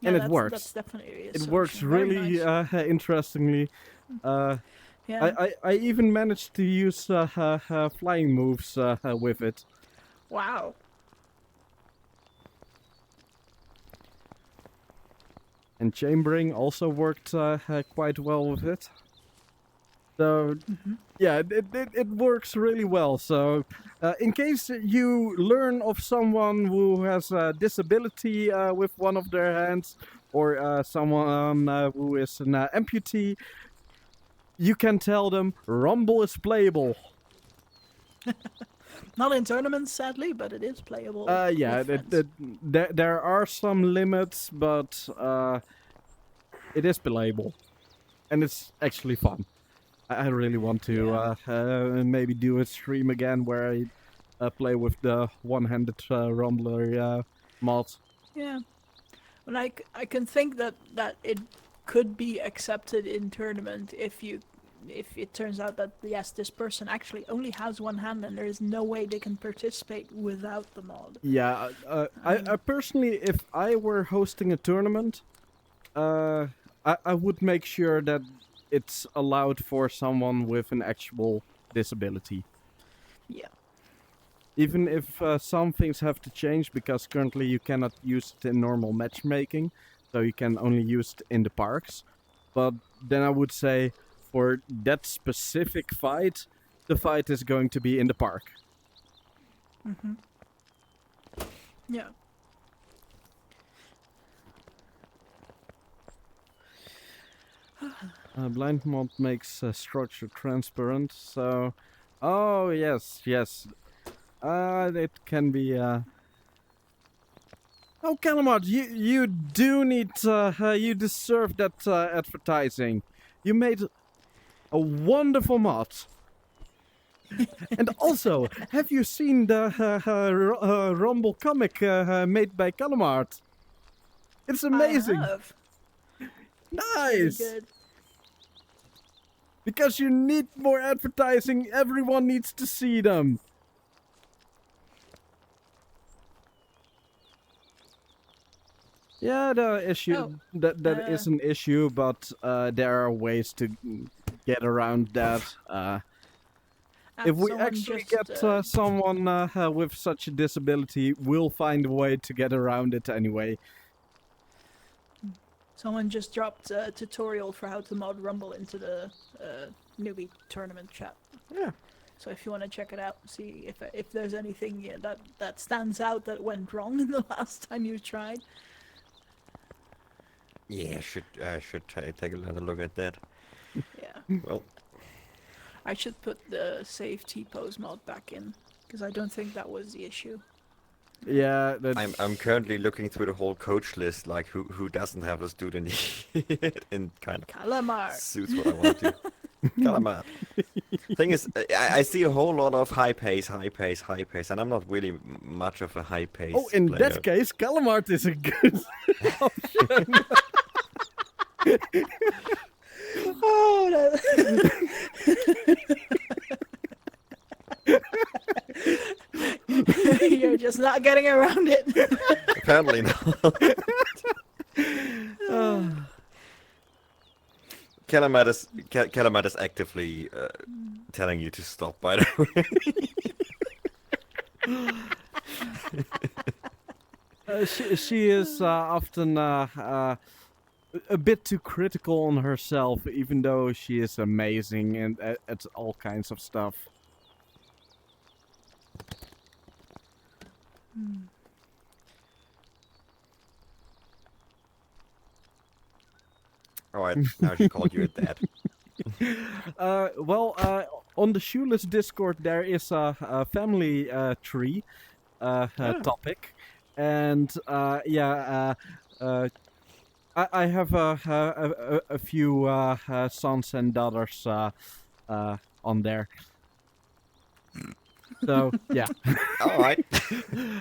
And it that's, works. That's definitely a It works solution. Very really nice. interestingly. Yeah. I even managed to use flying moves with it. Wow. And chambering also worked quite well with it. So, yeah, it works really well. So, in case you learn of someone who has a disability with one of their hands, or someone who is an amputee, you can tell them Rumble is playable. Not in tournaments, sadly, but it is playable. Yeah, with friends. there are some limits, but it is playable, and it's actually fun. I really want to maybe do a stream again where I play with the one-handed rumbler mod. Yeah, and I can think that it could be accepted in tournament if it turns out that yes, this person actually only has one hand and there is no way they can participate without the mod. Yeah, I personally, if I were hosting a tournament, I would make sure that it's allowed for someone with an actual disability. Yeah. Even if some things have to change, because currently you cannot use it in normal matchmaking, so you can only use it in the parks. But then I would say, for that specific fight, the fight is going to be in the park. Yeah. Blind mod makes structure transparent, so... Oh, yes, yes. It can be... Oh, Calamard, you do need... you deserve that advertising. You made a wonderful mod. And also, have you seen the Rumble comic made by Calamard? It's amazing. I have. Nice. Very good. Because you need more advertising, everyone needs to see them. Yeah, the issue that is an issue, but there are ways to get around that. If we Someone actually just, get someone with such a disability, we'll find a way to get around it anyway. Someone just dropped a tutorial for how to mod Rumble into the newbie tournament chat. Yeah. So if you want to check it out, see if there's anything that stands out that went wrong in the last time you tried. Yeah, I should take another look at that. Yeah. Well, I should put the save T-pose mod back in, because I don't think that was the issue. Yeah, I'm currently looking through the whole coach list, like who doesn't have a student in kind of Calamar. suits what I want to. Calamar. Thing is, I see a whole lot of high pace, and I'm not really much of a high pace. Oh, in player. that case, Calamart is a good option. Oh, you're just not getting around it. Apparently not. Calamar is actively telling you to stop, by the way. She is often a bit too critical on herself, even though she is amazing and at all kinds of stuff. Alright, now she called you a dad. On the Shoeless Discord there is a family tree topic, and I have a few sons and daughters on there. So yeah. Alright.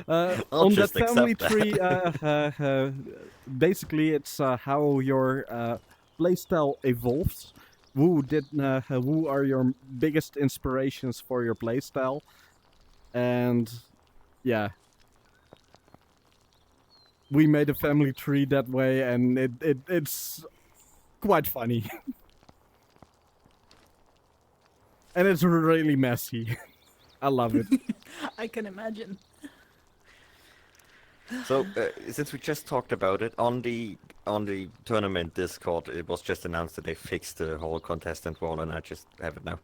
I'll On that just family accept tree, basically it's how your playstyle evolves. Who are your biggest inspirations for your playstyle? And yeah, we made a family tree that way, and it's quite funny. And it's really messy. I love it. I can imagine. So, since we just talked about it, on the tournament Discord, it was just announced that they fixed the whole contestant wall, and I just have it now.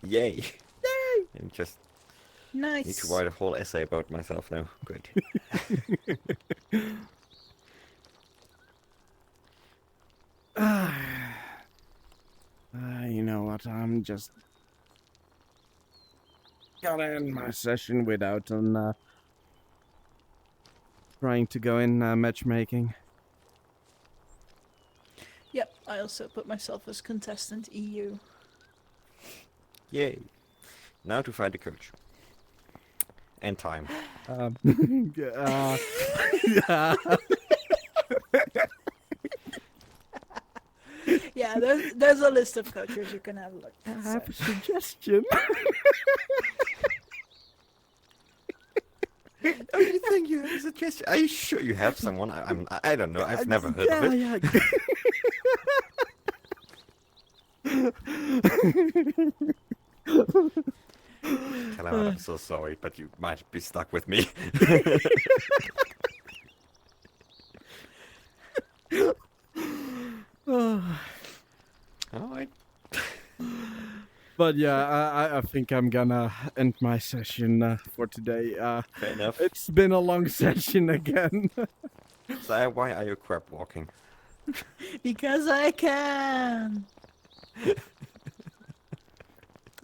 Yay! Yay! And just Nice. need to write a whole essay about myself now. Great. You know what? I'm just gonna end my session without trying to go in matchmaking. Yep, I also put myself as contestant EU. Yay. Now to find the coach. And time. Yeah. Yeah, there's a list of coaches you can have a look. I at, have a so. suggestion. Oh, you think you have a suggestion? Are you sure you have someone? I don't know. I've never heard of it. Yeah. Calamar, I'm so sorry, but you might be stuck with me. Alright. But yeah, I think I'm gonna end my session for today. Fair enough. It's been a long session again. So why are you crab walking? Because I can.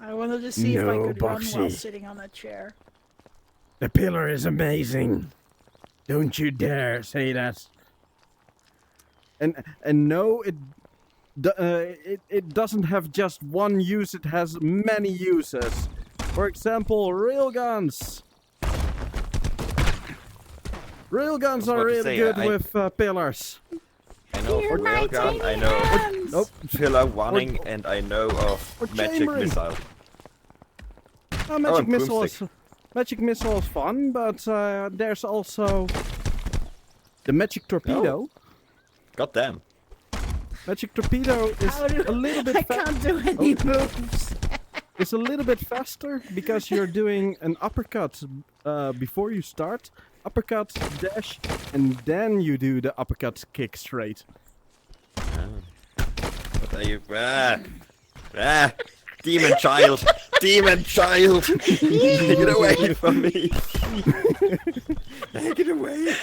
I wanted to see if I No, could run while Boxy. sitting on a chair. The pillar is amazing. Don't you dare say that. And no, it doesn't have just one use. It has many uses. For example, railguns. Railguns are about to really say, good I- with pillars. I know Here, of my railgun, I tiny know hands. Nope. pillar running, and I know or of magic chambering. missile. Magic and missile is broomstick. magic missile is fun, but there's also the magic torpedo. God damn. Magic torpedo is How do- a little bit I can't do any moves. It's a little bit faster because you're doing an uppercut before you start. Uppercut, dash, and then you do the uppercut kick straight. What are you? Demon child! Demon child! Take it away from me! Take it away!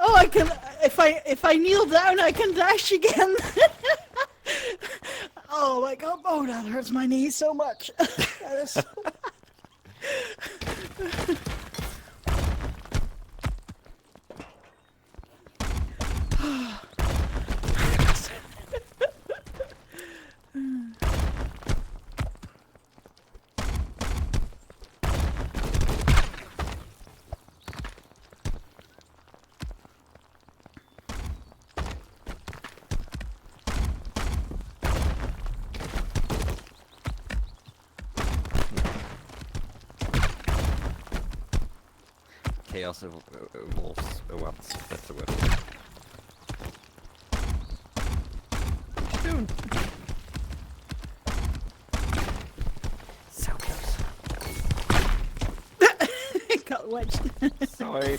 Oh, I can. If I kneel down, I can dash again. Oh my god! Oh, that hurts my knee so much. That is so... Chaos evolves. Erupts. That's the word. What you doing? So close. got wedged. Sorry.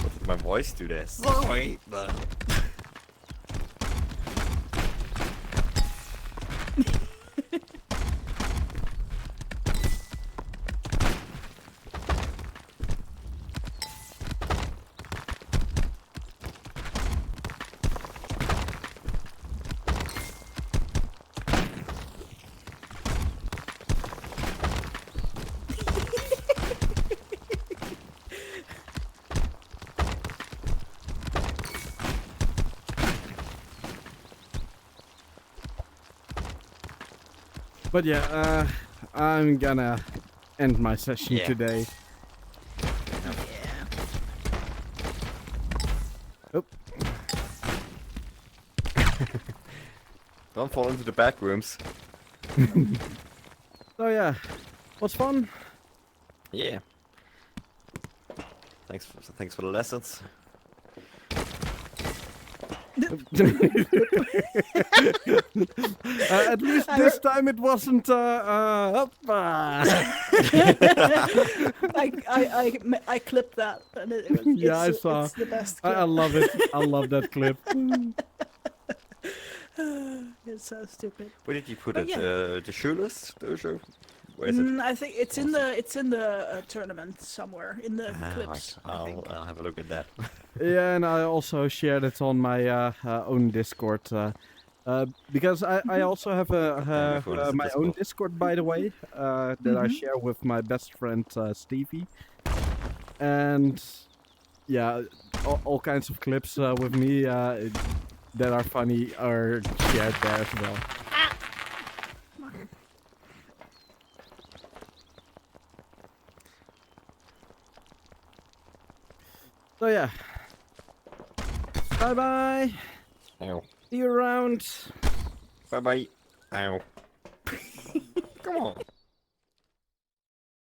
What did my voice do there? Sorry. But yeah, I'm gonna end my session Yeah. today. Yeah. Oh, Don't fall into the back rooms. so yeah, was fun. Yeah. Thanks for the lessons. At least this time it wasn't. I clipped that. And it was, Yeah, I it's, saw. It's the best I clip. love it. I love that clip. It's so stupid. Where did you put But it? yeah. The shoeless dojo? Where is it? I think it's in the tournament somewhere in the clips. Right. I think. I'll have a look at that. Yeah, and I also shared it on my own Discord Because I also have phone is my own Discord. Discord, by the way, that I share with my best friend Stevie, and yeah, all kinds of clips with me that are funny are shared there as well. So yeah, bye bye. Ow. See you around. Bye bye. Ow. Come on.